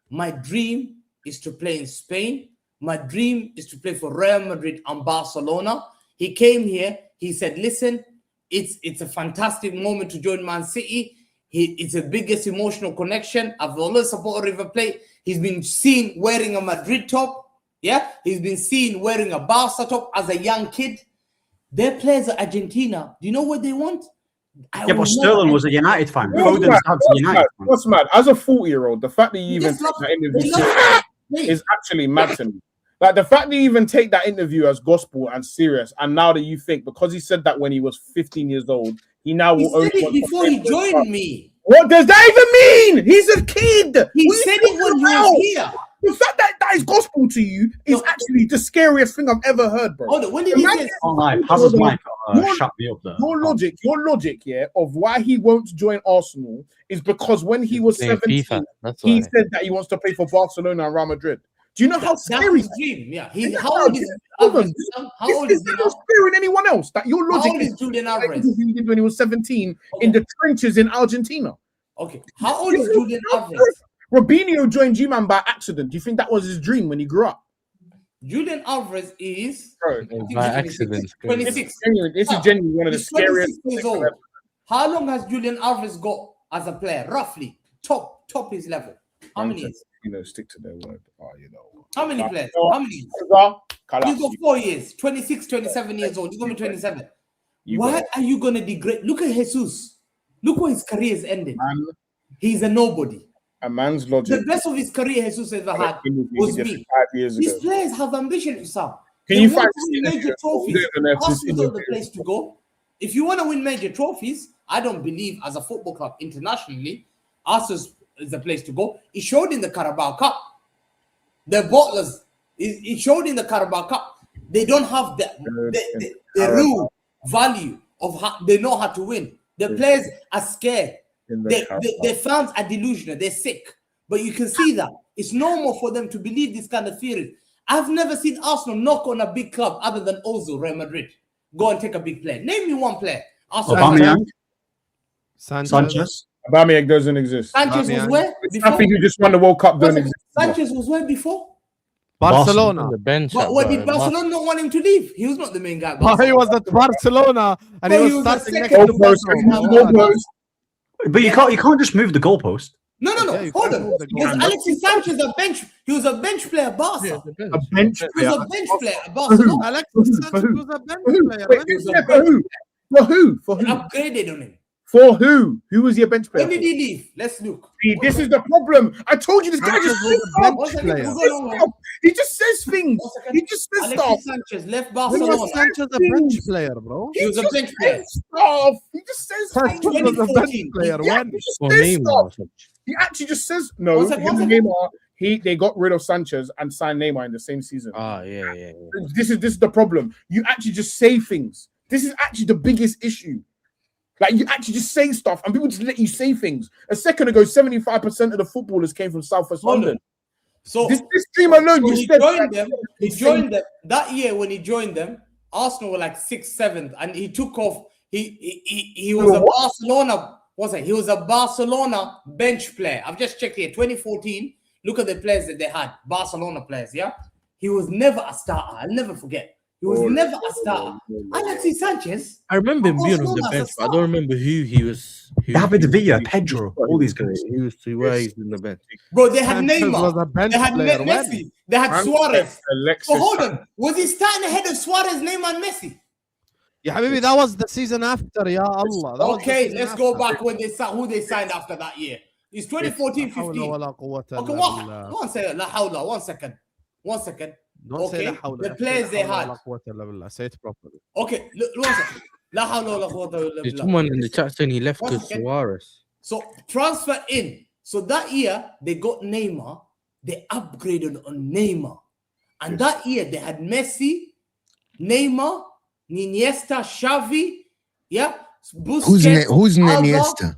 my dream is to play in Spain. My dream is to play for Real Madrid and Barcelona. He came here. He said, listen, it's a fantastic moment to join Man City. It's the biggest emotional connection. I've always supported River Plate. He's been seen wearing a Madrid top. Yeah, he's been seen wearing a Barca top as a young kid. Their players are Argentina. Do you know what they want? But Sterling was a United fan. What's mad? As a 40-year-old, the fact that you even took that interview is actually mad to me. Like the fact that you even take that interview as gospel and serious, and now that you think because he said that when he was 15 years old, he now He will only said it want to before play he for his joined club. me. What does that even mean? He's a kid. He What are said you it when talking he about? was here. The fact that that is gospel to you is actually the scariest thing I've ever heard, bro. Hold on, when did he say? Oh my, Hazard's mic Your- shut me up there. Your logic, yeah, of why he won't join Arsenal is because when he was Playing 17, FIFA, that's he why. said that he wants to play for Barcelona and Real Madrid. Do you know how That's scary? his dream. Yeah. He, Is how that old how- is hold on. Alvarez? How old is he not now? scaring anyone else. That your How logic old is Julian like Alvarez? he did when he was 17 in the trenches in Argentina. Okay. How old is Julian Alvarez? Robinho joined G-Man by accident. Do you think that was his dream when he grew up? Julian Alvarez is Bro, By accident. 26. This is genuinely one of the He's scariest 26 years old. How long has Julian Alvarez got as a player? Roughly. Top his level. How many years? You know, stick to their word. Oh, you know. How many players? How many years? He's got 4 years. 26, 27 years old. He's going to be 27. Why are you going to degrade? Look at Jesus. Look where his career is ended. He's a nobody. A man's logic. The best of his career Jesus ever had was me. 5 years These ago. players have ambition, Sam. Can They you want find to win major trophies? Arsenal's not the place to go. If you want to win major trophies, I don't believe as a football club internationally, Arsenal is the place to go. It showed in the Carabao Cup. The bottlers, it showed in the Carabao Cup. They don't have the real value of how they know how to win. The players are scared. The fans are delusional. They're sick. But you can see that. It's normal for them to believe this kind of theory. I've never seen Arsenal knock on a big club other than Ozil, Real Madrid. Go and take a big player. Name me one player. Arsenal. Aubameyang, Sanchez. Aubameyang doesn't exist. Sanchez was where? Before? Nothing who just won the World Cup don't exist. Sanchez was where before? Barcelona. On the bench. But what did Barcelona not want him to leave? He was not the main guy. at Oh, he Barcelona. was at Barcelona and Oh, he he was was the starting next second to goalpost. Pedro. but you can't just move the goalpost. No. Yeah, you Hold can't on. move the Was goal. Alexis Sanchez a bench? He was a bench player at Barca. A bench He player. was a bench player at Barcelona. Alexis Sanchez was a bench player. Wait, He was a for who? For who? For They who? upgraded on him. For who? Who was your bench player? When did he leave? Let's look. See, this is the problem. I told you this guy Sanchez just was says a bench stuff. player. What's going on? He just says things. 1 second. He just says stuff. Alexis Sanchez left When Barcelona. was Sanchez a bench player, bro? He was a just bench player. says stuff. He just says Sanchez things. was a bench 2014. player. Yeah, When? he just Or says Neymar stuff. or something. He actually just says no. One second, him one and second. Neymar, they got rid of Sanchez and signed Neymar in the same season. Ah, yeah. This is the problem. You actually just say things. This is actually the biggest issue. Like you actually just say stuff, and people just let you say things. A second ago, 75% of the footballers came from Southwest Hold on. London. So This team alone, when you he said joined that- them, he joined them that year. When he joined them, Arsenal were like 6th, 7th, and he took off. He was a Barcelona. What's it? He was a Barcelona bench player. I've just checked here. 2014. Look at the players that they had. Barcelona players. Yeah. He was never a starter. I'll never forget. He was never a starter. Alexis Sanchez. I remember him being on the Barcelona's a bench, but I star. don't remember who he was. David Villa, Pedro, all these guys. He was to where he's in the bench. Bro, they had Sanchez was a Neymar. bench They had player. When? Messi. They had Suarez. Alexis. So hold on. Was he starting ahead of Suarez, Neymar, and Messi? Yeah, Habibi, that was the season after. Ya Allah. That was the Okay, season let's after. go back when who they signed after that year. It's 2014, لا حول 15. ولا قوة إلا Okay, بالله. one second. La hawla, 1 second. 1 second. Don't say Okay, لا حول. the players they لا حول had. ولا قوة إلا بالله. Say it properly. Okay, look, 1 second. La hawla wa la quwwata illa There's billah. someone in the chat saying he left One because second. Suarez. So transfer in. So that year they got Neymar. They upgraded on Neymar, and that year they had Messi, Neymar, Iniesta, Xavi, yeah, Busquets. Who's Alba, Iniesta?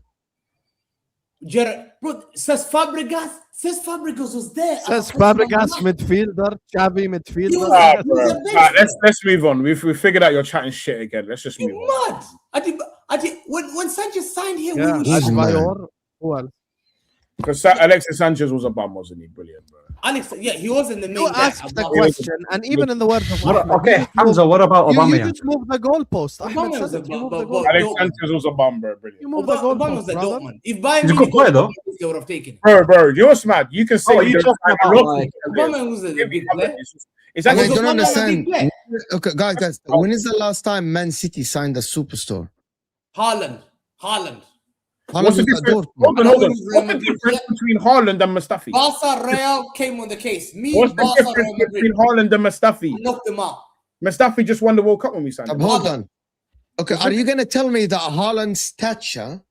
Bro, Cesc Fabregas was there. Says Fabregas midfielder, Xavi midfielder. was- Ah, He was bro. a bench Alright, player. let's move on. We figured out you're chatting shit again. Let's just move You on. mad? When Sanchez signed here, Yeah, we were He's shocked. mad. Adebayor. Who else? Because Alexis Sanchez was a bum, wasn't he? Brilliant, bro. Alex, yeah, he wasn't the main You guy. asked the question, and even in the words of What, Ahmed, okay, you just Hamza, moved- what about you Aubameyang? just moved the goalpost. Ahmed Aubameyang was said a it. You moved bu- the bu- goalpost. Alex no. Sanchez was a bum, bro. You Brilliant. moved the Obama was goalpost, a brother. dope man. If Bayern He's a good Munich player, got though. they would have taken it. Bro, you know what's mad? You can say Oh, you you don't talking like about, Liverpool, like- Obama was a big player. It's I actually Was don't Obama a big understand. player? Okay, guys, when is the last time Man City signed a superstar? Haaland. Haaland What's the was at difference? Dortmund. Hold on. What's the difference between Haaland and Mustafi? Barca Real came on the case. Me, What's the Barca, difference Real Madrid. between Haaland and Mustafi? I knocked them out. Mustafi just won the World Cup when we signed him. Hold on. Okay, are you gonna tell me that Haaland's stature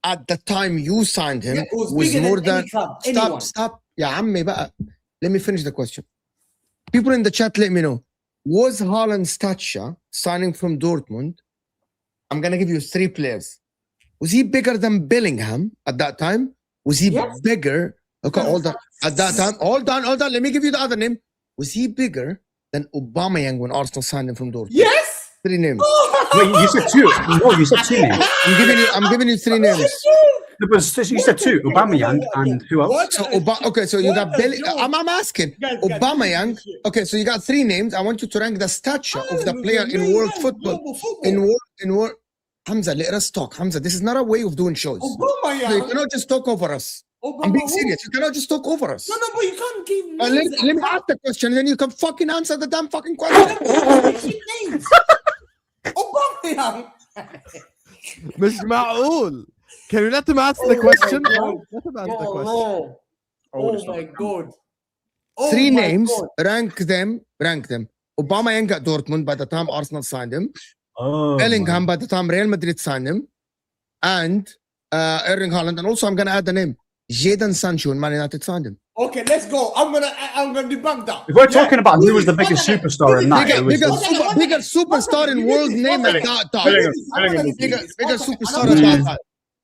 at the time you signed him Yeah, it was was bigger more than than any club, anyone. stop? Yeah, عمي بقى. Let me finish the question. People in the chat, let me know. Was Haaland's stature signing from Dortmund? I'm gonna give you 3 players. Was he bigger than Bellingham at that time? Was he bigger? Okay, hold on. At that time, hold on. Let me give you the other name. Was he bigger than Aubameyang when Arsenal signed him from Dortmund? Yes. 3 names. Wait, you said 2. No, you said 2 names. I'm giving you 3 names. You said 2. Aubameyang and who else? So okay, so you got Bellingham. I'm asking. Aubameyang. Okay, so you got 3 names. I want you to rank the stature of the player in world football. In world. Hamza, let us talk. Hamza, this is not a way of doing shows. So you cannot just talk over us. I'm being serious. You cannot just talk over us. No, but you can't give names. Let me ask the question, and then you can fucking answer the damn fucking question. names. Aubameyang. مش معقول. Can you let him answer the question? Let him answer the question. Oh my god. 3 names. Rank them. Aubameyang at Dortmund by the time Arsenal signed him. Oh, Bellingham by the time Real Madrid signed him, and Erling Haaland, and also I'm gonna add the name Jadon Sancho when Man United signed him. Okay, let's go. I'm gonna debunk that. If we're talking about who was the biggest superstar in that, it was Bigger superstar in world name at that time. Bigger superstar at that time.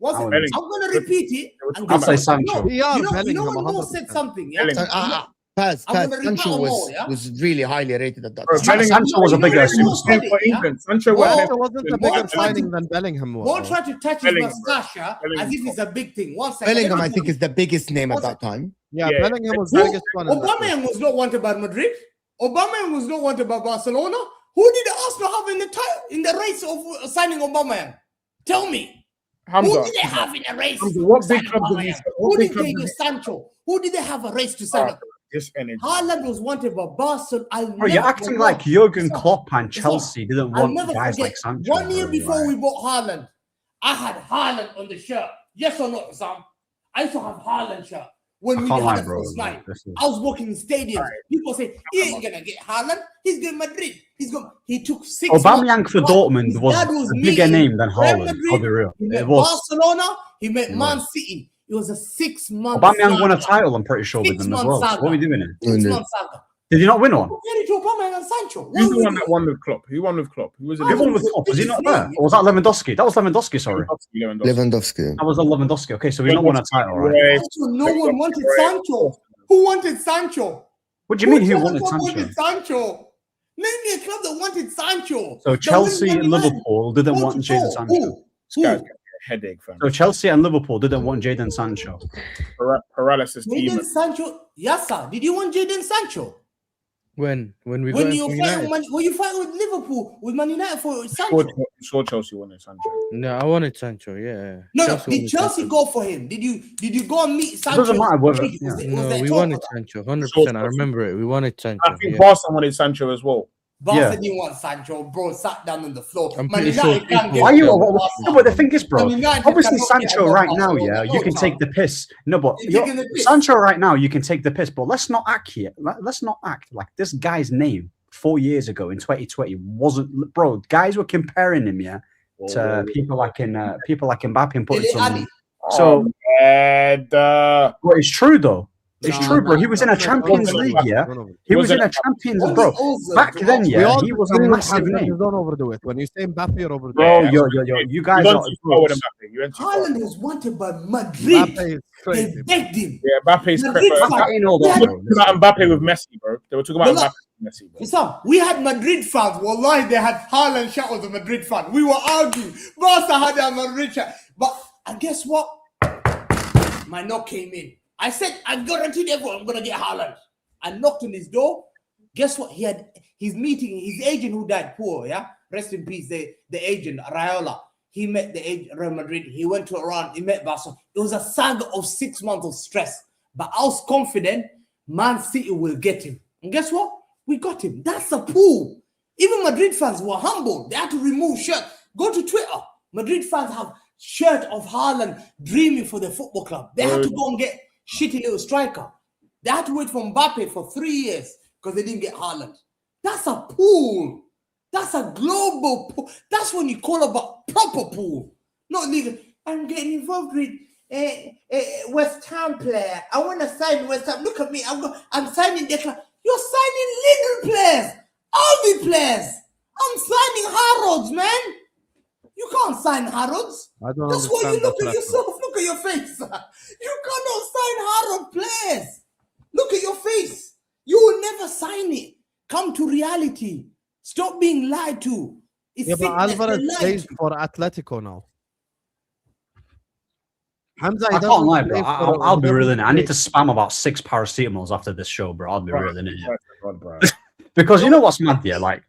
I'm gonna repeat it. I'll say Sancho. You know when Mo said something, yeah? Paz, I'm gonna Sancho repeat all, yeah? was really highly rated at that Bro, time. Sancho was a bigger superstar. For England, Sancho Sancho wasn't a bigger signing than Bellingham Won't was. try to touch his mustache as if it's a big thing. One second. Bellingham, I think, is the biggest name at that time. Yeah, Bellingham was the biggest one. in that Aubameyang was not wanted by Madrid. Aubameyang was not wanted by Barcelona. Who did Arsenal have in the race of signing Aubameyang? Tell me. Hamza. Who did they have in a race? Hamza, what big club did he? Who did they use Sancho? Who did they have a race to sign? This energy. Haaland was wanted by Barcelona. Bro, you're acting like Jurgen Klopp and Chelsea didn't I'll want never guys forget, like Sancho. 1 year before we bought Haaland, I had Haaland on the shirt. Yes or no, Sam? I used to have Haaland shirt when we can't lie, had the bro. first night. Listen. I was walking in stadiums. People say he ain't gonna get Haaland. He's going Madrid. He took 6 months. Aubameyang for Dortmund His was dad a bigger meeting name than Real Haaland. Madrid, I'll be real. He met It was. Barcelona. He met It Man was. City. It was a 6 month. Aubameyang won a title, I'm pretty sure, with 6 them as month well. So saga. what are we doing here? 6 month saga. Did he not win one? Compare it to Aubameyang and Sancho. Who's the one that won with Klopp? Who won with Klopp? Who was it? Who won with Klopp? Was he not there? Or was that Lewandowski? That was Lewandowski, sorry. Lewandowski. That was a Lewandowski. Okay, so we not won a title, right? No one wanted Sancho. Who wanted Sancho? What do you mean who Which wanted club Sancho? Sancho? Name me a club that wanted Sancho. So That Chelsea went and Man United. Liverpool didn't want Jadon Sancho. Who? This guy's got a headache, fam. So Chelsea and Liverpool didn't want Jadon Sancho. Paralysis team. Jadon Sancho. Yes, sir. Did you want Jadon Sancho? When we got When him you from fight, United? when you fight with Liverpool, with Man United for Sancho? Saw Chelsea wanted Sancho. No, I wanted Sancho. Yeah. No, Chelsea did wanted Chelsea Sancho. go for him? Did you go and meet Sancho? doesn't matter whether- Was yeah. it- was No, there we talk wanted about- Sancho. 100%. I remember it. We wanted Sancho. I think Yeah. Barca wanted Sancho as well. Barca Yeah. didn't want Sancho, bro. Sat down on the floor. I'm Man pretty United sure can't people- get Why you? rid of No, Barca. but the thing is, bro, Man United obviously cannot get Sancho above right now, Barcelona. yeah, No you can chance. take the piss. No, but You're taking the piss. Sancho right now, you can take the piss, but let's not act here. Let's not act like this guy's name 4 years ago in 2020 wasn't, bro. Guys were comparing him, yeah, to people like Mbappe and putting Dele some. Alli. So, And but it's true though. It's No, true, bro. no, He was in no, a no, Champions no, League, no, yeah. no, no. He was in wasn't- a Champions, Only bro. Ozil, Back bro. then, We yeah, all he was a agree with massive Hamza, name. you don't overdo it. When you say Mbappe, you're overdoing Bro, it. yo, you guys you are. went too far with Mbappe. You went too far. Haaland was wanted by Madrid. Mbappe is They crazy. begged him. Yeah, Mbappe's Madrid crap. fan. Ain't all We that, had- bro. Talking about Mbappe with Messi, bro. They were talking about But look- Mbappe with Messi, bro. Sam, we had Madrid fans. Wallahi, they had Haaland shot was a Madrid fan. We were arguing. Barca had a Madrid shot. But and guess what? My knock came in. I said, I guaranteed everyone I'm gonna get Haaland. I knocked on his door. Guess what? He had his meeting, his agent who died poor, yeah? Rest in peace, the agent, Raiola. He met the agent Real Madrid. He went to Iran, he met Barca. It was a saga of 6 months of stress. But I was confident Man City will get him. And guess what? We got him. That's the pool. Even Madrid fans were humble. They had to remove shirt. Go to Twitter. Madrid fans have shirt of Haaland dreaming for the football club. They had to go and get shitty little striker. They had to wait for Mbappe for 3 years because they didn't get Haaland. That's a pool. That's a global pool. That's when you call about proper pool. Not legal. I'm getting involved with West Ham player. I want to sign West Ham. Look at me. I'm signing their club. You're signing little players. All the players. I'm signing Harrods, man. You can't sign Harrods. I don't That's why you understand look that at yourself. Look at your face. You cannot sign Harrod players. Look at your face. You will never sign it. Come to reality. Stop being lied to. It's Yeah, but sickness, Alvarez they're lied plays to. for Atletico now. Hamza, he I can't doesn't lie, play bro. for- I'll be he real in doesn't it. I need play- to spam about 6 paracetamols after this show, bro. I'll be real in it. Yeah. God, bro. Because you know what's mad, yeah? Like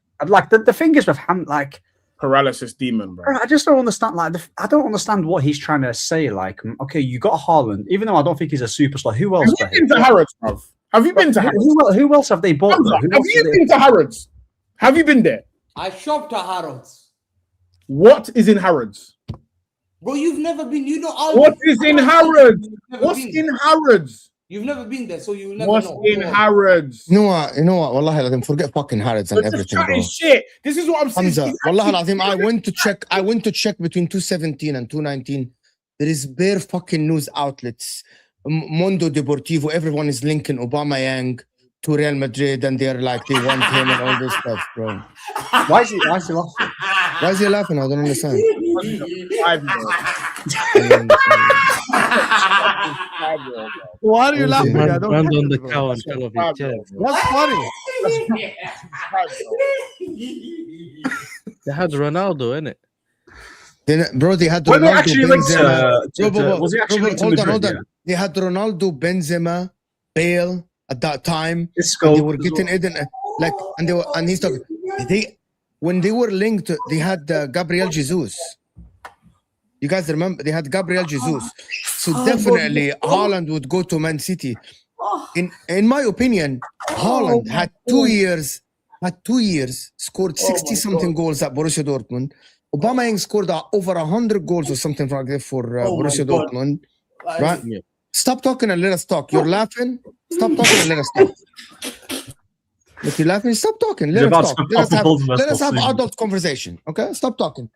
the thing is with Ham, like, Paralysis demon, bro. bro, I just don't understand. Like, I don't understand what he's trying to say. Like, okay, you got Haaland, even though I don't think he's a superstar. Who else? Have you been to Harrods, bro? Have you been to Harrods? Who else have they bought? Hamza, Though? Who have else you have they- been to Harrods? Have you been there? I shopped at Harrods. What is in Harrods? Bro, you've never been. You know all. What is in Harrods? You've never What's been. in Harrods? You've never been there, so you will never What's know. in Harrods? You know what? Wallahi Lazim, forget fucking Harrods and You're just everything, bro. chatting shit. This is what I'm saying. Hamza, Wallahi Lazim, I went to check between 217 and 219. There is bare fucking news outlets. Mondo Deportivo, everyone is linking Aubameyang to Real Madrid and they're like, they want him and all this stuff, bro. Why is he laughing? Why is he laughing? I don't understand. 5-year-old. Why are you laughing? I Land don't on get the it, bro. cow and fell off his chair. What's funny? They had Ronaldo in it. Bro, they had When they Ronaldo, actually linked Benzema. was he actually linked to Hold Madrid? on. They had Ronaldo, Benzema, Bale at that time. Isco They were as getting well. Eden, like, and he's talking. When they were linked, they had Gabriel Jesus. You guys remember they had Gabriel Jesus. So definitely Haaland would go to Man City. In my opinion, Haaland had 2 years, scored 60 something goals at Borussia Dortmund. Aubameyang scored over 100 goals or something like that for Borussia Dortmund. Right? Yeah. Stop talking and let us talk. You're laughing. Stop talking and let us talk. If you're laughing, stop talking. Let us talk. Let us have adult conversation. Okay? Stop talking.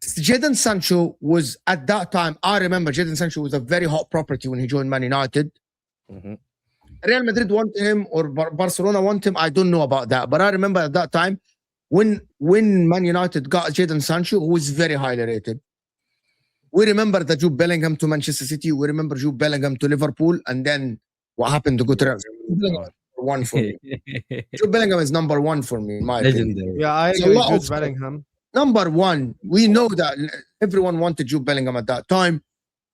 Jadon Sancho was at that time. I remember Jadon Sancho was a very hot property when he joined Man United. Mhm. Real Madrid wanted him or Barcelona wanted him. I don't know about that, but I remember at that time when Man United got Jadon Sancho, who was very highly rated. We remember the Jude Bellingham to Manchester City. We remember Jude Bellingham to Liverpool, and then what happened to go to Real? One for me. Jude Bellingham is number one for me. In my opinion. Legendary. Yeah, I It's a agree. lot Jude of- Bellingham. Number one, we know that everyone wanted Jude Bellingham at that time.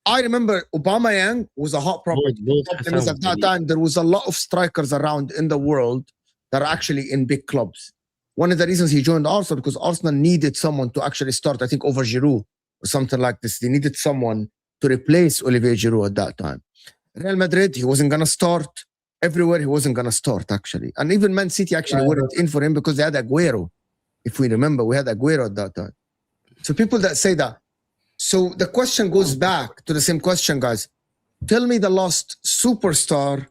I remember Aubameyang was a hot property. Both The problem is at that time, there was a lot of strikers around in the world that are actually in big clubs. One of the reasons he joined Arsenal because Arsenal needed someone to actually start, I think, over Giroud or something like this. They needed someone to replace Olivier Giroud at that time. Real Madrid, he wasn't going to start. Everywhere, he wasn't going to start, actually. And even Man City actually weren't in for him because they had Aguero. If we remember, we had Aguero at that time. So people that say that. So the question goes back to the same question, guys. Tell me the last superstar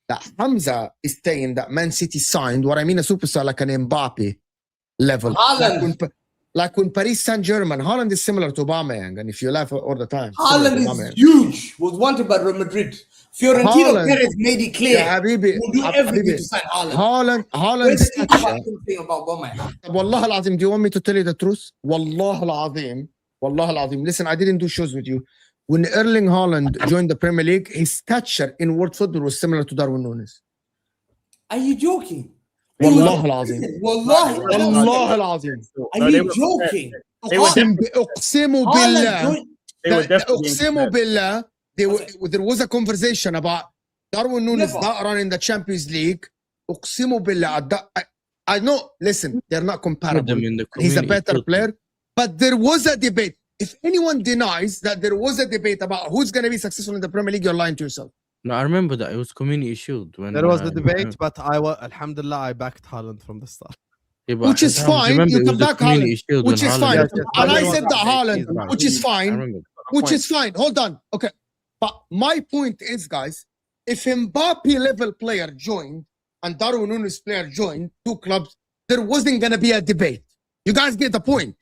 that Hamza is saying that Man City signed. What I mean a superstar like an Mbappe level. Haaland. Like when Paris Saint-Germain, Haaland is similar to Aubameyang. And if you laugh all the time. similar to Haaland Aubameyang. is huge. Was wanted by Real Madrid. Fiorentino Haaland. Perez made it clear. Yeah, Habibi, We'll do everything Habibi. to sign Haaland. Haaland Where's the stature. thing about Aubameyang? Wallah al-Azim, do you want me to tell you the truth? Wallah al-Azim. Listen, I didn't do shows with you. When Erling Haaland joined the Premier League, his stature in world football was similar to Darwin Nunes. Are you joking? Wallah al-Azim. Wallahi. Wallah al-Azim. Are you joking? أقسم بالله. They were definitely أقسم بالله. There was a conversation about Darwin Nunes Never. not running the Champions League. أقسم بالله. I know, listen, they're not comparable. them in the He's a community better too. player, but there was a debate. If anyone denies that there was a debate about who's going to be successful in the Premier League, you're lying to yourself. No, I remember that it was Community Shield when There was the debate, but Alhamdulillah, I backed Haaland from the start. Yeah, but which is Sam, do fine. remember You it come was the back Community Haaland, Shield which when is Haaland fine. was Yes, And I everyone said that got Haaland, he's right. which is I fine, remember. which is fine. Hold on. Okay. But my point is, guys, if Mbappe level player joined and Darwin Nunes player joined, two clubs, there wasn't going to be a debate. You guys get the point.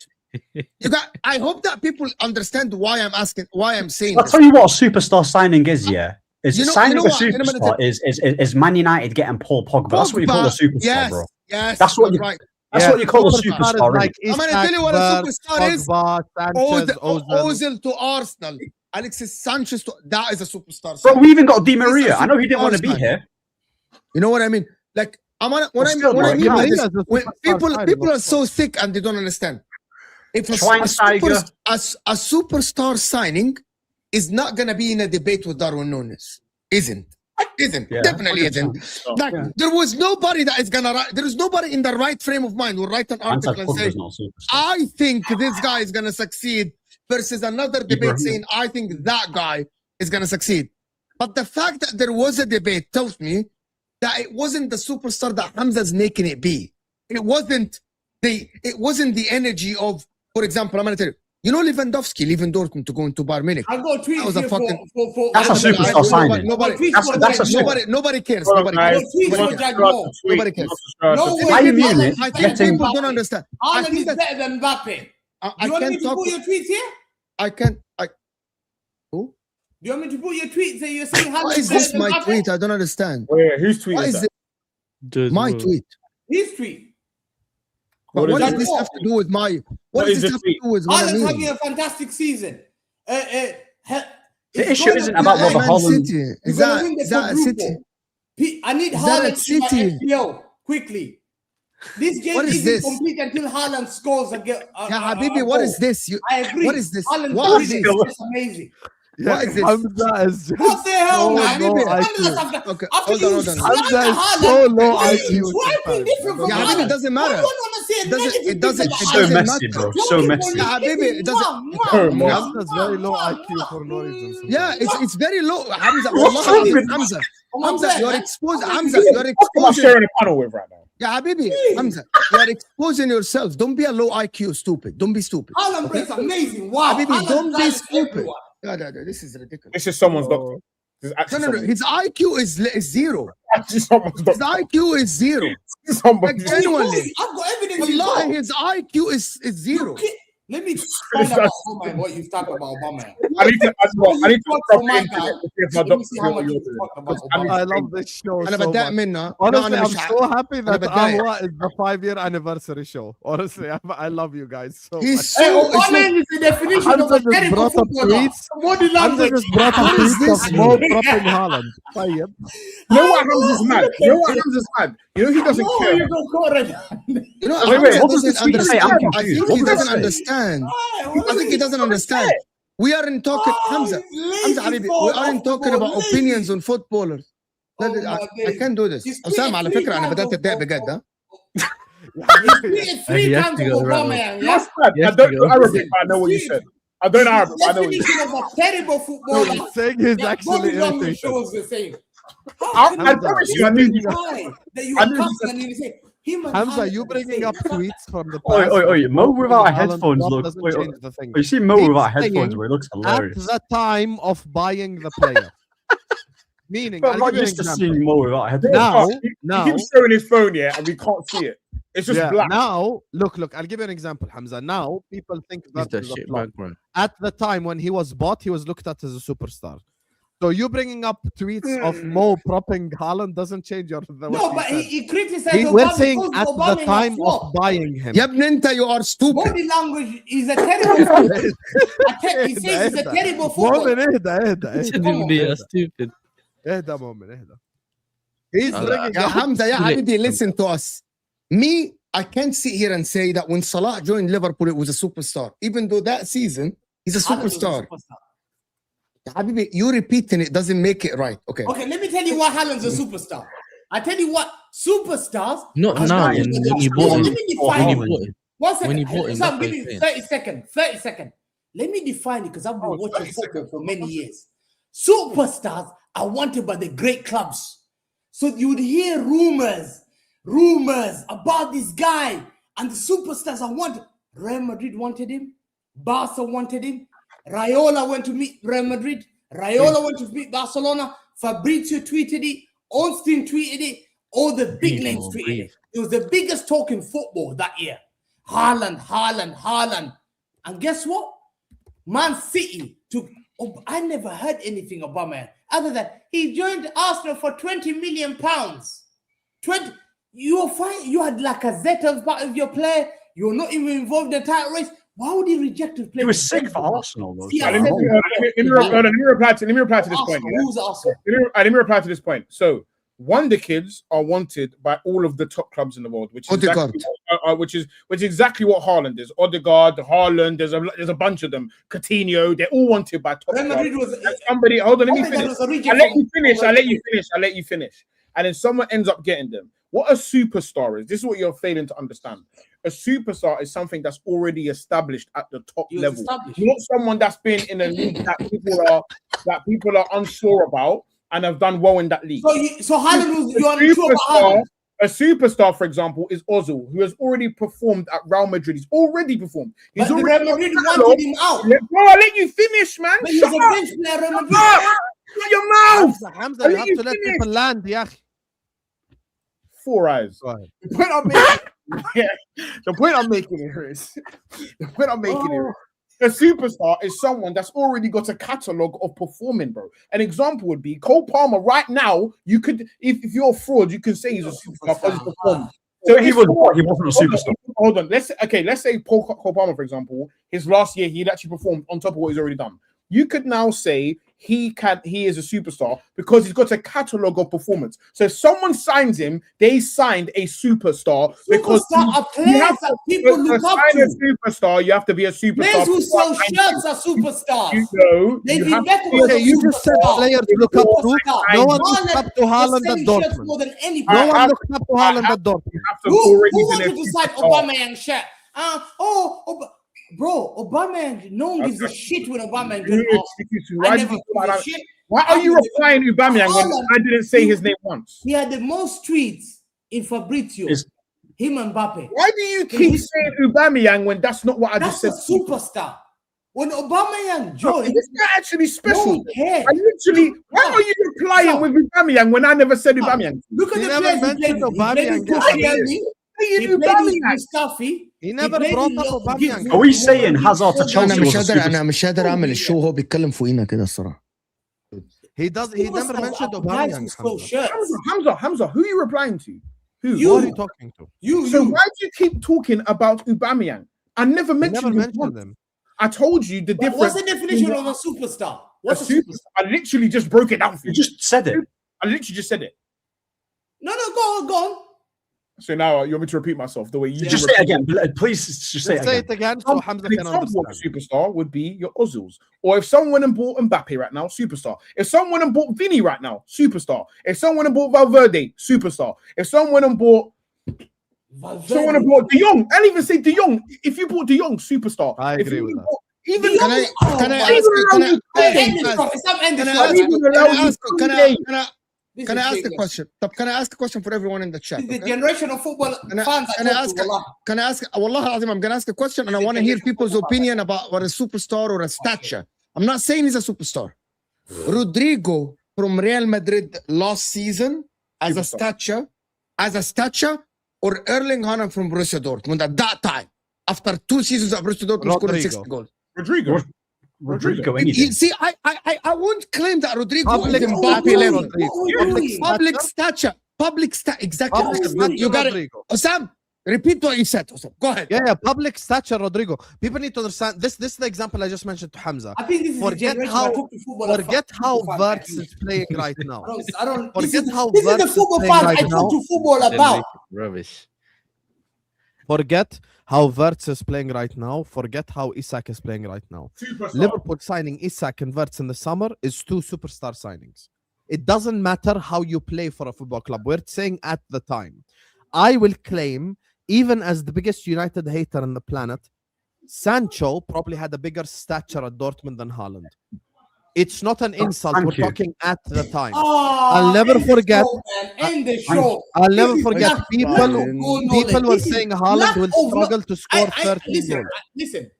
I hope that people understand why I'm asking, why I'm saying I'll this. tell you what a superstar signing is, yeah. You know Signing a what? In a minute, superstar is Man United getting Paul Pogba. That's what you call a superstar, yes, bro. Yes, That's what you're you right. That's what you call a superstar, Like really. I'm going to tell you what a superstar is. Pogba, Sanchez, Ozil. Ozil to Arsenal. Alexis Sanchez to, that is a superstar. Bro, we even got Di He's a Maria. I know he didn't want to be superstar here. You know what I mean? Like what I still, mean bro, by he this, has a when superstar people signing, are so thick and they don't understand. If a Schweinsteiger. superstar signing is not gonna be in a debate with Darwin Nunes, isn't? Yeah, Definitely isn't. Like there was nobody that is gonna write. There is nobody in the right frame of mind who write an Man said article and say, Pogba's not a superstar. "I think this guy is gonna succeed," versus another debate saying, "I think that guy is gonna succeed." But the fact that there was a debate tells me that it wasn't the superstar that Hamza's making it be. It wasn't the energy of, for example, I'm gonna tell you. You know Lewandowski leaving Dortmund to go into Bayern Munich. I got tweets That was a here fucking- for That's a superstar signing. Nobody That's a nobody cares. Hold on, Nobody guys. cares. Tweets Nobody for cares. Jaguar. Nobody cares. No way. Bayern Haaland- Munich I think getting- people don't understand. I Haaland think is that better than Mbappe. I Do you want me can't to talk. put your tweets here? I can't. Who? Do you want me to put your tweets that you're saying Why Haaland is this better than my Mbappe? tweet? I don't understand. Wait, whose tweet Why is is that? it my tweet? His tweet. But What what is does it? this have to do with my? What What is does the this have to tweet? do with what I Haaland's having mean? a fantastic season. The issue isn't about whether Man Haaland. City. He's Is gonna that win the is that a City? quadruple. I need Is that a Haaland to my City? FPL quickly. This game What is isn't this? complete until Haaland scores again. Yeah, Habibi, what is this? I agree. What is this? Haaland What is is this? just amazing. What is this? Hamza is just What the hell, so man? low Haaland IQ. after, Okay, after hold on, you hold on. slander Hamza is Haaland, so low why are IQ you swiping different from Yeah, Habibi, Haaland? it doesn't matter. I don't want to say It doesn't- negative it doesn't- things it about So doesn't Haaland. messy, matter. bro. Talking So for messy. Yeah, Habibi, it doesn't- Hamza's very low IQ for no reason. Yeah, it's very low. Hamza, What's wallahi, happening? Hamza, Oh, my Hamza, God. you're exposed. Oh, Hamza, my you're Who am I exposing. sharing a panel with right now? Yeah, Habibi, Hamza, you're exposing yourself. Don't be a low IQ, stupid. Don't be stupid. Haaland is amazing. Wow. Habibi, Haaland don't be drives stupid. everyone. Yeah, this is ridiculous. This is someone's doctor. This is No, actually no, no. someone's- His IQ is zero. actually someone's His doctor. IQ is zero. Somebody- Like, genuinely. I've got evidence. Wallahi, his IQ is zero. Let me find out Obama and what you've talked about Obama. I need to Talk drop for my into guy. it to see if my Let me doctor see how what much you're you've doing. talked about I Obama. I love this show أنا so بتضايق much. منه. Honestly, أنا I'm مش so happy that بتضايق. Ahwa is the 5-year anniversary show. Honestly, I love you guys so He's much. so. Hey, it's Obama is the definition of Hamza a just terrible brought up footballer. tweets. Body Hamza language. just brought up What is tweets this? of Mo propping Haaland. طيب. You know what Hamza's mad? You know what Hamza's mad? You know he doesn't Oh, care. you go correct. You know, Wait, Hamza what does doesn't the tweet say? I'm understand. I confused. think What he does it doesn't say? understand. I think he doesn't understand. We aren't talking, Hamza. Hamza Habibi, we aren't talking about opinions on footballers. Oh I can't do this. He's أسامة على three فكرة أنا times بدأت أتضايق of- بجد ها. He's three He has times to of go the right Obama. way. Yeah? That's bad. Yes, I don't you know go. Arabic, but I know what you said. I don't know Arabic, but I know what you said. Definition of a terrible No, footballer. he's saying he's Yeah, actually body language irritated. shows the same. I promise you, I knew you. Why? That you I are knew you confident in saying him and Hamza, Haaland you are the bringing same. up tweets from the Oi, past. oi, oi, Mo without Haaland headphones flop look. doesn't Wait, change the thing. you see Mo He's without headphones saying where it looks At hilarious. the time of buying the player. Meaning, But I'll I'm not give you an used to example. seeing Mo without headphones. Now, He now, keeps showing his phone, yeah, and we can't see it. It's just yeah, black. now, look, I'll give you an example, Hamza. Now, people think He's that the is a shit flop. background. At the time when he was bought, he was looked at as a superstar. So you bringing up tweets of Mo propping Haaland doesn't change your. No, but he criticized We're Obama saying because at Obama the is time a flop. of buying him. يا ابن أنت you are stupid. Body language is a terrible footballer. He says he's a terrible footballer. مؤمن اهدى They are stupid. اهدى مؤمن اهدى. He's Allah. bringing يا up Hamza, يا Too late. Habibi, listen to us. Me, I can't sit here and say that when Salah joined Liverpool, it was a superstar. Even though that season, he's a Haaland is a superstar. Ya Habibi, you repeating it doesn't make it right. Okay. Okay, let me tell you why Haaland's a superstar. I tell you what, superstars. Not are now, not- when you bought Let him. me When define you it. bought him. 1 second. when you bought him, Sam, that's give what me I'm 30 seconds. 30 seconds. Let me define it because I've been watching football for many years. Superstars are wanted by the great clubs. So you would hear rumors about this guy, And the superstars I wanted, Real Madrid wanted him, Barca wanted him, Raiola went to meet Real Madrid, Raiola went to meet Barcelona, Fabrizio tweeted it, Ornstein tweeted it, all the big names tweeted it. It was the biggest talk in football that year. Haaland. And guess what? Man City took. I never heard anything about man other than he joined Arsenal for 20 million pounds. 20. You're fine. You had Lacazette as part of your player. You're not even involved in the title race. Why would he reject to play? He was sick for Arsenal, though. Yeah, Let me reply to this point. Yeah? Who's Arsenal? Let me reply to this point. So, wonder kids are wanted by all of the top clubs in the world, which is exactly what Haaland is. Odegaard, Haaland, there's a bunch of them. Coutinho, they're all wanted by top clubs. Somebody, hold on, let me finish. I'll let you finish. And then someone ends up getting them. What a superstar is. This is what you're failing to understand. A superstar is something that's already established at the top level. Not someone that's been in a league that people are unsure about and have done well in that league. So Haaland, you're unsure about Haaland. A superstar, for example, is Ozil, who has already performed at Real Madrid. He's already performed. He's but already Real Madrid wanted him out. Bro, I'll let you finish, man. But he's a bench player, Real Madrid. Shut your mouth. Hamza, you have to let people land, yeah. 4 eyes. The point I'm making here is a superstar is someone that's already got a catalogue of performing, bro. An example would be Cole Palmer. Right now, you could, if you're a fraud, you can say he's a superstar because he's performed. So he wasn't a superstar. Hold on. Let's say Cole Palmer, for example, his last year he'd actually performed on top of what he's already done. You could now say he is a superstar because he's got a catalogue of performance. So if someone signs him, they signed a superstar because people look up to. A superstar, you have to be a superstar. Players who sell shirts are superstars. You just said players look up to. No one looks up to Haaland at Dortmund. More than anybody. No one looks up to Haaland at Dortmund. Who want to decide Aubameyang shirt? Bro, Aubameyang, no one gives a shit when Aubameyang does. Why are you replying to Aubameyang when I didn't say his name once? He had the most tweets in Fabrizio. Him and Mbappe. Why do you keep saying Aubameyang when that's not what I just said? That's a superstar. When Aubameyang joined, it's not actually special. No one cares. Why are you replying with Aubameyang when I never said Aubameyang? Look at the players he played with Mustafi. He never brought up Aubameyang. Are we saying Hazard to Chelsea was a superstar? انا مش قادر اعمل الشو وهو بيتكلم فوقينا كده الصراحه. He never mentioned Aubameyang. Hamza, who are you replying to? Who? What are you talking to? So why do you keep talking about Aubameyang? I never mentioned them. I told you the difference. What's the definition of a superstar? What's a superstar? I literally just broke it down for you. You just said it. I literally just said it. No, go on. So now you want me to repeat myself the way you just say it again. Please just say it again. So Hamza can understand. Superstar would be your Ozils. Or if someone and bought Mbappe right now, superstar. If someone and bought Vinny right now, superstar. If someone and bought Valverde, superstar. If someone and bought De Jong, I'll even say De Jong. If you bought De Jong, superstar. I agree with that. Can I ask a question? Can I ask a question for everyone in the chat? The generation of football fans. Can I ask? Wallah Azim, I'm gonna ask a question, and I want to hear people's opinion about what a superstar or a stature. I'm not saying he's a superstar. Rodrigo from Real Madrid last season as a stature, or Erling Haaland from Borussia Dortmund at that time after 2 seasons of Borussia Dortmund scoring 60 goals. Rodrigo. You see, I won't claim that Rodrigo is Mbappe level. Public stature, exactly. You got it. Osam, repeat what you said. Osam, go ahead. Yeah, public stature, Rodrigo. People need to understand. This is the example I just mentioned to Hamza. I think this is forget how Verts is playing right now. I don't. Forget how this is the football fan I talk to football about. Rubbish. Forget how Verts is playing right now. Forget how Isak is playing right now. Superstar. Liverpool signing Isak and Verts in the summer is 2 superstar signings. It doesn't matter how you play for a football club. We're saying at the time. I will claim, even as the biggest United hater on the planet, Sancho probably had a bigger stature at Dortmund than Haaland. It's not an insult. Thank We're you. talking at the time. Oh, I'll never end the forget. show, man. End the show. I'll never This is forget. lack of People knowledge. were This is saying Haaland lack will of struggle to score 30 listen, goals. listen.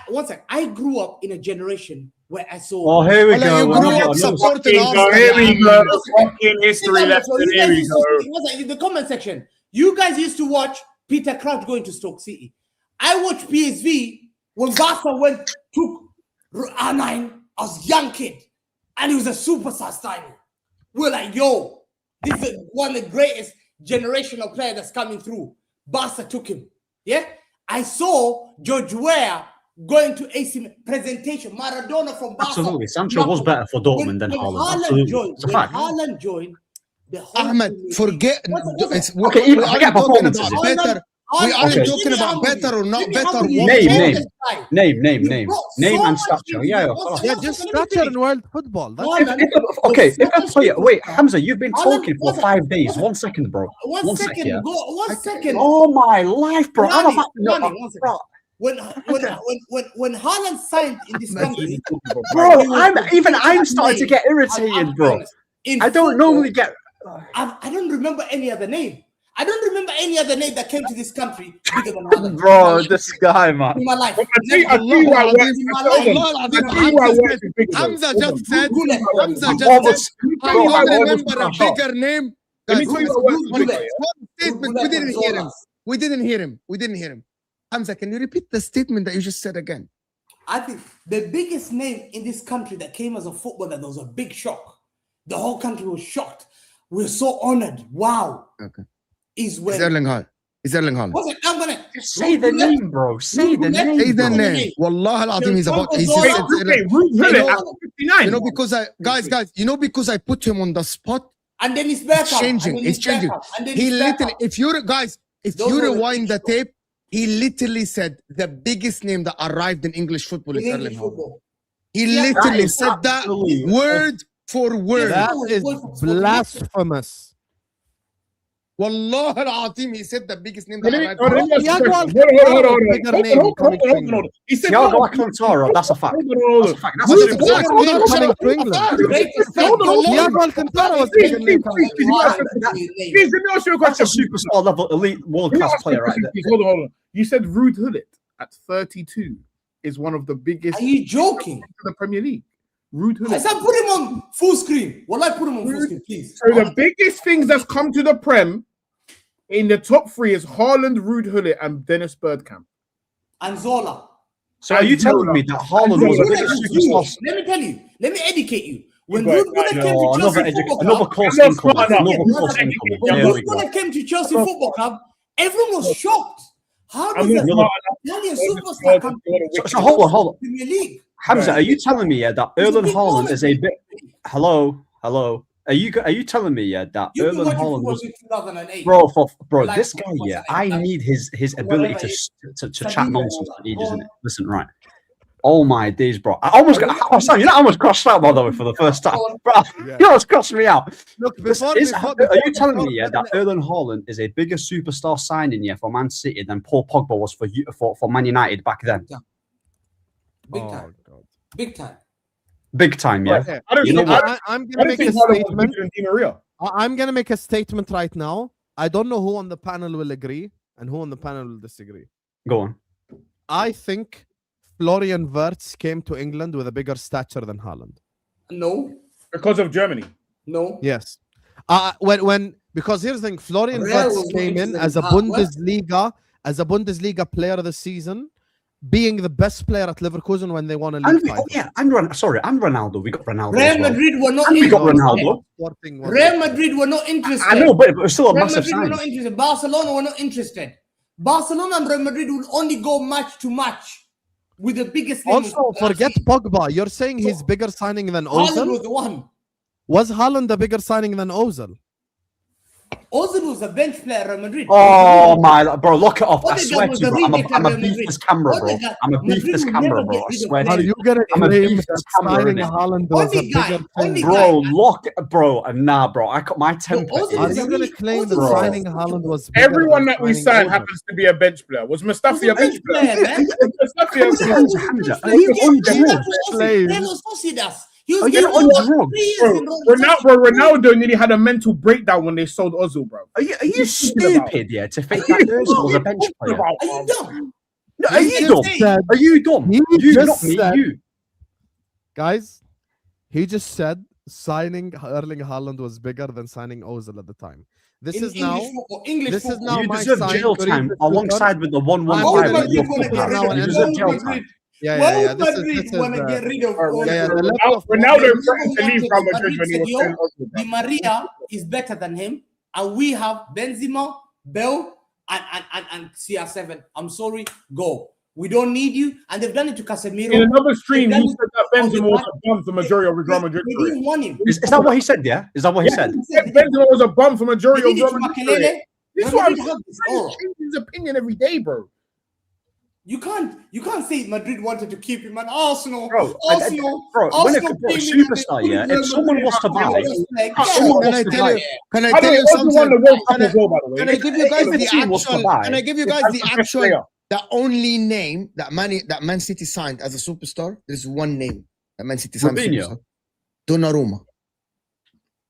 One second. I grew up in a generation where I saw. Oh, here we Well, go. you We're grew not up getting another- supporting Here we Arsenal. go. Fucking history lesson. You Here guys we used go. to, in the comment section, you guys used to watch Peter Crouch going to Stoke City. I watched PSV when Barca took R9. I was a young kid, and he was a superstar signing. We're like, yo, this is one of the greatest generational players that's coming through. Barca took him. Yeah, I saw George Weah going to AC presentation. Maradona from Barca. Absolutely. Sancho was better for Dortmund than Haaland. Absolutely. Joined, It's a when fact. Haaland joined, the whole Ahmed, team- forget. What's it? Okay, we even aren't forget talking performances. about better. We Haaland- aren't Okay. talking Let me about humble better or you. not Let me better. humble you. What Name, Change name. the style. Name. brought Name so and much stature. into Yeah, it. yeah. What's Of course. it? Yeah, What's just it? Let me stature finish. in world football. That's Haaland- Okay, if I tell you, wait, Haaland- Hamza, you've been Haaland- talking for one 5 days. 1 second, bro. One sec, second, yeah. one second. Oh my life, bro. I'm Ronnie, about to know. Ronnie, one second. Bro, When Haaland signed in this country, I'm starting to get irritated, bro. I don't normally get. I don't remember any other name. I don't remember any other name that came to this country bigger than Haaland. Bro, this guy, man. In my life. I tell you why I work with big Hamza Hold just on. said. Hamza All just the- said. I bro, don't I almost remember a crashed out. bigger name. Let me Guys, tell you one what works with Bullet. statement. We didn't hear him. We didn't hear him. Hamza, can you repeat the statement that you just said again? I think the biggest name in this country that came as a footballer, that was a big shock. The whole country was shocked. We're so honored. Wow. Okay. Is Is when. Erling Haaland? Is Erling Haaland? What's it? I'm gonna Say the name, bro. Say the name. Say the bro. name. Wallah al-Azim, he's about. He's Wait, just said Erling. You know, because guys, you know, because I put him on the spot. And then it's back It's up, changing. and then It's changing. back up, and then He it's back literally, up. if you guys, if Those you were the rewind the big tape, he literally said the biggest name that arrived in English football is In Erling English Haaland. football. He Yeah, literally that is said that absolutely- word for word. That is blasphemous. Wallah al-Azim, he said the biggest name Let that me- arrived. hold on, let me ask you a Thiago question. Hold on. Bigger Hold name on. coming to England. He said, Thiago hold on. Alcantara, that's a fact. Hold That's on. a fact. That's a Who's super the fact. Bigger name coming to England. Greatest Hold on, hold on. Thiago Alcantara was bigger name coming to England. Please, let me ask you a That's a question. superstar level elite world Let me class ask you a player right question, there. please. Hold on. You said Ruud Gullit at 32 is one of the biggest Are you joking? to the Premier League. Ruud I Gullit. said put him on full screen. Well, I put him on full screen, please. So the biggest things that's come to the Prem in the top 3 is Haaland, Ruud Gullit, and Dennis Bergkamp. And Zola. So are you telling me that Haaland was the biggest superstar? Let me tell you. Let me educate you. When Go ahead. Ruud Gullit came to No, Chelsea Football another Club, course No, income. no, no. Another course income. when There we Ruud go. Gullit came to Chelsea Football Club, everyone was shocked. How does I'm an not- Italian superstar come So hold on. Premier League? Hamza, are you telling me that He's a Erling big Haaland baller. is a bit? Hello. Are you telling me that You've been Erling watching Haaland football was since 2008. bro? Like, This guy, I need his ability Whatever to chat nonsense. I need, isn't it? Listen, right. Oh my days, bro! I almost got. Sam, you know, I almost crossed out by the way for the first time, bro. You almost crossed me out. Look, Are you telling me that Erling Haaland is a bigger superstar signing for Man City than Paul Pogba was for Man United back then? Big time. Big time. Big time, yeah. Okay. I don't You know think what? I'm I gonna don't make a think Haaland was statement. bigger than Di Maria. I'm gonna make a statement right now. I don't know who on the panel will agree and who on the panel will disagree. Go on. I think Florian Wirtz came to England with a bigger stature than Haaland. No. Because of Germany. No. Yes. Because here's the thing, Florian Real Wirtz was more came in interested as a Bundesliga player of the season, being the best player at Leverkusen when they won a league title. And Ronaldo. We got Ronaldo. Real as well. Madrid were not And we got interested. Ronaldo. Sporting was- Real Madrid were not interested. I know, but it was still a Real massive Madrid were sign. not interested. Barcelona were not interested. Barcelona and Real Madrid will only go match to match with the biggest name. Also, forget Pogba. You're saying he's bigger signing than Haaland was Ozil? the one. Was Haaland a bigger signing than Ozil? Ozil was a bench player at Real Madrid. Oh my, bro, lock it off. I Odegaard swear was to you, the bro. remake I'm of a Real beef Madrid. this camera, bro. Odegaard- I'm a beef Madrid this will camera, never bro. get I rid of swear to Are players. you. you gonna I'm a claim beef that this camera, signing innit? Haaland was a Only guy- bigger only thing? guy- Bro, lock, bro, nah, bro. I got my temper. Ozil Are is you a gonna really- claim that Ozil- signing Haaland was bigger Everyone than that we signing signed Ozil? happens to be a bench player. Was Mustafi a bench player? man. Was Mustafi a bench player? Hamza, He's on getting the better road. for Players. Real Sociedad. He was Are you getting on over drugs? 3 years Bro, in row. Ronaldo nearly had a mental breakdown when they sold Ozil, bro. Are you What are you talking about? stupid? Yeah, to think that Ozil was a bench player. About, Are you dumb? No, are He you just dumb? said- Are you dumb? he You, just not me. said- You. Guys, he just said signing Erling Haaland was bigger than signing Ozil at the time. This In is now. English football, English This is football. now You my deserve sign jail to read time the alongside with the 115 Real Madrid with your Madrid want to football. get rid now of an You Real deserve NBA jail Madrid. time. Real This Madrid is want to get rid of bro. yeah, Ozil. the level of Ronaldo They threatened to never leave wanted Real him. Madrid when he Madrid was said, still yo, Ozil, bro. Di Maria is better than him, and we have Benzema, Bell, and CR7. I'm sorry, go. We don't need you, and they've done it to Casemiro. In another stream, They've he done said that it on the Benzema was back. a bum for majority of Real Madrid. They didn't want him. Is that what he said? Yeah, is that what he Yeah, said? he said Benzema was a bum for They majority of did it Real to Madrid. Makelele. This is Real what I'm Madrid have this saying. aura. He changes his opinion every day, bro. You can't say Madrid wanted to keep him, and Arsenal, Bro, Arsenal, bro, when Arsenal it, bro, came in and superstar, they yeah. put If someone Real was to Madrid buy, on the leg. if Yeah. someone Can was I to tell buy, you? Can I By the tell way, you Ozil won the something? World Cup Can I- as well, by the way. Can I give you guys If the the team was to actual? buy, Can I give you guys As the the best actual? player. The only name that Man City signed as a superstar. There's one name that Man City signed as a Robinho. superstar. Donnarumma.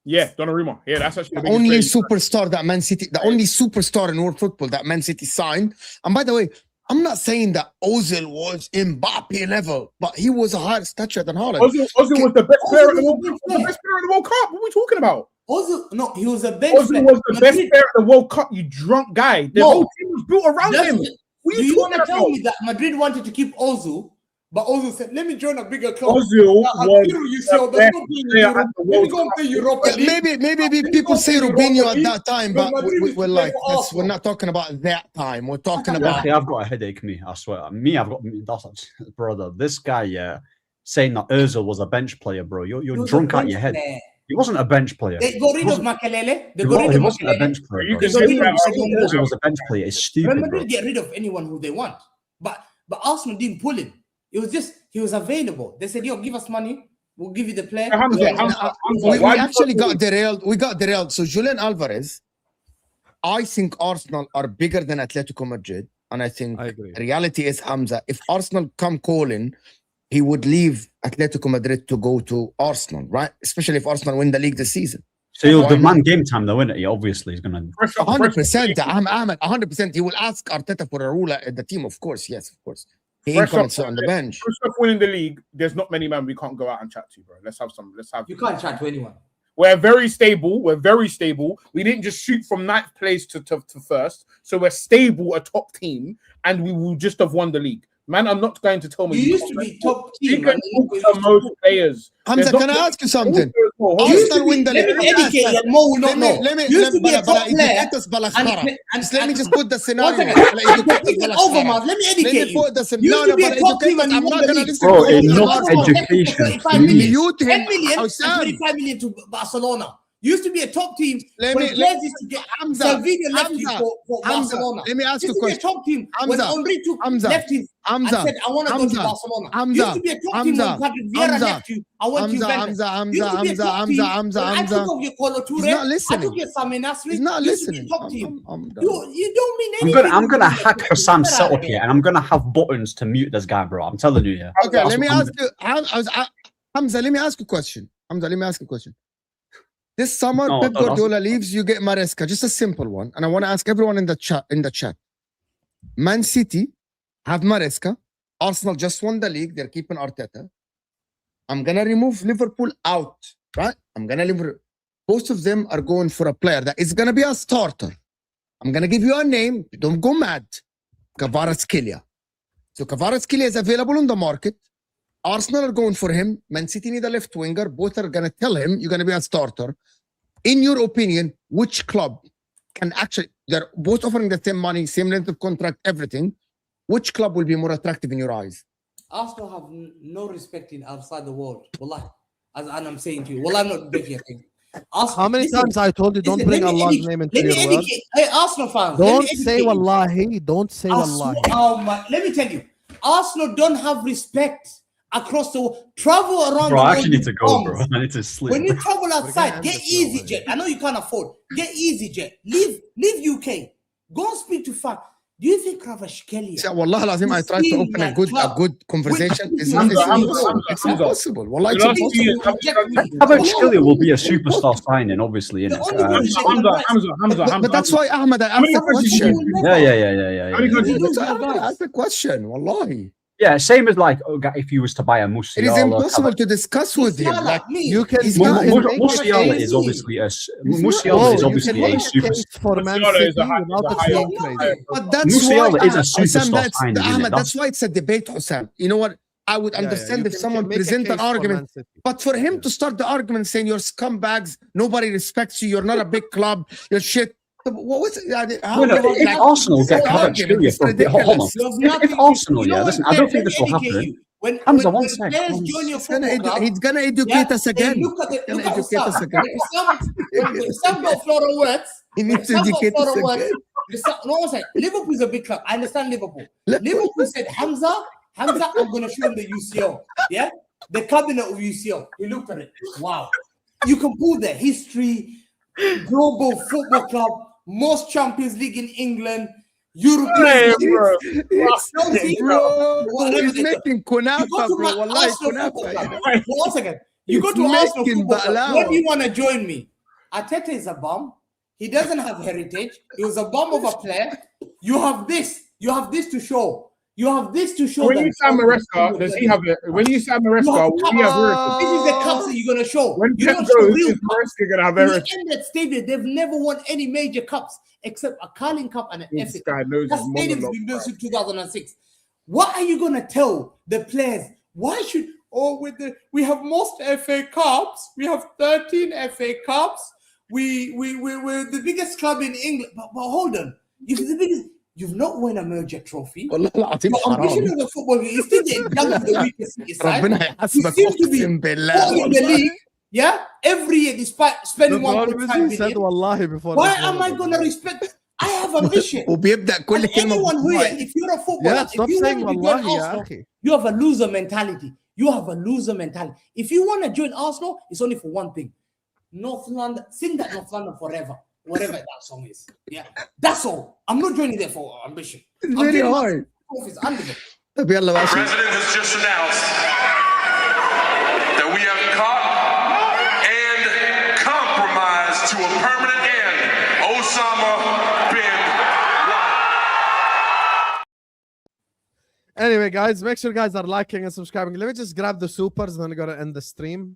Yeah, Donnarumma. Yeah, that's actually the The biggest only trade. superstar that Man City, the only superstar in world football that Man City signed. And by the way, I'm not saying that Ozil was Mbappe level, but he was a higher stature than Haaland. Ozil was the best Ozil player at the was World a Cup. good The best player at the World Cup. What are we talking about? Ozil, no, he was a bench Ozil player. was the best Madrid- player at the World Cup. You drunk guy. The No. whole team was built around him. Justin, What are do you you want talking to tell about? me that Madrid wanted to keep Ozil, but Ozil said, "Let me join a bigger club." Ozil Now, was you see, the there's best no being in player Europe. at the Let me World go and Cup. play Europa Yeah, League. maybe me people go say to Robinho Europa at League, that time, because but Madrid used to we're play like, for that's, we're Arsenal. not talking about that time. We're talking Yeah, about. I've got a headache, me. I swear. Me, I've got that's brother. This guy, yeah, saying that Ozil was a bench player, bro. He You're was a drunk out bench your head. player. He wasn't a bench player. They got rid of wasn't- Makelele. They He got rid of wasn't a Makelele. bench player. You Bro. can They got say rid of that. Ozil was a bench player. It's Real stupid, bro. Madrid get rid of anyone who they want, but Arsenal didn't pull him. It was just he was available. They said, "Yo, give us money. We'll give you the player." Hamza, Yeah, Hamza, we why do you actually think- got derailed. We got derailed. So Julian Alvarez, I think Arsenal are bigger than Atletico Madrid, and I think I agree. reality is Hamza. If Arsenal come calling, he would leave Atletico Madrid to go to Arsenal, right? Especially if Arsenal win the league this season. So you'll Why demand game time, though, innit? Yeah, obviously, he's gonna. 100%. Ahmed, 100%. He will ask Arteta for a rule at the team, of course. Yes, of course. He ain't Fresh coming up- to sit on the bench. First off, winning the league, there's not many men we can't go out and chat to, bro. Let's have some. Let's have. You can't chat to anyone. We're very stable. We're very stable. We didn't just shoot from ninth place to first. So we're stable, a top team, and we will just have won the league. Man, I'm not going to tell me. You used to be top You team. can man. talk to most players. Hamza, There's can I not- ask you something? Hold You on. used to Arsenal be- win the let league. me educate you, and Mo will not know. You used to be a top player. Let me just put the scenario. One second. Over, man. Let me Let educate me you. put the You scenario. used to be a top team and you I'm won not the gonna league. listen Bro, to you. enough Arsenal. education. 35 million. Mute him. 10 million and Hussein. 35 million to Barcelona. You used to be a top team. Let when me- players used to get Hamza, Salvini left you Hamza, for Hamza, Barcelona. let me ask you a used to be a question. top team when Hamza, Henry Hamza, left his Hamza, and said, I want to go to Hamza, Barcelona. Hamza, You used to be a top team when Hamza, Patrick Vieira Hamza, left you. I went to Juventus. Hamza, You used to be a top Hamza, team Hamza, when I Hamza. took off your Kolo Toure. He's not I listening. took your Sami Nasri. He's not You used to be a listening. top team. I'm done. You don't mean I'm anything. gonna hack Hassam's Get out of setup here. here, and I'm gonna have buttons to mute this guy, bro. I'm telling you, yeah. Okay, That's let me what I'm ask you, Hamza, let me ask you a question. Hamza, let me ask you a question. This summer, No, Pep don't ask Guardiola me. leaves, you get Maresca. Just a simple one. And I want to ask everyone in the chat. Man City have Maresca. Arsenal just won the league. They're keeping Arteta. I'm going to remove Liverpool out, right? I'm going to leave. Both of them are going for a player that is going to be a starter. I'm going to give you a name. Don't go mad. Kvaratskhelia. So Kvaratskhelia is available on the market. Arsenal are going for him. Man City need a left winger. Both are going to tell him you're going to be a starter. In your opinion, which club can actually, they're both offering the same money, same length of contract, everything. Which club will be more attractive in your eyes? Arsenal have no respect in outside the world. Wallah. And I'm saying to you, well, I'm not making a thing. How many times I told you don't bring Allah's name into your words? Hey, Arsenal fans. Don't say wallahi. Don't say I wallahi. swear- let me tell you, Arsenal don't have respect across the world. Travel around Bro, the I world. actually need to with go, bombs. bro. I need to sleep. When you travel gonna outside, end get this now, EasyJet. I know you can't afford. Get EasyJet. Leave UK. Go and speak to fans. Do you think Kvaratskhelia? See, Wallah al-Azim, I tried to open a good conversation. It's impossible. Wallah, it's impossible. Kvaratskhelia will be a superstar signing, obviously. But that's why, Ahmed, I asked the question. Yeah. I asked the question, Wallahi. Yeah, same as like if you was to buy a Musiala. It is impossible to discuss with him. Like you can. Musiala is obviously a superstar. For Man City without it being crazy. But that's Musiala why is a superstar signing. Ahmed, that's why it's a debate, Hussam. You know what? I would understand if someone present an argument, but for him to start the argument saying you're scumbags, nobody respects you, you're not a big club, you're shit. What was it? If Arsenal get Kvaratskhelia from hold on. If Arsenal, listen, I don't think this will happen. Hamza, one sec. He's gonna educate us again. Look at some got Flora words. He needs to educate us again. Liverpool is a big club. I understand Liverpool. Liverpool said, Hamza, I'm gonna show him the UCL. Yeah, the cabinet of UCL. He looked at it. Wow, you can pull the history, global football club, most Champions League in England, European. He's making kunafa, bro. Wallahi, kunafa. Once again, you go to Arsenal football club. When do you want to join me? Arteta is a bum. He doesn't have heritage. He was a bum of a player. You have this. You have this to show. You have this to show. When you sign Maresca, does he have it? When you sign Maresca, will he have heritage? This is the cups that you're gonna show. When you Pep goes, is Maresca gonna have heritage? In that stadium, they've never won any major cups except a Carling Cup and an FA Cup. That stadium's been built since 2006. What are you gonna tell the players? Why should we have most FA Cups? We have 13 FA Cups. We're the biggest club in England. But hold on, you're the biggest. You've not won a major trophy. Your ambition as a footballer is still the young of the weakest side. You seem to be in the league. Yeah, every year, despite spending 1.5 billion. Why am I going to respect? I have a mission. Anyone here, if you're a footballer, if you want to join Arsenal, you have a loser mentality. You have a loser mentality. If you want to join Arsenal, it's only for one thing. North London, sing that North London forever. Whatever that song is. Yeah. That's all. I'm not joining there for ambition. It's very hard. The president has just announced that we have caught and compromised to a permanent end Osama bin Laden. Anyway, guys, make sure you guys are liking and subscribing. Let me just grab the supers, then I'm gonna end the stream.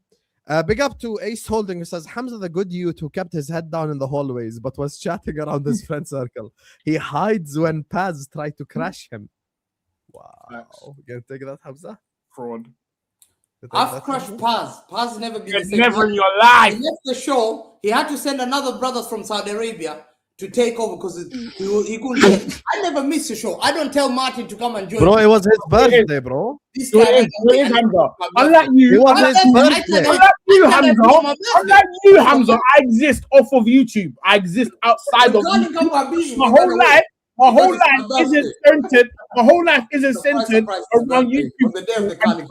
Big up to Ace Holding, who says Hamza the good youth who kept his head down in the hallways but was chatting around his friend circle. He hides when Paz try to crash him. Wow. You gonna take that, Hamza? Fraud. I've crushed Paz. Paz never been the same. Never in your life. He left the show. He had to send another brother from Saudi Arabia to take over because he couldn't. I never miss a show. I don't tell Martin to come and join. Bro, it was his birthday, bro. This guy, unlike you, Hamza, I exist off of YouTube. I exist outside of YouTube. My whole life isn't centered. My whole life isn't centered around YouTube.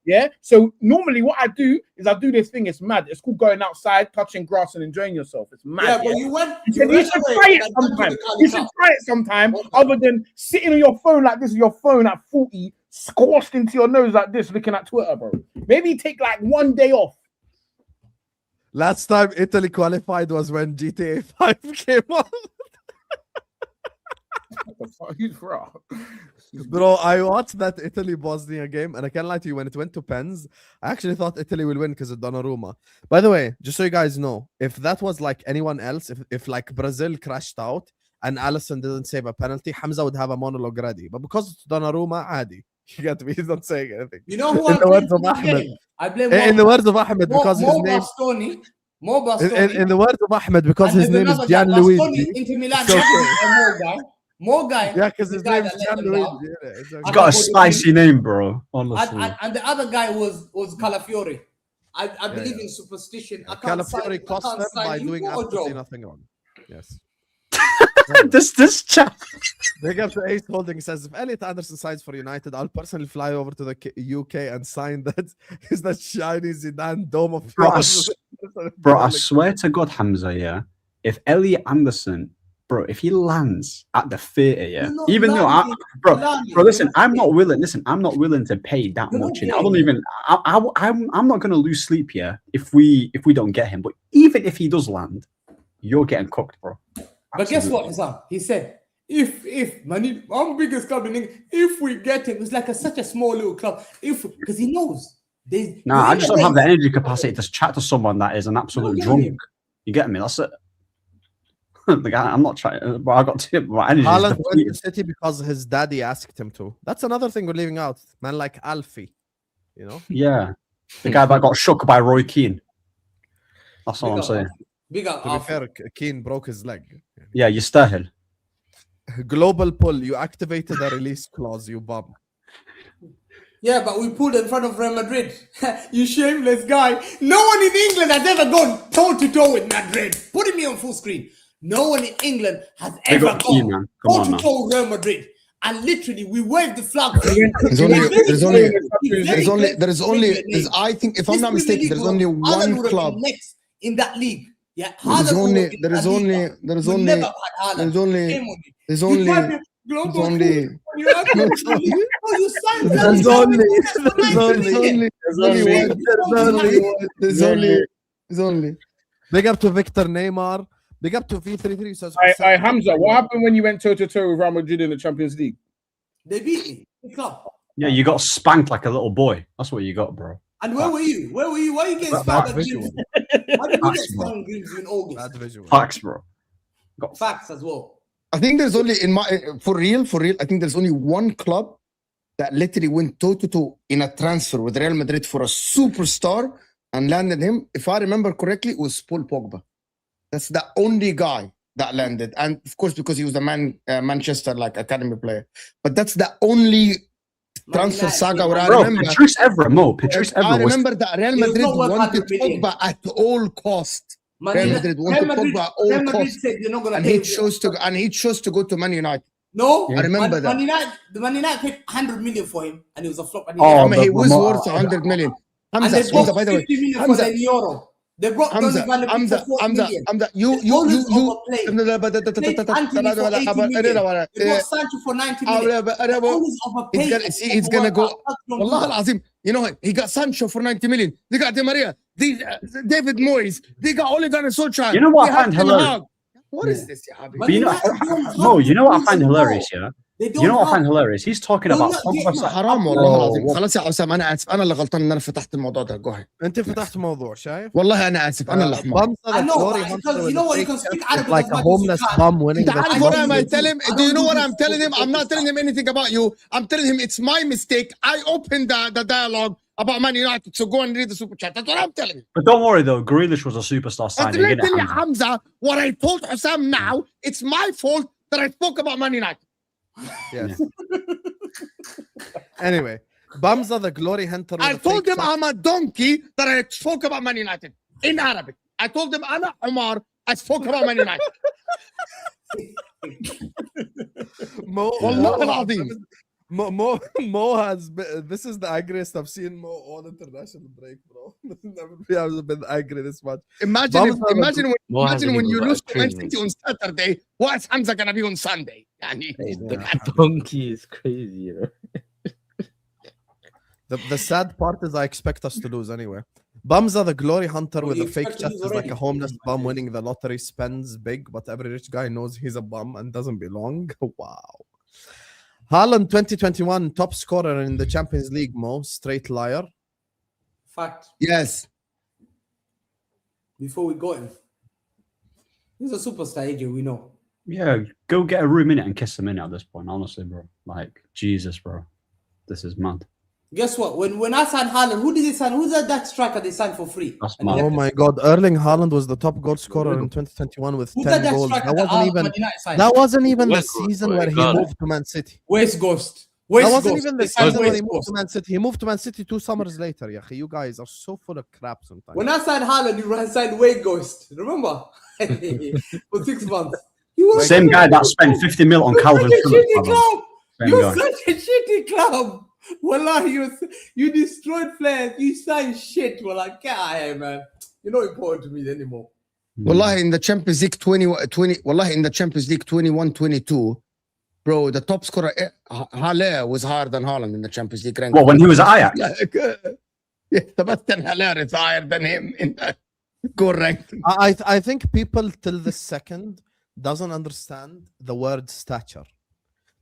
Yeah. So normally what I do is I do this thing. It's mad. It's called going outside, touching grass, and enjoying yourself. It's mad. Yeah, but you went. You should try it sometime. You should try it sometime, other than sitting on your phone like this, your phone at 40, squashed into your nose like this, looking at Twitter, bro. Maybe take like one day off. Last time Italy qualified was when GTA 5 came on. Bro, I watched that Italy-Bosnia game, and I can't lie to you, when it went to pens, I actually thought Italy will win because of Donnarumma. By the way, just so you guys know, if that was like anyone else, if like Brazil crashed out and Alisson didn't save a penalty, Hamza would have a monologue ready. But because it's Donnarumma, Adi. You get me? He's not saying anything. You know who in the words of Ahmed. I blame in the words of Ahmed, because his name... In the words of Ahmed, because his name is Gianluigi. Into Milan, more guy. Yeah, because his name is Gianluigi. He's got a spicy name, bro. Honestly. And the other guy was Calafiori. I believe in superstition. Calafiori cost them by doing absolutely nothing wrong. Yes. this chat. Big up to Ace Holding says, if Elliot Anderson signs for United, I'll personally fly over to the UK and sign that. Is that shiny Zidane dome of bro, I swear to God, Hamza, yeah. If Elliot Anderson bro, if he lands at the theatre, yeah, You're not even though landing, bro, landing, bro, listen, you're not I'm not willing. Listen, I'm not willing to pay that You're not much. I paying. don't even. I'm not gonna lose sleep here if we don't get him. But even if he does land, you're getting cooked, bro. But guess what, Hassan? He said, if man, I'm biggest club in England, if we get him, it's like such a small little club. Because he knows. Nah, I just don't have the energy capacity to chat to someone that is an absolute drunk. You get me? That's it. The guy, I'm not trying, but I got to. My energy. Haaland went to City because his daddy asked him to. That's another thing we're leaving out. Man like Alfie, you know? Yeah, the guy that got shook by Roy Keane. That's all I'm saying. Big up. To be fair, Keane broke his leg. Yeah, you stahil. Global pull. You activated a release clause, you bum. Yeah, but we pulled in front of Real Madrid. You shameless guy. No one in England has ever gone toe-to-toe with Madrid. Putting me on full screen. No one in England has ever Keane, gone man. Come on, toe-to-toe with Real Madrid. And literally, we waved the flag. There's only, I think, if I'm not mistaken, there's only one club. Next in that league. Yeah, There's only Big up to Victor Neymar. Big up to V33. Says, I Hamza, what happened when you went toe-to-toe with Real Madrid in the Champions League? They beat me. Big club. Yeah, you got spanked like a little boy. That's what you got, bro. And where were you? Where were you? Why are you getting spanked at Grimsby? Why did you get spanked in Grimsby in August? Facts, bro. Got facts as well. I think there's only for real, I think there's only one club that literally went toe-to-toe in a transfer with Real Madrid for a superstar and landed him. If I remember correctly, it was Paul Pogba. That's the only guy that landed. And of course, because he was a Manchester like academy player. But that's the only transfer saga where I remember. Patrice Evra, I remember that Real Madrid wanted Pogba at all cost. Real Madrid wanted Pogba at all cost. And he chose to go to Man United. No, I remember that. Man United paid 100 million for him, and it was a flop. And he was worth 100 million. Hamza, by the way, 50 million for the Euro. They brought Hamza, for 40 million. You They brought Sancho for 90 million. He's gonna go. Wallah al-Azim. You know, he got Sancho for 90 million. They got Di Maria, David Moyes. They got Ole Gunnar Solskjaer. You know what I find hilarious? What is this, you know what I find hilarious, yeah? You know what I find hilarious? He's talking about حرام والله العظيم. خلاص يا حسام انا اسف انا اللي غلطان ان انا فتحت الموضوع ده. جو انت فتحت موضوع شايف؟ والله انا اسف انا اللي حمار. I know, because you know what, you can speak Arabic like a homeless bum winning. Do you know what I'm telling him? I'm not telling him anything about you. I'm telling him it's my mistake. I opened the dialogue about Man United, so go and read the super chat. That's what I'm telling him. But don't worry though, Grealish was a superstar signing. Hamza, what I told Hussam now, it's my fault that I spoke about Man United. Yes. Anyway, Bamza the glory hunter. I told him I'm a donkey that I spoke about Man United in Arabic. I told him Ana Umar, I spoke about Man United. Mo has been, this is the angriest I've seen Mo on international break, bro. Never been angry this much. Imagine when you lose to Man City on Saturday, what's Hamza gonna be on Sunday? The donkey is crazy, bro. The sad part is I expect us to lose anyway. Bamza the glory hunter with a fake chest is like a homeless bum winning the lottery, spends big, but every rich guy knows he's a bum and doesn't belong. Wow. Haaland 2021 top scorer in the Champions League, Mo. Straight liar. Fact. Yes. Before we got him. He's a superstar, AJ, we know. Yeah, go get a room in it and kiss him in it at this point, honestly, bro. Like, Jesus, bro. This is mad. Guess what? When I signed Haaland, who did they sign? Who's that striker they signed for free? Oh my God! Erling Haaland was the top goal scorer in 2021 with 10 goals. That wasn't even the season where he moved to Man City. Where's Ghost? That wasn't even the season when he moved to Man City. He moved to Man City 2 summers later. Yeah, you guys are so full of crap sometimes. When I signed Haaland, you signed Wade Ghost. Remember? For 6 months. Same guy that spent 50 mil on Calvin Phillips. You're such a shitty club. Wallah, you destroyed players. You signed shit. Well, like, get out of here, man. You're not important to me anymore. Wallahi, in the Champions League 20, wallahi, in the Champions League 21-22, bro, the top scorer Haller was higher than Haaland in the Champions League ranking. Well, when he was at Ajax. Yeah, Sebastian Haller is higher than him in the goal ranking. I think people till this second doesn't understand the word stature.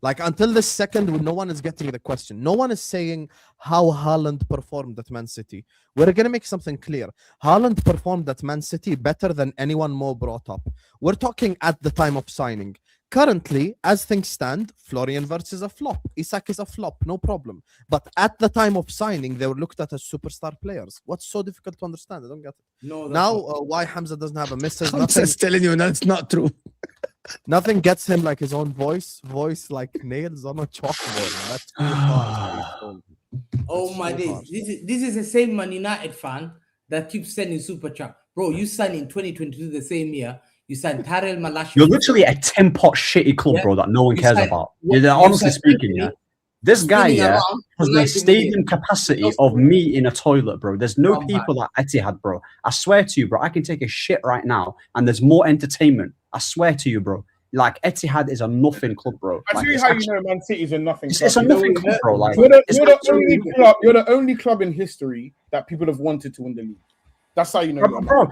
Like until this second, when no one is getting the question. No one is saying how Haaland performed at Man City. We're going to make something clear. Haaland performed at Man City better than anyone Mo brought up. We're talking at the time of signing. Currently, as things stand, Florian Wirtz is a flop. Isak is a flop, no problem. But at the time of signing, they were looked at as superstar players. What's so difficult to understand? I don't get it. No, Now, why Hamza doesn't have a missus? I'm just telling you, that's not true. Nothing gets him like his own voice like nails on a chalkboard. That's too hard. Oh my days! This is the same Man United fan that keeps sending super chat, bro. You signed in 2022 the same year. You signed Tarel Malashi. You're literally a 10-pot shitty club, bro, that no one cares about. Honestly speaking, yeah. This guy, yeah, has the stadium capacity of me in a toilet, bro. There's no people at Etihad, bro. I swear to you, bro, I can take a shit right now and there's more entertainment. I swear to you, bro. Like, Etihad is a nothing club, bro. I Like, see how you know Man City's a nothing club. it's a nothing club, bro. Like, You're the only club in history that people have wanted to win the league. That's how you know. Bro,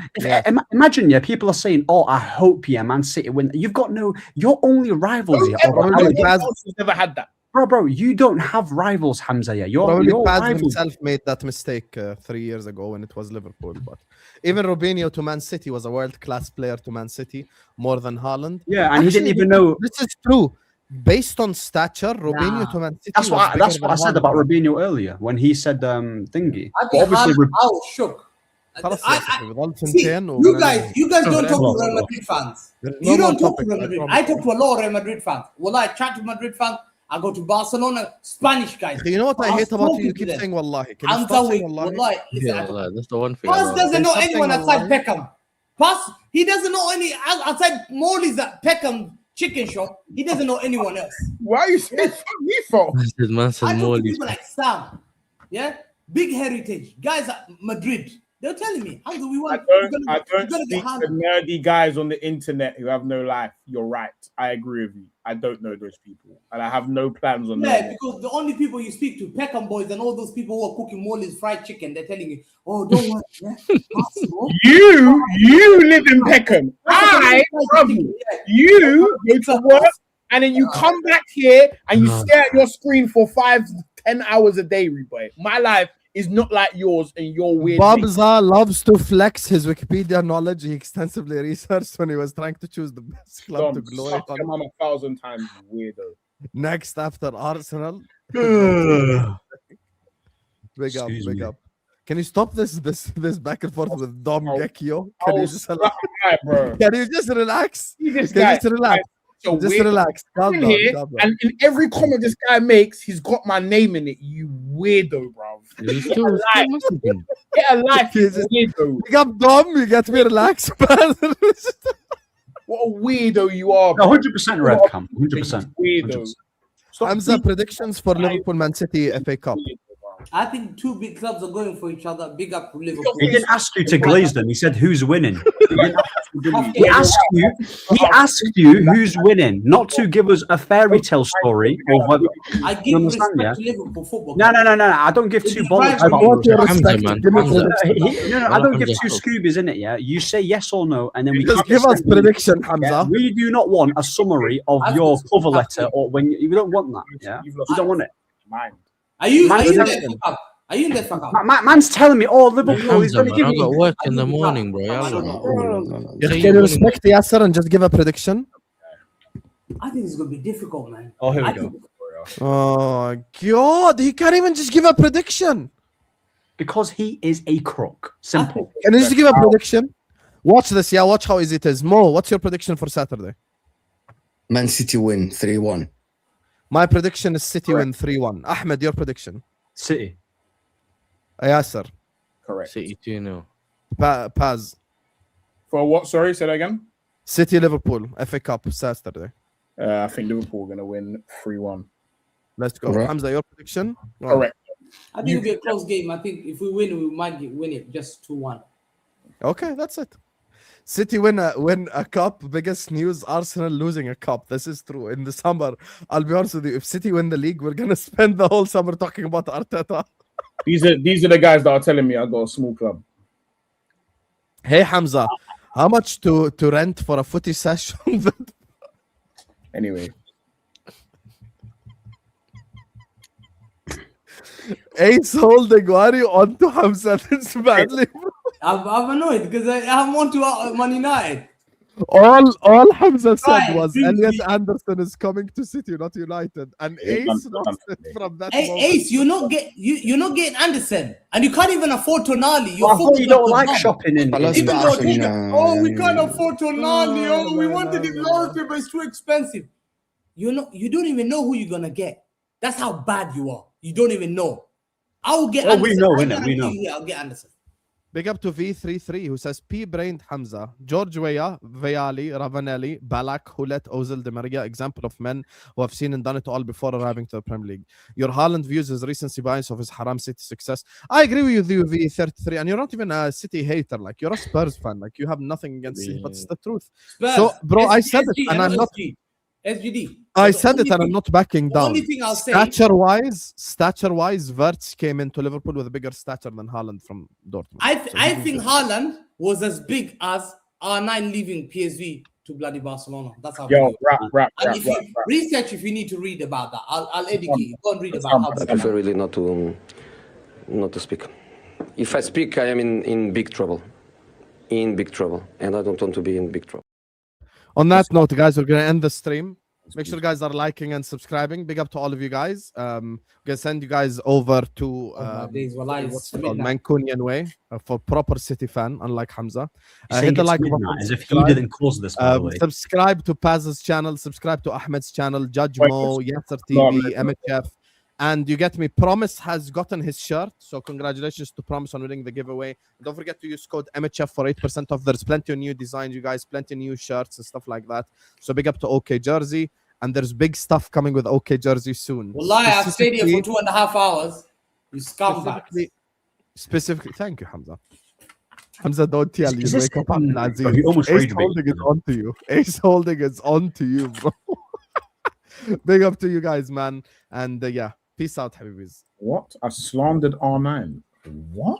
imagine, yeah, people are saying, "Oh, I hope, yeah, Man City win." You've got your only rivals. He's never had that. Bro, you don't have rivals, Hamza. Yeah, your Paz rivals himself made that mistake 3 years ago when it was Liverpool. But even Robinho to Man City was a world-class player to Man City more than Haaland. Yeah, and he didn't even know. This is true. Based on stature, Robinho to Man City. That's what I said about Robinho earlier when he said thingy. I was shook. See, you guys don't talk to Real Madrid fans. You don't talk to Real Madrid. I talk to a lot of Real Madrid fans. Well, I chat to Madrid fans. I go to Barcelona, Spanish guys. You know what I hate about you? You keep saying wallahi. Can you stop saying wallahi? Yeah, that's the one thing. Pass doesn't know anyone outside Peckham. Pass, he doesn't know any outside Morley's at Peckham chicken shop. He doesn't know anyone else. Why are you saying me for? Man said I talk to Morley's. people like Sam. Yeah, big heritage guys at Madrid. They're telling me, how do we want? I don't speak to nerdy guys on the internet who have no life. You're right. I agree with you. I don't know those people, and I have no plans on that. Yeah, because the only people you speak to, Peckham boys, and all those people who are cooking Morley's fried chicken, they're telling you, "Oh, don't worry." Yeah? You live in Peckham. I travel. You go to work, and then you come back here and you stare at your screen for 5-10 hours a day, boy. My life is not like yours, and you're weird. Babza loves to flex his Wikipedia knowledge. He extensively researched when he was trying to choose the best club to glory on. I'm 1,000 times weirdo. Next after Arsenal. Big up. Can you stop this back and forth with Dom Gekio? Can you just relax? Just relax. Calm down. And in every comment this guy makes, he's got my name in it. You weirdo, bro. Get a life, you weirdo. Big up, Dom. You got me relaxed, man. What a weirdo you are, bro. 100% red cam. 100%. Weirdo. Hamza, predictions for Liverpool Man City FA Cup. I think two big clubs are going for each other. Big up for Liverpool. He didn't ask you to glaze them. He said, "Who's winning?" He asked you who's winning, not to give us a fairy tale story. I give respect to Liverpool football. No. I don't give two bollocks. I don't give two Scoobies in it. Yeah, you say yes or no, and then we just give us prediction, Hamza. Yeah? We do not want a summary of your cover letter, or when you don't want that. Yeah, you don't want it. Mine. Are you in there, fuck up? Man's telling me, "Oh, Liverpool is going to give I me." got work in the morning, bro. Can you respect the Yasser and just give a prediction? I think it's going to be difficult, man. Oh, here we go. Oh God, he can't even just give a prediction Because he is a crook. Simple. Can you just give a prediction? Watch this, yeah. Watch how easy it is. Mo, what's your prediction for Saturday? Man City win 3-1. My prediction is City win 3-1. Ahmed, your prediction? City. Yasser. Correct. City 2-0. Paz. For what? Sorry, say that again. City Liverpool FA Cup Saturday. I think Liverpool are going to win 3-1. Let's go. Right. Hamza, your prediction? Correct. I think it'll be a close game. I think if we win, we might win it just 2-1. Okay, that's it. City win a cup. Biggest news: Arsenal losing a cup. This is true. In the summer, I'll be honest with you. If City win the league, we're gonna spend the whole summer talking about Arteta. These are the guys that are telling me I got a small club. Hey Hamza, how much to rent for a footy session? Anyway, Ace holding. Why are you on to Hamza this badly? I'm annoyed because I'm on to Man United. All Hamza said Right, was see- Elliot Anderson is coming to City, not United, and Yeah, Ace done, lost done. it from that Hey, moment. Ace, you're not getting Anderson, and you can't even afford Tonali. I thought you don't like shopping in. خلاص Even بقى though عشان oh, we can't يعني afford Tonali. Oh, we no, wanted no, it no, last year, but it's too expensive. You don't even know who you're gonna get. That's how bad you are. You don't even know. I will get. Oh, we Anderson. know, I innit? We guarantee know. you, I'll get Anderson. Big up to V33 who says P-brained Hamza, George Weah, Viali, Ravanelli, Balak, Hulet, Ozil, Di Maria, example of men who have seen and done it all before arriving to the Premier League. Your Haaland views his recency bias of his Haram City success. I agree with you, V33, and you're not even a City hater. Like, you're a Spurs fan. Like, you have nothing against City, but it's the truth. Spurs, So, bro, I SG, said it, and I'm not. SGD. I The said it, only and I'm thing- not backing the down. only thing I'll say- Stature-wise, Wirtz came into Liverpool with a bigger stature than Haaland from Dortmund. I think Haaland was as big as R9 leaving PSV to bloody Barcelona. That's how. yo, big. rap. And if you research, if you need to read about that, I'll educate you. Go and read about how. I prefer really not to speak. If I speak, I am in big trouble. In big trouble. And I don't want to be in big trouble. On that note, guys, we're going to end the stream. Make sure you guys are liking and subscribing. Big up to all of you guys. We're going to send you guys over to what's it called? Mancunian way for proper City fan, unlike Hamza. Hit the like button. As if he didn't cause this, by the way. Subscribe to Paz's channel. Subscribe to Ahmed's channel. Judge Mo, Yasser TV, MHF. And you get me. Promise has gotten his shirt. So congratulations to Promise on winning the giveaway. Don't forget to use code MHF for 8% off. There's plenty of new designs, you guys. Plenty of new shirts and stuff like that. So big up to OK Jersey. And there's big stuff coming with OK Jersey soon. Wallahi, I've stayed here for 2.5 hours. You scumbag. Specifically, thank you, Hamza. Hamza, don't tell you. Wake up, Abdulaziz. He almost Ace rage bait. holding is on to you. Ace holding is on to you, bro. Big up to you guys, man. And yeah, peace out, Habibis. What? I've slandered R9. What?